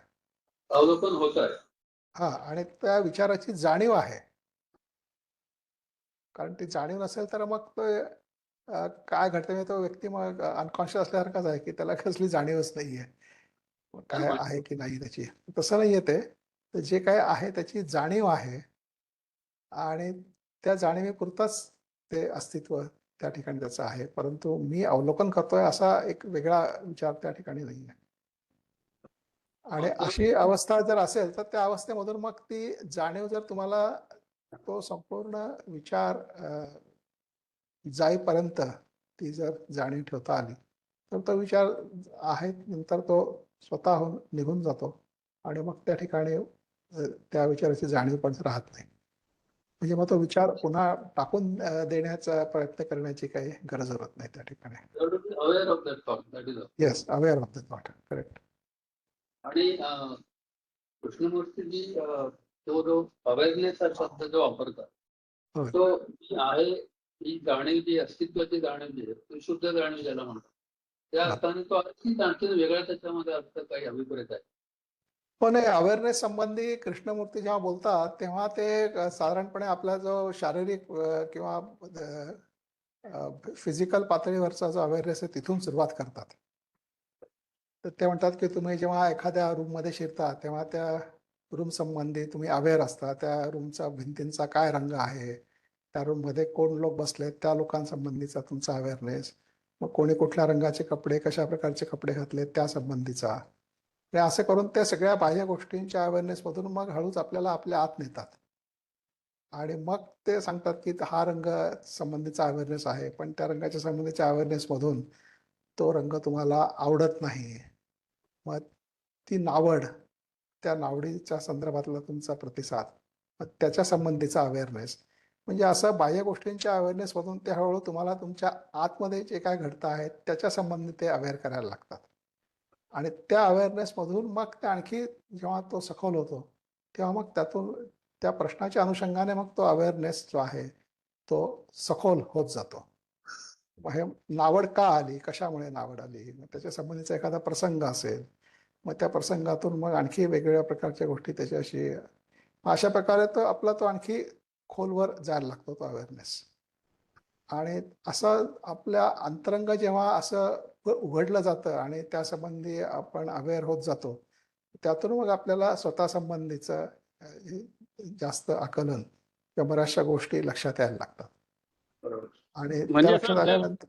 अवलोकन होत आहे. हा, आणि त्या विचाराची जाणीव आहे. कारण ती जाणीव नसेल तर मग तो काय घडतं म्हणजे तो व्यक्ती मग अनकॉन्शियस असल्यासारखाच आहे की त्याला कसली जाणीवच नाहीये काय आहे की नाही त्याची. तसं नाहीये ते. तर जे काय आहे त्याची जाणीव आहे आणि त्या जाणीवेपुरतंच ते अस्तित्व त्या ठिकाणी त्याचं आहे. परंतु मी अवलोकन करतोय असा एक वेगळा विचार त्या ठिकाणी नाही आहे. आणि अशी अवस्था जर असेल तर त्या अवस्थेमधून मग ती जाणीव जर तुम्हाला तो संपूर्ण विचार जाईपर्यंत ती जर जाणीव ठेवता आली तर तो विचार आहे नंतर तो स्वतःहून निघून जातो आणि मग त्या ठिकाणी त्या विचाराची जाणीव पण राहत नाही. म्हणजे मग तो विचार पुन्हा टाकून देण्याचा प्रयत्न करण्याची काही गरज उरत नाही त्या ठिकाणी. Aware of that thought, that is all. Yes, aware of the thought. Correct. आणि कृष्णमूर्तीजी तो जो अवेअरनेस हा शब्द जो वापरतात होय. तो जी आहे ही जाणीव, जी अस्तित्वाची जाणीव जी आहे ती शुद्ध जाणीव ज्याला म्हणतात त्या अर्थाने तो आणखी वेगळा त्याच्यामध्ये अर्थ काही अभिप्रेत आहे. पण अवेअरनेस संबंधी कृष्णमूर्ती जेव्हा बोलतात तेव्हा ते साधारणपणे आपला जो शारीरिक किंवा फिजिकल पातळीवरचा जो अवेअरनेस आहे तिथून सुरुवात करतात. तर ते म्हणतात की तुम्ही जेव्हा एखाद्या रूममध्ये शिरता तेव्हा त्या रूम संबंधी तुम्ही अवेअर असता. त्या रूमचा भिंतींचा काय रंग आहे, त्या रूममध्ये कोण लोक बसलेत त्या लोकांसंबंधीचा तुमचा अवेअरनेस, मग कोणी कुठल्या रंगाचे कपडे कशा प्रकारचे कपडे घातले त्या संबंधीचा. आणि असं करून त्या सगळ्या बाह्य गोष्टींच्या अवेअरनेसमधून मग हळूच आपल्याला आपल्या आत नेतात आणि मग ते सांगतात की हा रंग संबंधीचा अवेअरनेस आहे पण त्या रंगाच्या संबंधीच्या अवेअरनेसमधून तो रंग तुम्हाला आवडत नाही. मग ती नावड, त्या नावडीच्या संदर्भातला तुमचा प्रतिसाद, मग त्याच्या संबंधीचा अवेअरनेस, म्हणजे असं बाह्य गोष्टींच्या अवेअरनेसमधून ते हळूहळू तुम्हाला तुमच्या आतमध्ये जे काय घडतं आहे त्याच्या संबंधी ते अवेअर करायला लागतात. आणि त्या अवेअरनेसमधून मग ते आणखी जेव्हा तो सखोल होतो तेव्हा मग त्यातून त्या प्रश्नाच्या अनुषंगाने मग तो अवेअरनेस जो आहे तो सखोल होत जातो. हे नावड का आली, कशामुळे नावड आली, मग त्याच्या संबंधीचा एखादा प्रसंग असेल मग त्या प्रसंगातून मग आणखी वेगवेगळ्या प्रकारच्या गोष्टी त्याच्याशी, अशा प्रकारे तो आपला तो आणखी खोलवर जायला लागतो तो अवेअरनेस. आणि असं आपल्या अंतरंग जेव्हा असं उघडलं जातं आणि त्या संबंधी आपण अवेअर होत जातो त्यातून मग आपल्याला स्वतः संबंधीचं जास्त आकलन किंवा बऱ्याचशा गोष्टी लक्षात यायला लागतात. बरोबर. आणि त्या म्हणजे लक्षात सर आल्यानंतर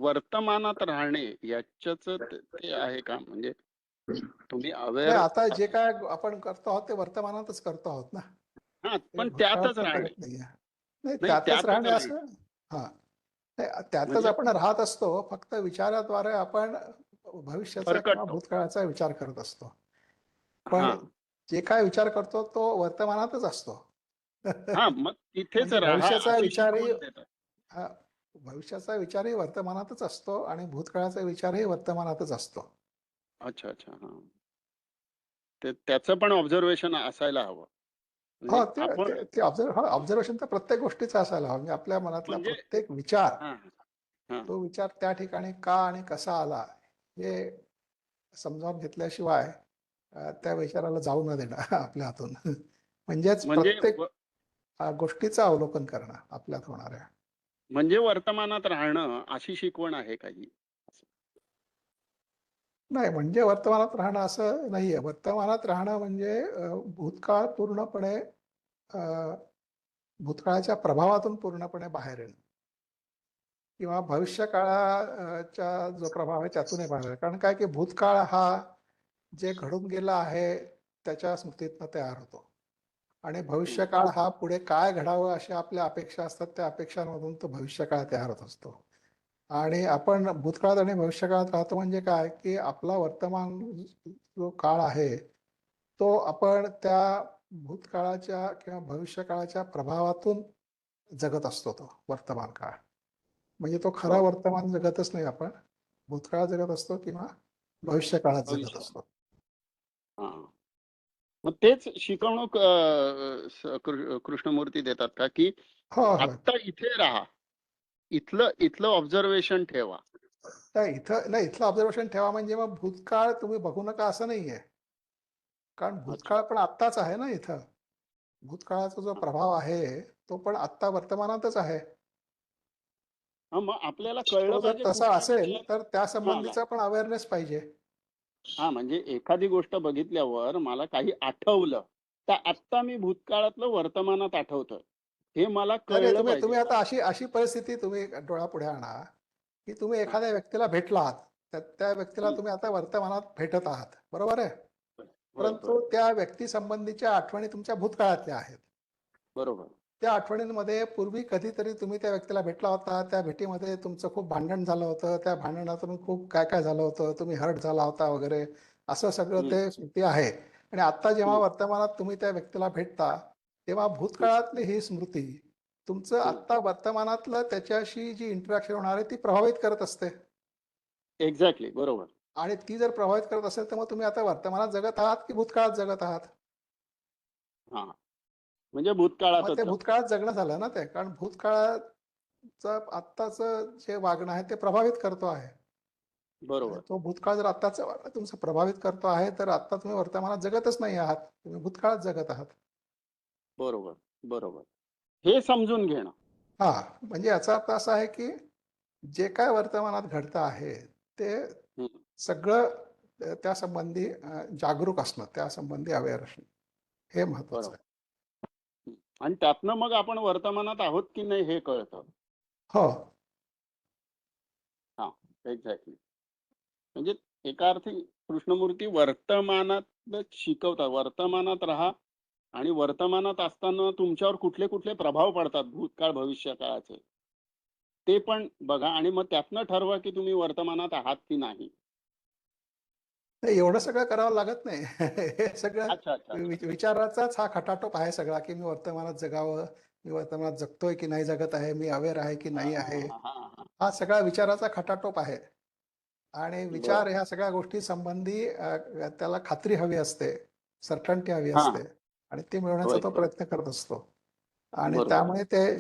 वर्तमानात राहणे याच्याच ते आहे का? म्हणजे तुम्ही नाही, अवेअर आता जे काय आपण करतो आहोत ते वर्तमानातच करतो आहोत ना, हा, ते पण भूतकाळात त्यातच तर राहणे. करत नाहीये. नाही, नाही, त्यातच त्यातच राहणे राहील. असं. हा, नाही, त्यातच म्हणजे आपण राहत असतो, फक्त विचाराद्वारे आपण भविष्याचा किंवा फरकटतो. भूतकाळाचा विचार करत असतो. हा पण जे काय विचार करतो तो वर्तमानातच असतो. हा मग तिथेच म्हणजे राहा भविष्याचा अशी विचारही शिकवण देतात. हा, भविष्याचा विचारही वर्तमानातच असतो आणि भूतकाळाचा विचारही वर्तमानातच असतो. अच्छा अच्छा. हा, त्याचं पण ऑब्झर्वेशन असायला हवं. हो, म्हणजे ते आपण ते ते ऑब्झर्वेशन तर प्रत्येक गोष्टीचं असायला हवं. म्हणजे आपल्या मनातला म्हणजे प्रत्येक विचार, हा हा तो विचार त्या ठिकाणी का आणि कसा आला हे समजावून घेतल्याशिवाय त्या विचाराला जाऊ न देणं आपल्या हातून. म्हणजेच म्हणजे प्रत्येक गोष्टीचं अवलोकन करणं आपल्यात होणाऱ्या. म्हणजे वर्तमानात राहणं अशी शिकवण आहे काही. नाही, म्हणजे वर्तमानात राहणं असं नाहीये. वर्तमानात राहणं म्हणजे भूतकाळ पूर्णपणे अ, भूतकाळाच्या प्रभावातून पूर्णपणे बाहेर येणं किंवा भविष्य काळाच्या जो प्रभाव आहे त्यातूनही बाहेर येणं. कारण काय की भूतकाळ हा जे घडून गेला आहे त्याच्या स्मृतीतनं तयार होतो आणि भविष्यकाळ हा पुढे काय घडावं अशा आपल्या अपेक्षा असतात, त्या अपेक्षांमधून तो भविष्यकाळ तयार होत असतो. आणि आपण भूतकाळात आणि भविष्यकाळात राहतो म्हणजे काय की आपला वर्तमान जो काळ आहे तो आपण त्या भूतकाळाच्या किंवा भविष्यकाळाच्या प्रभावातून जगत असतो. तो वर्तमान काळ म्हणजे तो खरा हो. वर्तमान जगतच नाही, आपण भूतकाळ जगत असतो किंवा भविष्यकाळात जगत भविष्य. असतो. हा, मग तेच शिकवणूक कृष्णमूर्ती देतात का की हो हो. आत्ता इथे राहा, इथलं इथलं ऑब्झर्वेशन ठेवा. नाही, इथलं ऑब्झर्वेशन ठेवा म्हणजे मग भूतकाळ तुम्ही बघू नका असं नाहीये. कारण अच्छा. भूतकाळ पण आत्ताच आहे ना इथं. भूतकाळाचा जो प्रभाव आहे तो पण आत्ता वर्तमानातच आहे. हा, मग आपल्याला कळलं तो जर पाहिजे तसा कुठल्या असेल कुठल्या. तर त्या हा संबंधीचा पण अवेअरनेस पाहिजे. हा, म्हणजे एखादी गोष्ट बघितल्यावर मला काही आठवलं तर आत्ता मी भूतकाळातलं वर्तमानात आठवतोय हे मला नाही नाही, कळलं तुम्ही पाहिजे. तुम्ही आता अशी अशी परिस्थिती तुम्ही डोळ्यापुढे आणा की तुम्ही हा. एखाद्या व्यक्तीला भेटलात, तर त्या व्यक्तीला हम्म. तुम्ही आता वर्तमानात भेटत आहात, बरोबर आहे. होय होय. परंतु त्या व्यक्ती संबंधीच्या आठवणी तुमच्या भूतकाळातल्या आहेत. बरोबर. त्या आठवणींमध्ये पूर्वी कधीतरी तुम्ही त्या व्यक्तीला भेटला होता, त्या भेटीमध्ये तुमचं खूप भांडण झालं होतं, त्या भांडणातून खूप काय काय झालं होतं, तुम्ही हर्ट झाला होता वगैरे, असं सगळं हम्म. ते स्मृती आहे. आणि आता जेव्हा हम्म. वर्तमानात तुम्ही त्या व्यक्तीला भेटता तेव्हा भूतकाळातली ही स्मृती तुमचं हम्म. आत्ता वर्तमानातलं त्याच्याशी जी इंटरॅक्शन होणार आहे ती प्रभावित करत असते. एक्झॅक्टली बरोबर. आणि ती जर प्रभावित करत असेल तर मग तुम्ही आता वर्तमानात जगत आहात की भूतकाळात जगत आहात. हा, म्हणजे मग ते भूतकाळातच जगतो. भूतकाळात जगणं झालं ना ते, कारण भूतकाळाचं आत्ताचं जे वागणं आहे ते प्रभावित करतो आहे. आणि बरोबर. तो भूतकाळ जर आत्ताचं वागणं तुमचं प्रभावित करतो आहे तर आता तुम्ही वर्तमानात जगतच नाही आहात, तुम्ही भूतकाळात जगत आहात. बरोबर. बरोबर. हे समजून घेणं. हा, म्हणजे याचा अर्थ असा आहे की जे काय वर्तमानात घडतं आहे ते हम्म. सगळं त्या संबंधी जागरूक असणं, त्या संबंधी अवेअर असणं हे महत्वाचं बरोबर. आहे. आणि त्यातनं मग आपण वर्तमानात आहोत की नाही हे कळतं. हो. हा, एक्झॅक्टली. म्हणजे एका अर्थी कृष्णमूर्ती वर्तमानात शिकवतात, वर्तमानात राहा आणि वर्तमानात असताना तुमच्यावर कुठले कुठले प्रभाव पडतात भूतकाळ भविष्य काळाचे ते पण बघा आणि मग त्यातनं ठरवा की तुम्ही वर्तमानात आहात की नाही. नाही, एवढं सगळं करावं लागत नाही. हे सगळं अच्छा अच्छा अच्छा. विचाराचाच हा खटाटोप आहे सगळा, की मी वर्तमानात जगावं, मी वर्तमानात जगतोय की नाही जगत आहे, मी अवेअर आहे की हा नाही हा आहे. हा हा. हा सगळा विचाराचा खटाटोप आहे. आणि विचार बर. ह्या सगळ्या गोष्टी संबंधी त्याला खात्री हवी असते, सर्टन्टी हवी हा. असते आणि ती मिळवण्याचा होय तो होय. प्रयत्न करत असतो. आणि बरोबर. त्यामुळे ते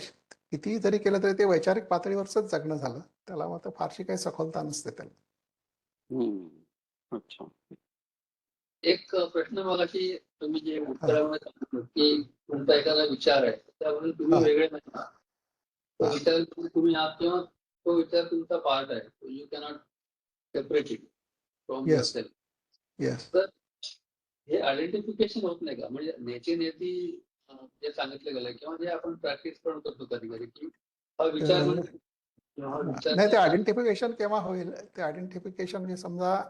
कितीही जरी केलं तरी ते वैचारिक पातळीवरच जगणं झालं. त्याला मग फारशी काही सखोलता नसते त्याला. अच्छा. एक प्रश्न मगाशी तुम्ही जे हा उत्तरामध्ये सांगितलं की तुमचा एखादा विचार आहे त्यावरून तुम्ही हा वेगळे नाही आहात. तो हा. विचार तुम्ही आहात किंवा तो विचार तुमचा पार्ट आहे. You cannot separate it from your yes self. Yes. तर हे आयडेंटिफिकेशन होत नाही का? म्हणजे नेची नेती जे सांगितलं गेलं किंवा जे आपण प्रॅक्टिस पण करतो कधी कधी की हा विचार म्हणजे हा विचार नाही, ते आयडेंटिफिकेशन केव्हा होईल? ते आयडेंटिफिकेशन म्हणजे समजा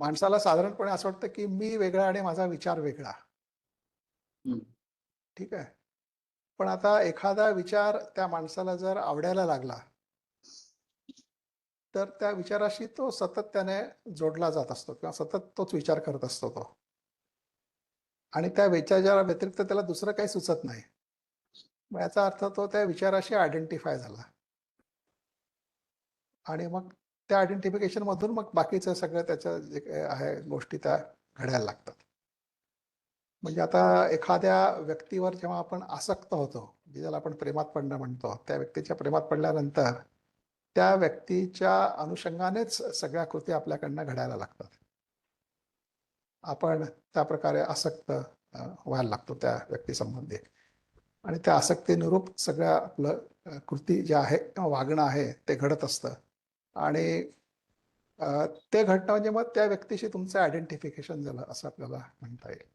माणसाला साधारणपणे असं वाटतं की मी वेगळा आणि माझा विचार वेगळा. हम्म. ठीक आहे. पण आता एखादा विचार त्या माणसाला जर आवडायला लागला, तर त्या विचाराशी तो सतत त्याने जोडला जात असतो किंवा सतत तोच विचार करत असतो तो. आणि त्या विचारा व्यतिरिक्त त्याला दुसरं काही सुचत नाही. मग याचा अर्थ तो त्या विचाराशी आयडेंटिफाय झाला. आणि मग त्या आयडेंटिफिकेशन मधून मग बाकीचं सगळं त्याच्या जे काही आहे गोष्टी त्या घडायला लागतात. म्हणजे आता एखाद्या व्यक्तीवर जेव्हा आपण आसक्त होतो, ज्याला आपण प्रेमात पडणं म्हणतो, त्या व्यक्तीच्या प्रेमात पडल्यानंतर त्या व्यक्तीच्या अनुषंगानेच सगळ्या कृती आपल्याकडनं घडायला लागतात. आपण त्या प्रकारे आसक्त व्हायला लागतो त्या व्यक्तीसंबंधी. आणि त्या आसक्तीनुरूप सगळ्या आपलं कृती जे आहे किंवा वागणं आहे ते घडत असतं. आणि ते घडणं म्हणजे मग त्या व्यक्तीशी तुमचं आयडेंटिफिकेशन झालं असं आपल्याला म्हणता येईल.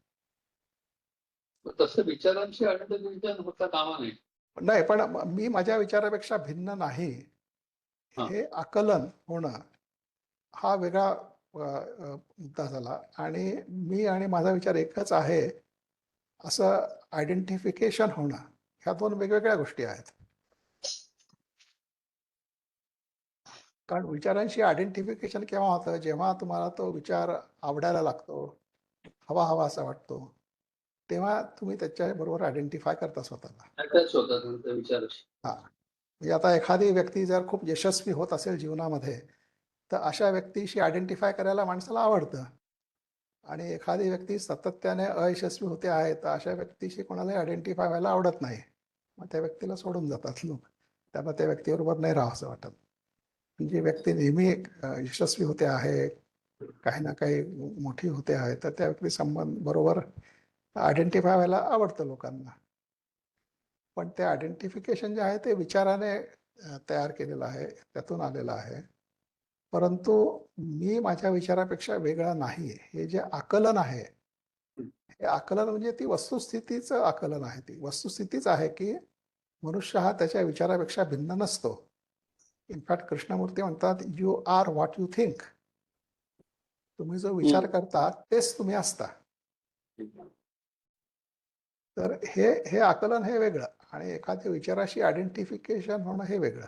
तसं विचारांशी आयडेंटिफिकेशन होता कामा नये. नाही, पण मी माझ्या विचारापेक्षा भिन्न नाही हा. हे आकलन होणं हा वेगळा मुद्दा झाला. आणि मी आणि माझा विचार एकच आहे असं आयडेंटिफिकेशन होणं, ह्या दोन वेगवेगळ्या गोष्टी आहेत. कारण विचारांशी आयडेंटिफिकेशन केव्हा होतं, जेव्हा तुम्हाला तो विचार आवडायला लागतो, हवा हवा असा वाटतो, तेव्हा तुम्ही त्याच्याबरोबर आयडेंटिफाय करता स्वतःला. अटॅच होता तुमच्या विचाराशी. हा, म्हणजे आता एखादी व्यक्ती जर खूप यशस्वी होत असेल जीवनामध्ये, तर अशा व्यक्तीशी आयडेंटिफाय करायला माणसाला आवडतं. आणि एखादी व्यक्ती सातत्याने अयशस्वी होते आहे, तर अशा व्यक्तीशी कोणालाही आयडेंटिफाय व्हायला आवडत नाही. मग त्या व्यक्तीला सोडून जातात लोक, त्यांना त्या व्यक्तीबरोबर नाही राहावं असं वाटत. म्हणजे व्यक्ती नेहमी यशस्वी होते आहे, काही ना काही मोठी होते आहे, तर त्या व्यक्ती संबंध बरोबर आयडेंटिफाय व्हायला आवडतं लोकांना. पण ते आयडेंटिफिकेशन जे आहे ते विचाराने तयार केलेलं आहे, त्यातून आलेलं आहे. परंतु मी माझ्या विचारापेक्षा वेगळा नाही. हे जे आकलन आहे, हे आकलन म्हणजे ती वस्तुस्थितीचं आकलन आहे. ती वस्तुस्थितीच आहे की मनुष्य हा त्याच्या विचारापेक्षा भिन्न नसतो. इनफॅक्ट कृष्णमूर्ती म्हणतात, you are what you think. तुम्ही जो विचार करता तेच तुम्ही असता. तर हे आकलन हे वेगळं आणि एखाद्या विचाराशी आयडेंटिफिकेशन होणं हे वेगळं.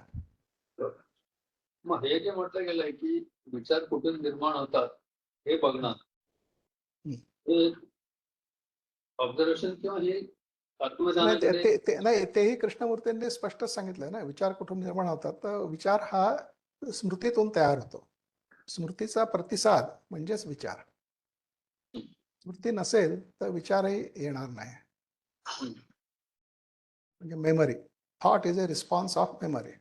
मग हे जे म्हटलं गेलंय की विचार कुठून निर्माण होतात हे बघणं, हे ऑब्झर्वेशन किंवा हे आत्मज्ञानाकडे नाही, तेही कृष्णमूर्तींनी स्पष्टच सांगितलंय ना, विचार कुठून निर्माण होतात. तर विचार हा स्मृतीतून तयार होतो. स्मृतीचा प्रतिसाद म्हणजेच विचार. स्मृती नसेल तर विचारही येणार नाही. म्हणजे memory, thought is a response of memory.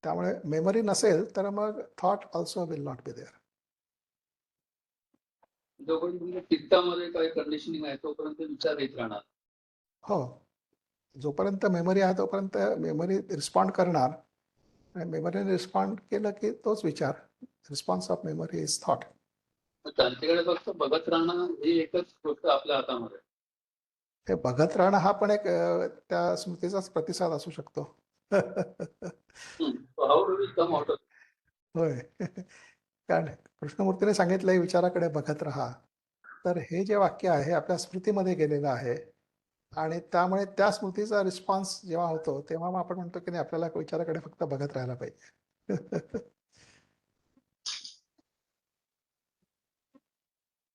त्यामुळे मेमरी नसेल तर मग thought also will not be there. जोपर्यंत चित्तामध्ये काही कंडिशनिंग आहे तोपर्यंत विचार येत राहणार. हो, जोपर्यंत मेमरी आहे तोपर्यंत मेमरी रिस्पॉन्ड करणार. आणि मेमरीने रिस्पॉन्ड केलं की तोच विचार. Response of memory is thought. त्यांच्याकडे फक्त बघत राहणं ही एकच गोष्ट आपल्या हातामध्ये. हे बघत राहणं हा पण एक त्या स्मृतीचाच प्रतिसाद असू शकतो. How do we come out of. होय. कारण कृष्णमूर्तीने सांगितलंय विचाराकडे बघत राहा. तर हे जे वाक्य आहे हे आपल्या स्मृतीमध्ये गेलेलं आहे. आणि त्यामुळे त्या स्मृतीचा रिस्पॉन्स जेव्हा होतो तेव्हा मग आपण म्हणतो की नाही, आपल्याला विचाराकडे फक्त बघत राहायला पाहिजे.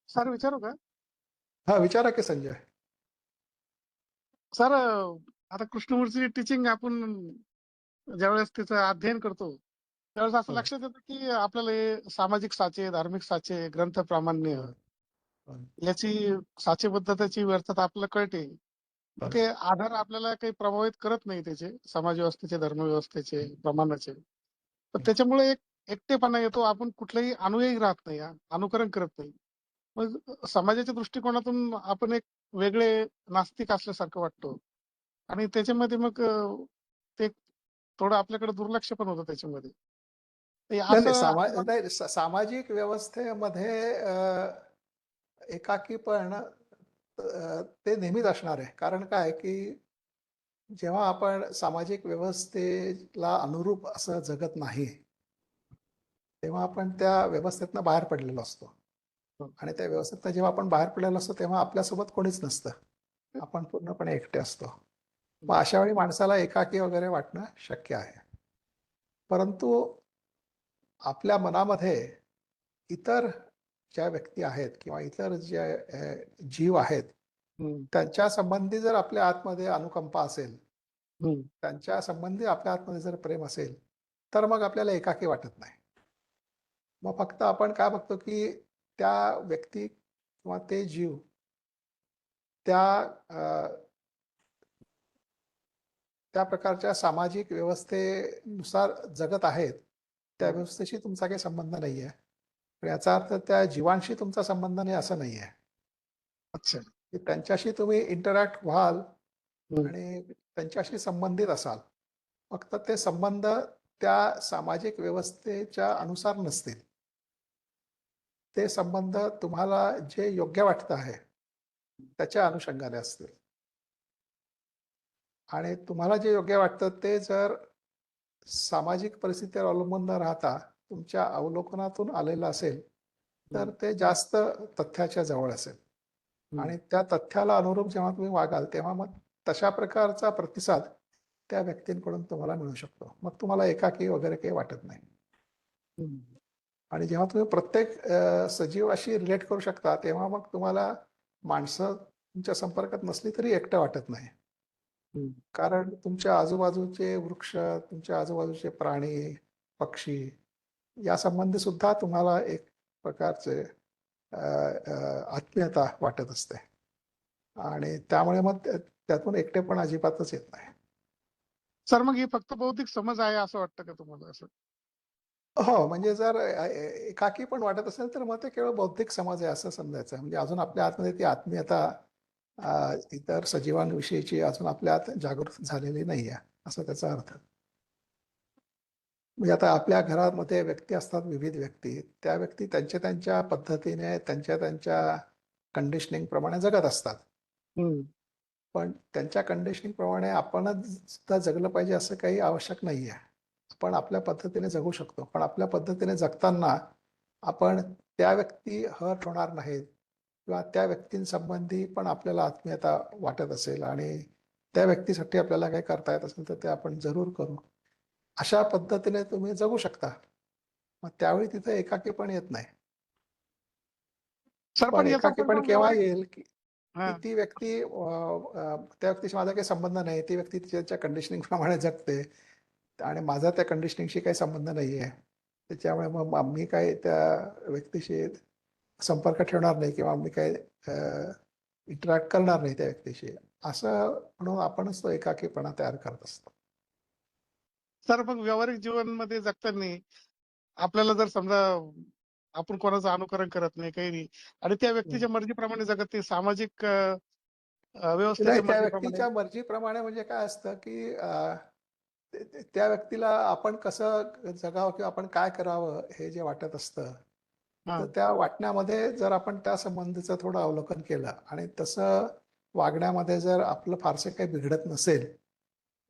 सर विचारू का? हा, विचारा की संजय. सर आता कृष्णमूर्तीची टीचिंग आपण ज्यावेळेस तिचं अध्ययन करतो त्यावेळेस असं लक्षात येतं की आपल्याला हे सामाजिक साचे, धार्मिक साचे, ग्रंथ प्रामाण्य याची साचेबद्धतेची व्यर्थता आपल्याला कळते. ते आधार आपल्याला काही प्रभावित करत नाही, त्याचे समाज व्यवस्थेचे, धर्मव्यवस्थेचे, प्रमाणाचे. तर त्याच्यामुळे एक एकटेपणा येतो. आपण कुठलाही अनुयायी राहत नाही, अनुकरण करत नाही. मग समाजाच्या दृष्टिकोनातून आपण एक वेगळे नास्तिक असल्यासारखं वाटतो. आणि त्याच्यामध्ये मग ते थोडं आपल्याकडे दुर्लक्ष पण होतं त्याच्यामध्ये. सामाजिक व्यवस्थेमध्ये एकाकीपण ते नेहमीच असणार आहे. कारण काय की जेव्हा आपण सामाजिक व्यवस्थेला अनुरूप असं जगत नाही, तेव्हा आपण त्या व्यवस्थेतनं बाहेर पडलेलो असतो. आणि त्या व्यवस्थेतनं जेव्हा आपण बाहेर पडलेलो असतो तेव्हा आपल्यासोबत कोणीच नसतं. आपण पूर्णपणे एकटे असतो. मग अशा वेळी माणसाला एकाकी वगैरे वाटणं शक्य आहे. परंतु आपल्या मनामध्ये इतर ज्या व्यक्ती आहेत किंवा इतर जे जीव आहेत, हम्म, त्यांच्या संबंधी जर आपल्या आतमध्ये अनुकंपा असेल, हम्म. त्यांच्या संबंधी आपल्या आतमध्ये जर प्रेम असेल, तर मग आपल्याला एकाकी वाटत नाही. मग फक्त आपण काय बघतो की त्या व्यक्ती किंवा ते जीव त्या त्या प्रकारच्या सामाजिक व्यवस्थेनुसार जगत आहेत. त्या व्यवस्थेशी तुमचा काही संबंध नाही आहे. पण याचा अर्थ त्या जीवांशी तुमचा संबंध नाही असं नाही आहे. अच्छा. की त्यांच्याशी तुम्ही इंटरॅक्ट व्हाल हम्म. आणि त्यांच्याशी संबंधित असाल. फक्त ते संबंध त्या सामाजिक व्यवस्थेच्या अनुसार नसतील. ते संबंध तुम्हाला जे योग्य वाटतं आहे, त्याच्या अनुषंगाने असतील. आणि तुम्हाला जे योग्य वाटतं ते जर सामाजिक परिस्थितीवर अवलंबून न राहता तुमच्या अवलोकनातून आलेलं असेल, तर ते जास्त तथ्याच्या जवळ असेल. आणि त्या तथ्याला अनुरूप जेव्हा तुम्ही वागाल, तेव्हा मग तशा प्रकारचा प्रतिसाद त्या व्यक्तींकडून तुम्हाला मिळू शकतो. मग तुम्हाला एकाकी वगैरे काही वाटत नाही. हम्म. आणि जेव्हा तुम्ही प्रत्येक सजीवाशी रिलेट करू शकता, तेव्हा मग तुम्हाला माणसं तुमच्या संपर्कात नसली तरी एकटं वाटत नाही. हम्म. कारण तुमच्या आजूबाजूचे वृक्ष, तुमच्या आजूबाजूचे प्राणी, पक्षी या संबंधी सुद्धा तुम्हाला एक प्रकारचे आत्मीयता वाटत असते. आणि त्यामुळे मग त्यातून एकटेपण अजिबातच येत नाही. सर, मग ही फक्त बौद्धिक समज आहे असं वाटतं का तुम्हाला? असं हो, म्हणजे जर एकाकी पण वाटत असेल तर मग ते केवळ बौद्धिक समज आहे असं समजायचं. म्हणजे अजून आपल्या आतमध्ये ती आत्मीयता इतर सजीवांविषयीची अजून आपल्या आत जागृत झालेली नाही आहे, असं त्याचा अर्थ. म्हणजे आता आपल्या घरामध्ये व्यक्ती असतात, विविध व्यक्ती. त्या व्यक्ती त्यांच्या त्यांच्या पद्धतीने, त्यांच्या त्यांच्या कंडिशनिंग प्रमाणे जगत असतात. हम्म. पण त्यांच्या कंडिशनिंग प्रमाणे आपणच सुद्धा जगलं पाहिजे असं काही आवश्यक नाही आहे. आपण आपल्या पद्धतीने जगू शकतो. पण आपल्या पद्धतीने जगताना आपण त्या व्यक्ती हर्ट होणार नाहीत किंवा त्या व्यक्तींसंबंधी पण आपल्याला आत्मीयता वाटत असेल आणि त्या व्यक्तीसाठी आपल्याला काही करता येत असेल तर ते आपण जरूर करू. अशा पद्धतीने तुम्ही जगू शकता. मग त्यावेळी तिथे एकाकीपण येत नाही. सर, पण पण याचा एकाकीपण परिणाम केव्हा व्यावहारिक येईल की हा की ती व्यक्ती त्या व्यक्तीशी माझा काही संबंध नाही. ती व्यक्ती तिच्या कंडिशनिंग प्रमाणे जगते आणि माझा त्या कंडिशनिंगशी काही संबंध नाही आहे. त्याच्यामुळे मग मी काही त्या व्यक्तीशी संपर्क ठेवणार नाही किंवा मी काही इंटरॅक्ट करणार नाही त्या व्यक्तीशी. असं म्हणून आपणच तो एकाकीपणा तयार करत असतो. सर, मग व्यावहारिक जीवनमध्ये जगताना आपल्याला जर समजा आपण कोणाचं अनुकरण करत नाही, काही नाही, आणि त्या व्यक्तीच्या मर्जीप्रमाणे जगत नाही, सामाजिक नाही, व्यवस्थेच्या त्या मर्जीप्रमाणे. व्यक्तीच्या मर्जीप्रमाणे म्हणजे काय असतं की त्या व्यक्तीला आपण कसं जगावं किंवा आपण काय करावं हे जे वाटत असतं, हा. तर त्या वाटण्यामध्ये जर आपण त्या संबंधीचं थोडं अवलोकन केलं आणि तसं वागण्यामध्ये जर आपलं फारसे काही बिघडत नसेल,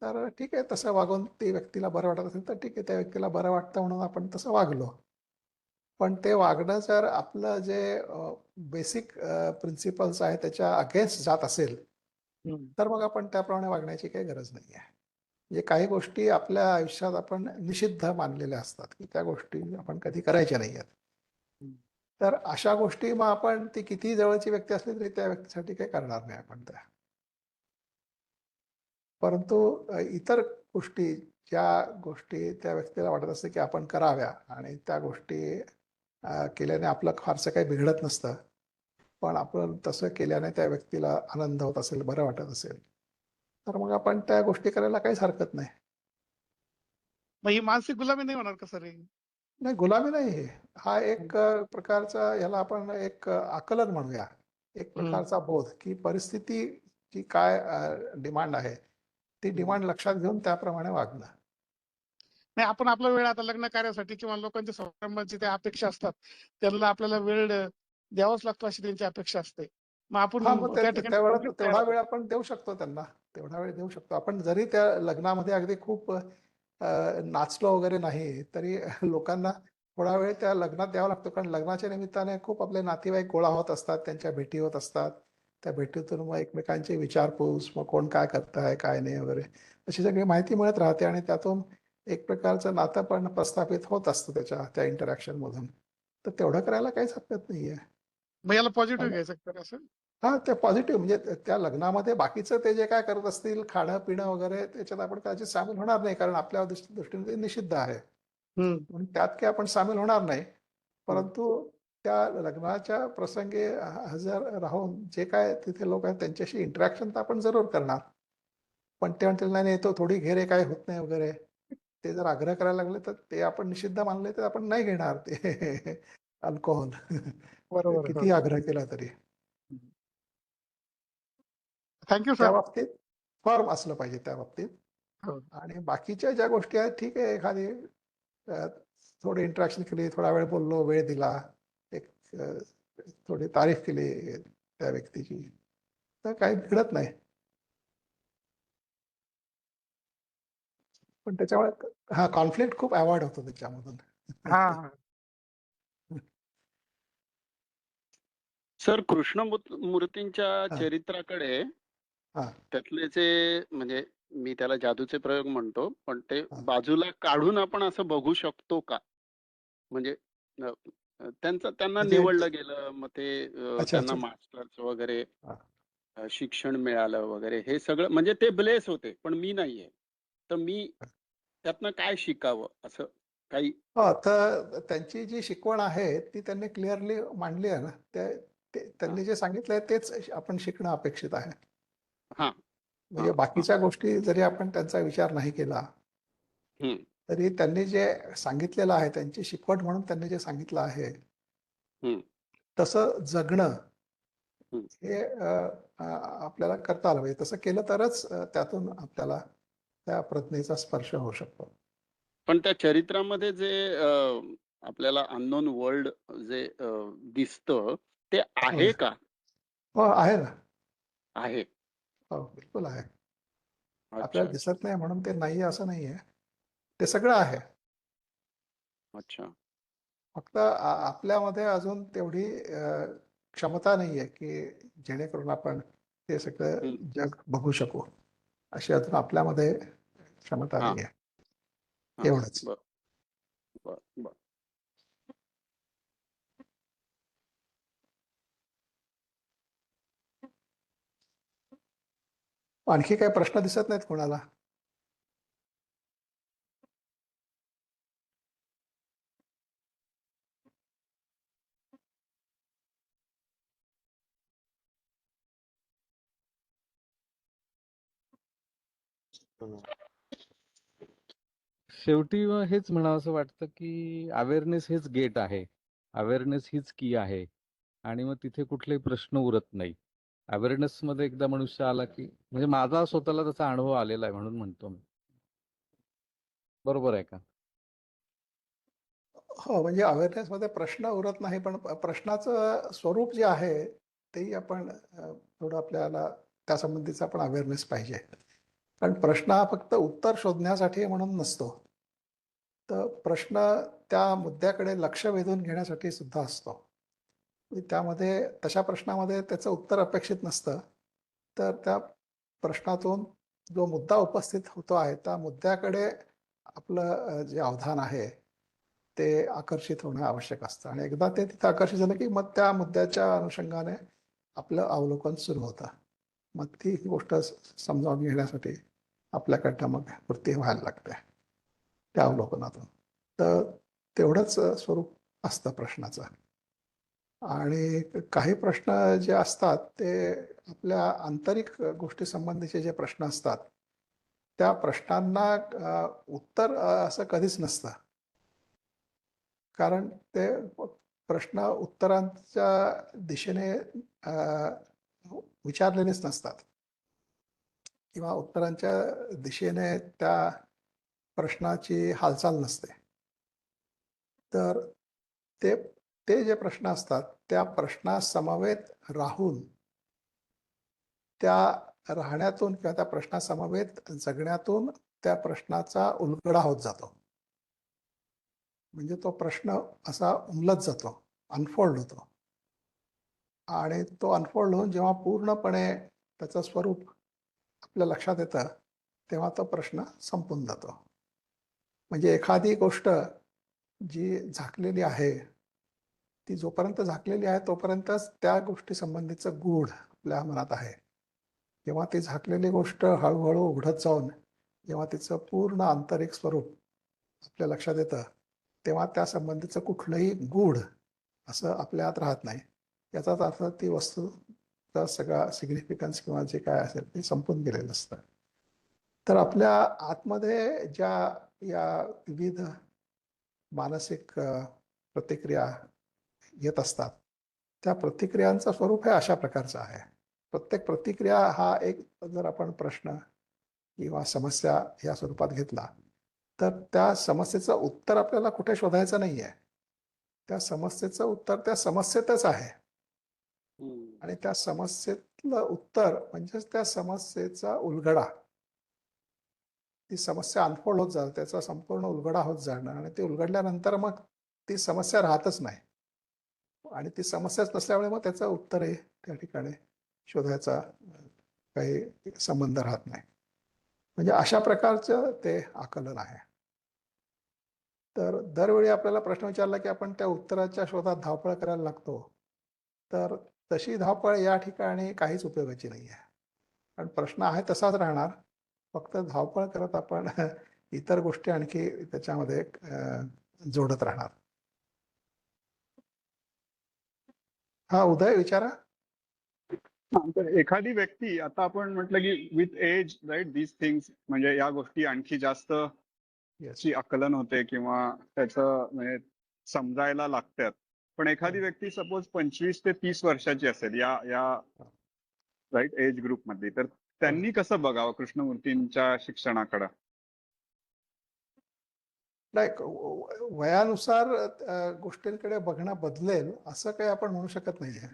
तर ठीक आहे. तसं वागून ती व्यक्तीला बरं वाटत असेल तर ठीक आहे, त्या व्यक्तीला बरं वाटतं म्हणून आपण तसं वागलो. पण ते वागणं जर आपलं जे बेसिक प्रिन्सिपल्स आहे त्याच्या अगेन्स्ट जात असेल, हम्म. तर मग आपण त्याप्रमाणे वागण्याची काही गरज नाही आहे. म्हणजे काही गोष्टी आपल्या आयुष्यात आपण निषिद्ध मानलेल्या असतात की त्या गोष्टी आपण कधी करायच्या नाही आहेत. तर अशा गोष्टी मग आपण ती किती जवळची व्यक्ती असली तरी त्या व्यक्तीसाठी काही करणार नाही आपण त्या. परंतु इतर गोष्टी, ज्या गोष्टी त्या व्यक्तीला वाटत असते की आपण कराव्या आणि त्या गोष्टी केल्याने आपलं फारसं काही बिघडत नसतं, पण आपण तसं केल्याने त्या व्यक्तीला आनंद होत असेल, बरं वाटत असेल, तर मग आपण त्या गोष्टी करायला काहीच हरकत नाही. मग ही मानसिक गुलामी नाही होणार का सर? नाही, गुलामी नाही हे. हा एक प्रकारचा, याला आपण एक आकलन म्हणूया. एक प्रकारचा बोध की परिस्थितीची काय डिमांड आहे, ती डिमांड लक्षात घेऊन त्याप्रमाणे वागणं. नाही, आपण आपला वेळ आता लग्न कार्यासाठी किंवा लोकांच्या समारंभाची त्या अपेक्षा असतात, त्यांना आपल्याला वेळ द्यावाच लागतो अशी त्यांची अपेक्षा असते. मग आपण हा, मग त्या ठिकाणी conflict तयार तेवढा होतं. वेळ आपण देऊ शकतो त्यांना. तेवढा वेळ देऊ शकतो आपण. जरी त्या लग्नामध्ये अगदी खूप नाचलो वगैरे नाही, तरी लोकांना थोडा वेळ त्या लग्नात द्यावा लागतो. कारण लग्नाच्या निमित्ताने खूप आपले नातेवाईक गोळा होत असतात, त्यांच्या भेटी होत असतात त्या भेटीतून मग एकमेकांची विचारपूस, मग कोण काय करताय काय नाही वगैरे अशी सगळी माहिती मिळत राहते आणि त्यातून एक प्रकारचं नातं पण प्रस्थापित होत असतं त्या इंटरॅक्शन मधून. तर तेवढं करायला काहीच हरकत नाहीये. मग याला पॉझिटिव्ह घ्यायचं तर असं. हा, ते पॉझिटिव्ह म्हणजे त्या लग्नामध्ये बाकीचं ते जे काय करत असतील खाणं पिणं वगैरे त्याच्यात आपण कदाचित सामील होणार नाही, कारण आपल्या दृष्टीने ते निषिद्ध आहे. म्हणून त्यात काही आपण सामील होणार नाही. परंतु त्या लग्नाच्या प्रसंगी हजर राहून जे काय तिथे लोक आहेत त्यांच्याशी इंटरॅक्शन तर आपण जरूर करणार. पण ते म्हणतील नाही तो थोडी घेरे काय होत नाही वगैरे, ते जर आग्रह करायला लागले तर ते आपण निषिद्ध मानले तर आपण नाही घेणार ते अल्कोहोल बरोबर. किती आग्रह केला तरी. थँक्यू त्या सर. बाबतीत फर्म असलं पाहिजे त्या बाबतीत. हो. आणि बाकीच्या ज्या गोष्टी आहेत ठीक आहे, एखादी थोडी इंटरॅक्शन केली, थोडा वेळ बोललो, वेळ दिला, एक थोडी तारीफ केली त्या व्यक्तीची, तर काही बिघडत नाही. पण त्याच्यामुळे हा कॉन्फ्लिक्ट खूप अवॉइड होतो त्याच्यामधून. हा. सर, कृष्णमूर्तींच्या हा. चरित्राकडे हा. त्यातले जे म्हणजे मी त्याला जादूचे प्रयोग म्हणतो, पण ते हा. बाजूला काढून आपण असं बघू शकतो का? म्हणजे त्यांना म्हणजे निवडलं गेलं, मग ते अच्छा त्यांना अच्छा. मास्टर्स वगैरे हा. शिक्षण मिळालं वगैरे हे सगळं, म्हणजे ते ब्लेस होते पण मी नाहीये. तर मी त्यातनं काय शिकावं असं काही? तर त्यांची जी शिकवण आहे ती त्यांनी क्लिअरली मांडली आहे ना. त्यांनी जे सांगितलंय तेच आपण शिकणं अपेक्षित आहे. हा. म्हणजे बाकीच्या गोष्टी जरी आपण त्यांचा विचार नाही केला हम्म. तरी त्यांनी जे सांगितलेलं आहे, त्यांची शिकवण म्हणून त्यांनी जे सांगितलं आहे हम्म. तसं जगणं हम्म. हे आपल्याला करता आलं पाहिजे. तसं केलं तरच त्यातून आपल्याला त्या प्रज्ञेचा स्पर्श होऊ शकतो. पण त्या चरित्रामध्ये जे आपल्याला अननोन वर्ल्ड जे दिसतं ते आहे का? हो, आहे ना. आहे. हो, बिलकुल आहे. अच्छा आपल्याला अच्छा दिसत नाही म्हणून ते नाही असं नाहीये. ते सगळं आहे. अच्छा. फक्त आपल्यामध्ये अजून तेवढी क्षमता नाहीये की जेणेकरून आपण ते सगळं हम्म. जग बघू शकू. अशी अजून आपल्यामध्ये क्षमता हा नाहीये. हा. एवढंच. बर बर बर. आणखी काही प्रश्न दिसत नाहीत कोणाला? शेवटी मग हेच म्हणावंसं वाटतं की अवेअरनेस हेच गेट आहे, अवेअरनेस हीच की आहे, आणि मग तिथे कुठलेही प्रश्न उरत नाही. अवेअरनेस मध्ये एकदा मनुष्य आला की, म्हणजे माझा स्वतःला त्याचा अनुभव आलेला आहे म्हणून म्हणतो मी. बरोबर आहे का? हो, म्हणजे अवेअरनेस मध्ये प्रश्न उरत नाही, पण प्रश्नाचं स्वरूप जे आहे तेही आपण थोडं आपल्याला त्या संबंधीचा आपण अवेअरनेस पाहिजे. कारण प्रश्न हा फक्त उत्तर शोधण्यासाठी म्हणून नसतो, तर प्रश्न त्या मुद्द्याकडे लक्ष वेधून घेण्यासाठी सुद्धा असतो. त्यामध्ये तशा प्रश्नामध्ये त्याचं उत्तर अपेक्षित नसतं, तर त्या प्रश्नातून जो मुद्दा उपस्थित होतो आहे त्या मुद्द्याकडे आपलं जे अवधान आहे ते आकर्षित होणं आवश्यक असतं. आणि एकदा ते तिथे आकर्षित झालं की मग त्या मुद्द्याच्या अनुषंगाने आपलं अवलोकन सुरू होतं. मग ती गोष्ट समजावून घेण्यासाठी आपल्याकडनं मग वृत्ती व्हायला लागते त्या अवलोकनातून. तर तेवढंच स्वरूप असतं प्रश्नाचं. आणि काही प्रश्न जे असतात ते आपल्या आंतरिक गोष्टी संबंधीचे जे प्रश्न असतात त्या प्रश्नांना उत्तर असं कधीच नसतं. कारण ते प्रश्न उत्तरांच्या दिशेने विचारलेलेच नसतात किंवा उत्तरांच्या दिशेने त्या प्रश्नाची हालचाल नसते. तर ते ते जे प्रश्न असतात त्या प्रश्नासमवेत राहून त्या राहण्यातून किंवा त्या प्रश्नासमवेत जगण्यातून त्या प्रश्नाचा उलगडा होत जातो. म्हणजे तो प्रश्न असा उमलत जातो, अनफोल्ड होतो. आणि तो अनफोल्ड होऊन जेव्हा पूर्णपणे त्याचं स्वरूप आपल्या लक्षात येतं तेव्हा तो प्रश्न संपून जातो. म्हणजे एखादी गोष्ट जी झाकलेली आहे ती जोपर्यंत झाकलेली आहे तोपर्यंतच त्या गोष्टी संबंधीचं गूढ आपल्या मनात आहे. जेव्हा ती झाकलेली गोष्ट हळूहळू उघडत जाऊन जेव्हा तिचं पूर्ण आंतरिक स्वरूप आपल्या लक्षात येतं तेव्हा त्या संबंधीचं कुठलंही गूढ असं आपल्या आत राहत नाही. याचाच अर्थ ती वस्तूचा सगळा सिग्निफिकन्स किंवा जे काय असेल ते संपून गेलेलं असतं. तर आपल्या आतमध्ये ज्या या विविध मानसिक प्रतिक्रिया येत असतात त्या प्रतिक्रियांचं स्वरूप हे अशा प्रकारचं आहे. प्रत्येक प्रतिक्रिया हा एक जर आपण प्रश्न किंवा समस्या या स्वरूपात घेतला तर त्या समस्येचं उत्तर आपल्याला कुठे शोधायचं नाही आहे. त्या समस्येचं उत्तर त्या समस्येतच आहे आणि त्या समस्येतलं उत्तर म्हणजेच त्या समस्येचा उलगडा. ती समस्या अनफोल्ड होत जाते, त्याचा संपूर्ण उलगडा होत जाणं आणि ते उलगडल्यानंतर मग ती समस्या राहतच नाही आणि ती समस्याच नसल्यामुळे मग त्याचं उत्तरही त्या ठिकाणी शोधायचा काही संबंध राहत नाही. म्हणजे अशा प्रकारचं ते आकलन आहे. तर दरवेळी आपल्याला प्रश्न विचारला की आपण त्या उत्तराच्या शोधात धावपळ करायला लागतो तर तशी धावपळ या ठिकाणी काहीच उपयोगाची नाही आहे. कारण प्रश्न आहे तसाच राहणार, फक्त धावपळ करत आपण इतर गोष्टी आणखी त्याच्यामध्ये जोडत राहणार. हा उदय विचारा. तर एखादी व्यक्ती आता आपण म्हटलं की with age right these things म्हणजे या गोष्टी आणखी जास्त येस ची आकलन होते किंवा त्याचं म्हणजे समजायला लागतात. पण एखादी व्यक्ती सपोज 25 ते 30 वर्षाची असेल या या राईट एज ग्रुप मधली, तर त्यांनी कसं बघावं कृष्णमूर्तींच्या शिक्षणाकडे? नाही वयानुसार गोष्टींकडे बघणं बदलेल असं काही आपण म्हणू शकत नाहीये.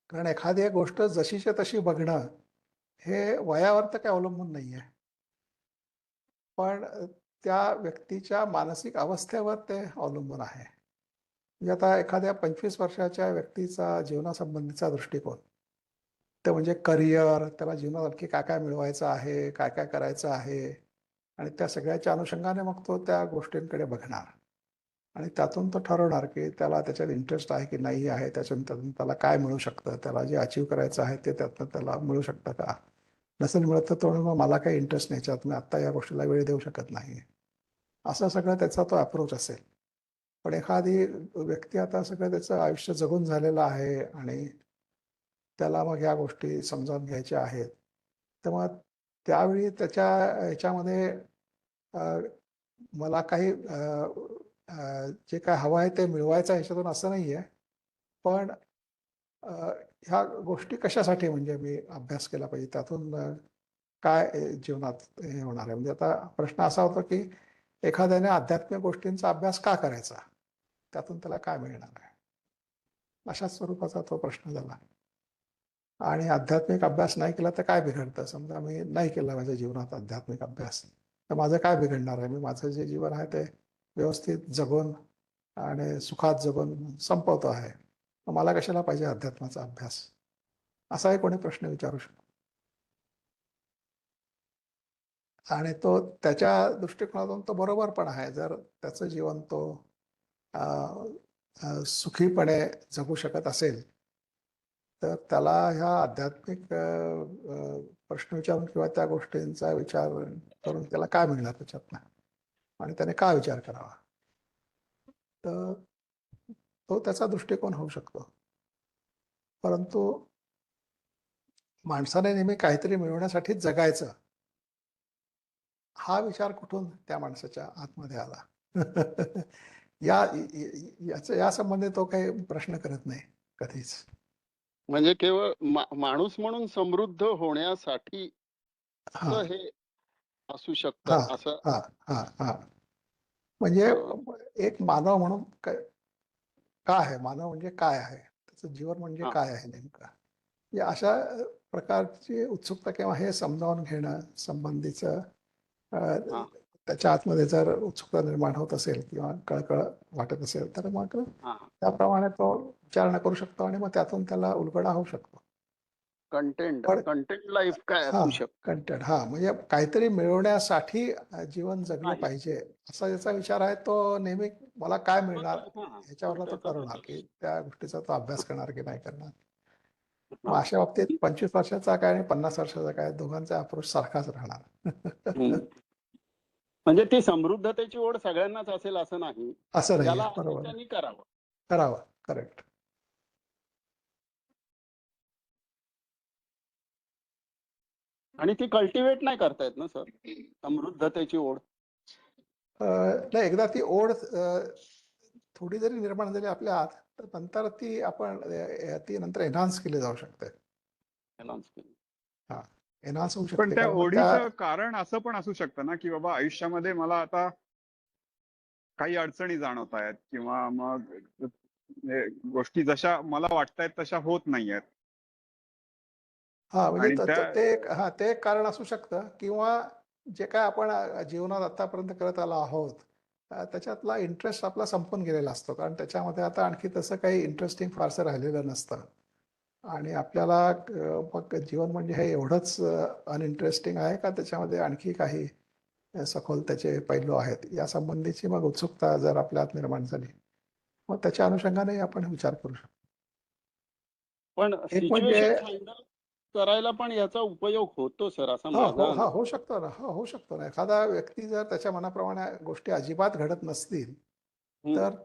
कारण एखादी गोष्ट जशीच्या तशी बघणं हे वयावर तर काही अवलंबून नाहीये, पण त्या व्यक्तीच्या मानसिक अवस्थेवर ते अवलंबून आहे. म्हणजे आता एखाद्या 25 वर्षाच्या व्यक्तीचा जीवनासंबंधीचा दृष्टिकोन ते म्हणजे करिअर, त्याला जीवनात आणखी काय काय मिळवायचं आहे, काय काय करायचं आहे आणि त्या सगळ्याच्या अनुषंगाने मग तो त्या गोष्टींकडे बघणार आणि त्यातून तो ठरवणार की त्याला त्याच्यात इंटरेस्ट आहे की नाही आहे, त्यातून त्याला काय मिळू शकतं, त्याला जे अचीव करायचं आहे ते त्यातून त्याला मिळू शकतं का. नसेल मिळत तर तो मग मला काही इंटरेस्ट नाही याच्यात, मी आत्ता या गोष्टीला वेळ देऊ शकत नाही, असं सगळं त्याचा तो अप्रोच असेल. पण एखादी व्यक्ती आता सगळं त्याचं आयुष्य जगून झालेलं आहे आणि त्याला मग ह्या गोष्टी समजावून घ्यायच्या आहेत, तर मग त्यावेळी त्याच्या ह्याच्यामध्ये मला काही जे काय हवं आहे ते मिळवायचं ह्याच्यातून असं नाही आहे, पण ह्या गोष्टी कशासाठी म्हणजे मी अभ्यास केला पाहिजे, त्यातून काय जीवनात हे होणार आहे. म्हणजे आता प्रश्न असा होता की एखाद्याने आध्यात्मिक गोष्टींचा अभ्यास का करायचा, त्यातून त्याला काय मिळणार आहे, अशा स्वरूपाचा तो प्रश्न झाला. आणि आध्यात्मिक अभ्यास नाही केला तर काय बिघडतं. समजा मी नाही केला माझ्या जीवनात आध्यात्मिक अभ्यास तर माझं काय बिघडणार आहे. मी माझं जे जीवन आहे ते व्यवस्थित जगून आणि सुखात जगून संपवतो आहे, मग मला कशाला पाहिजे अध्यात्माचा अभ्यास, असाही कोणी प्रश्न विचारू शकतो. आणि तो त्याच्या दृष्टिकोनातून तो बरोबर पण आहे. जर त्याचं जीवन तो सुखीपणे जगू शकत असेल तर त्याला ह्या आध्यात्मिक प्रश्न विचारून किंवा त्या गोष्टींचा विचार करून त्याला काय मिळणार त्याच्यातनं आणि त्याने काय विचार करावा, तर तो त्याचा दृष्टिकोन होऊ शकतो. परंतु माणसाने नेहमी काहीतरी मिळवण्यासाठी जगायचं हा विचार कुठून त्या माणसाच्या आतमध्ये आला या संबंधी तो काही प्रश्न करत नाही कधीच. म्हणजे केवळ माणूस म्हणून समृद्ध होण्यासाठी हा हे असू शकतं हा असं. हा हा हा म्हणजे एक मानव म्हणून काय आहे, मानव म्हणजे काय आहे, त्याचं जीवन म्हणजे काय आहे नेमकं, या अशा प्रकारची उत्सुकता किंवा हे समजावून घेणं संबंधीचं त्याच्या आतमध्ये जर उत्सुकता निर्माण होत असेल किंवा कळकळ वाटत असेल तर मग हा त्याप्रमाणे तो विचारणा करू शकतो आणि मग त्यातून त्याला उलगडा होऊ शकतो. कंटेंट पण लाईफ काय हा असू शकतं कंटेंट म्हणजे काहीतरी मिळवण्यासाठी जीवन जगलं नाही. पाहिजे असा ज्याचा विचार आहे तो नेहमी मला काय मिळणार हा, ह्याच्यावरला तो त्याचा ठरवणार की त्या गोष्टीचा तो अभ्यास करणार की नाही करणार. मग हा. अशा बाबतीत 25 वर्षाचा काय आणि 50 वर्षाचा काय दोघांचा अप्रोच सारखाच राहणार. हम्म. म्हणजे ती समृद्धतेची ओढ सगळ्यांनाच असेल असं नाही. असं नाही ज्याला आहे, असेल बरोबर त्यांनी करावं. करावं. करेक्ट. आणि ती कल्टिवेट नाही करता येत ना सर, समृद्धतेची ओढ. नाही एकदा ती ओढ थोडी जरी निर्माण झाली आपल्या आत तर नंतर ती आपण ती नंतर एन्हान्स केली जाऊ शकते. एन्हान्स होऊ पण शकते त्या कारण मग ओढीचं कारण असं पण असू शकतं ना की बाबा आयुष्यामध्ये मला आता काही अडचणी जाणवत आहेत किंवा मग गोष्टी जशा मला वाटतायत तशा होत नाहीयेत. म्हणजे आणि त्या ते एक कारण असू शकतं किंवा जे काय आपण जीवनात आतापर्यंत करत आलो आहोत त्याच्यातला इंटरेस्ट आपला संपून गेलेला असतो कारण त्याच्यामध्ये आता आणखी तसं काही इंटरेस्टिंग फारसं राहिलेलं नसतं आणि आपल्याला मग जीवन म्हणजे हे एवढंच अनइंटरेस्टिंग आहे का त्याच्यामध्ये आणखी काही सखोल त्याचे पैलू आहेत या संबंधीची मग उत्सुकता जर आपल्यात निर्माण झाली मग त्याच्या अनुषंगाने आपण विचार करू शकतो. पण एक म्हणजे सिच्युएशन हँडल करायला पण याचा उपयोग होतो सर, असं माझा अनुभव. होऊ शकतो ना. होऊ शकतो ना. एखादा व्यक्ती जर त्याच्या मनाप्रमाणे गोष्टी अजिबात घडत नसतील हम्म. तर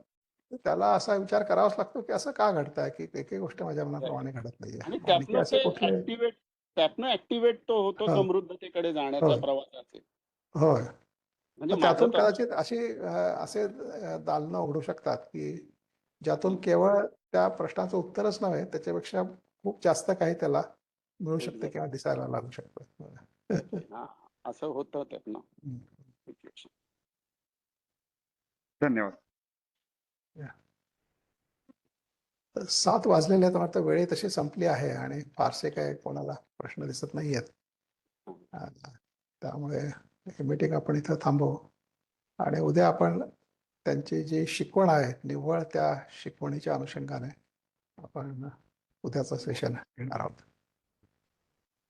त्याला असा विचार करावाच लागतो की असं का घडतंय की एकही गोष्ट माझ्या मनाप्रमाणे घडत नाहीये आणि आणखी असे कुठले त्यातनं ऍक्टिव्हेट तो होतो हो. समृद्धतेकडे जाण्याच्या होय. प्रवासाचे. होय. म्हणजे मग माझं त्यातून तर कदाचित असे दालनं उघडू शकतात की ज्यातून केवळ त्या प्रश्नाचं उत्तरच नव्हे त्याच्यापेक्षा खूप जास्त काही त्याला मिळू शकतं किंवा दिसायला लागू शकतं. हा, असं होतं त्यातनं. धन्यवाद. 7 वाजलेले आहेत वाटतं वेळ तशी संपली आहे आणि फारसे काय कोणाला प्रश्न दिसत नाही आहेत त्यामुळे ही मीटिंग आपण इथं थांबवू आणि उद्या आपण त्यांची जी शिकवण आहे निव्वळ त्या शिकवणीच्या अनुषंगाने आपण उद्याचं सेशन घेणार आहोत.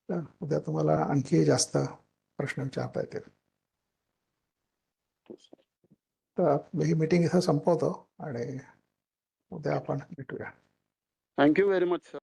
तर उद्या तुम्हाला आणखी जास्त प्रश्न विचारता येतील. तर ही मीटिंग इथं संपवतो आणि उद्या आपण भेटूया. Thank you very much sir.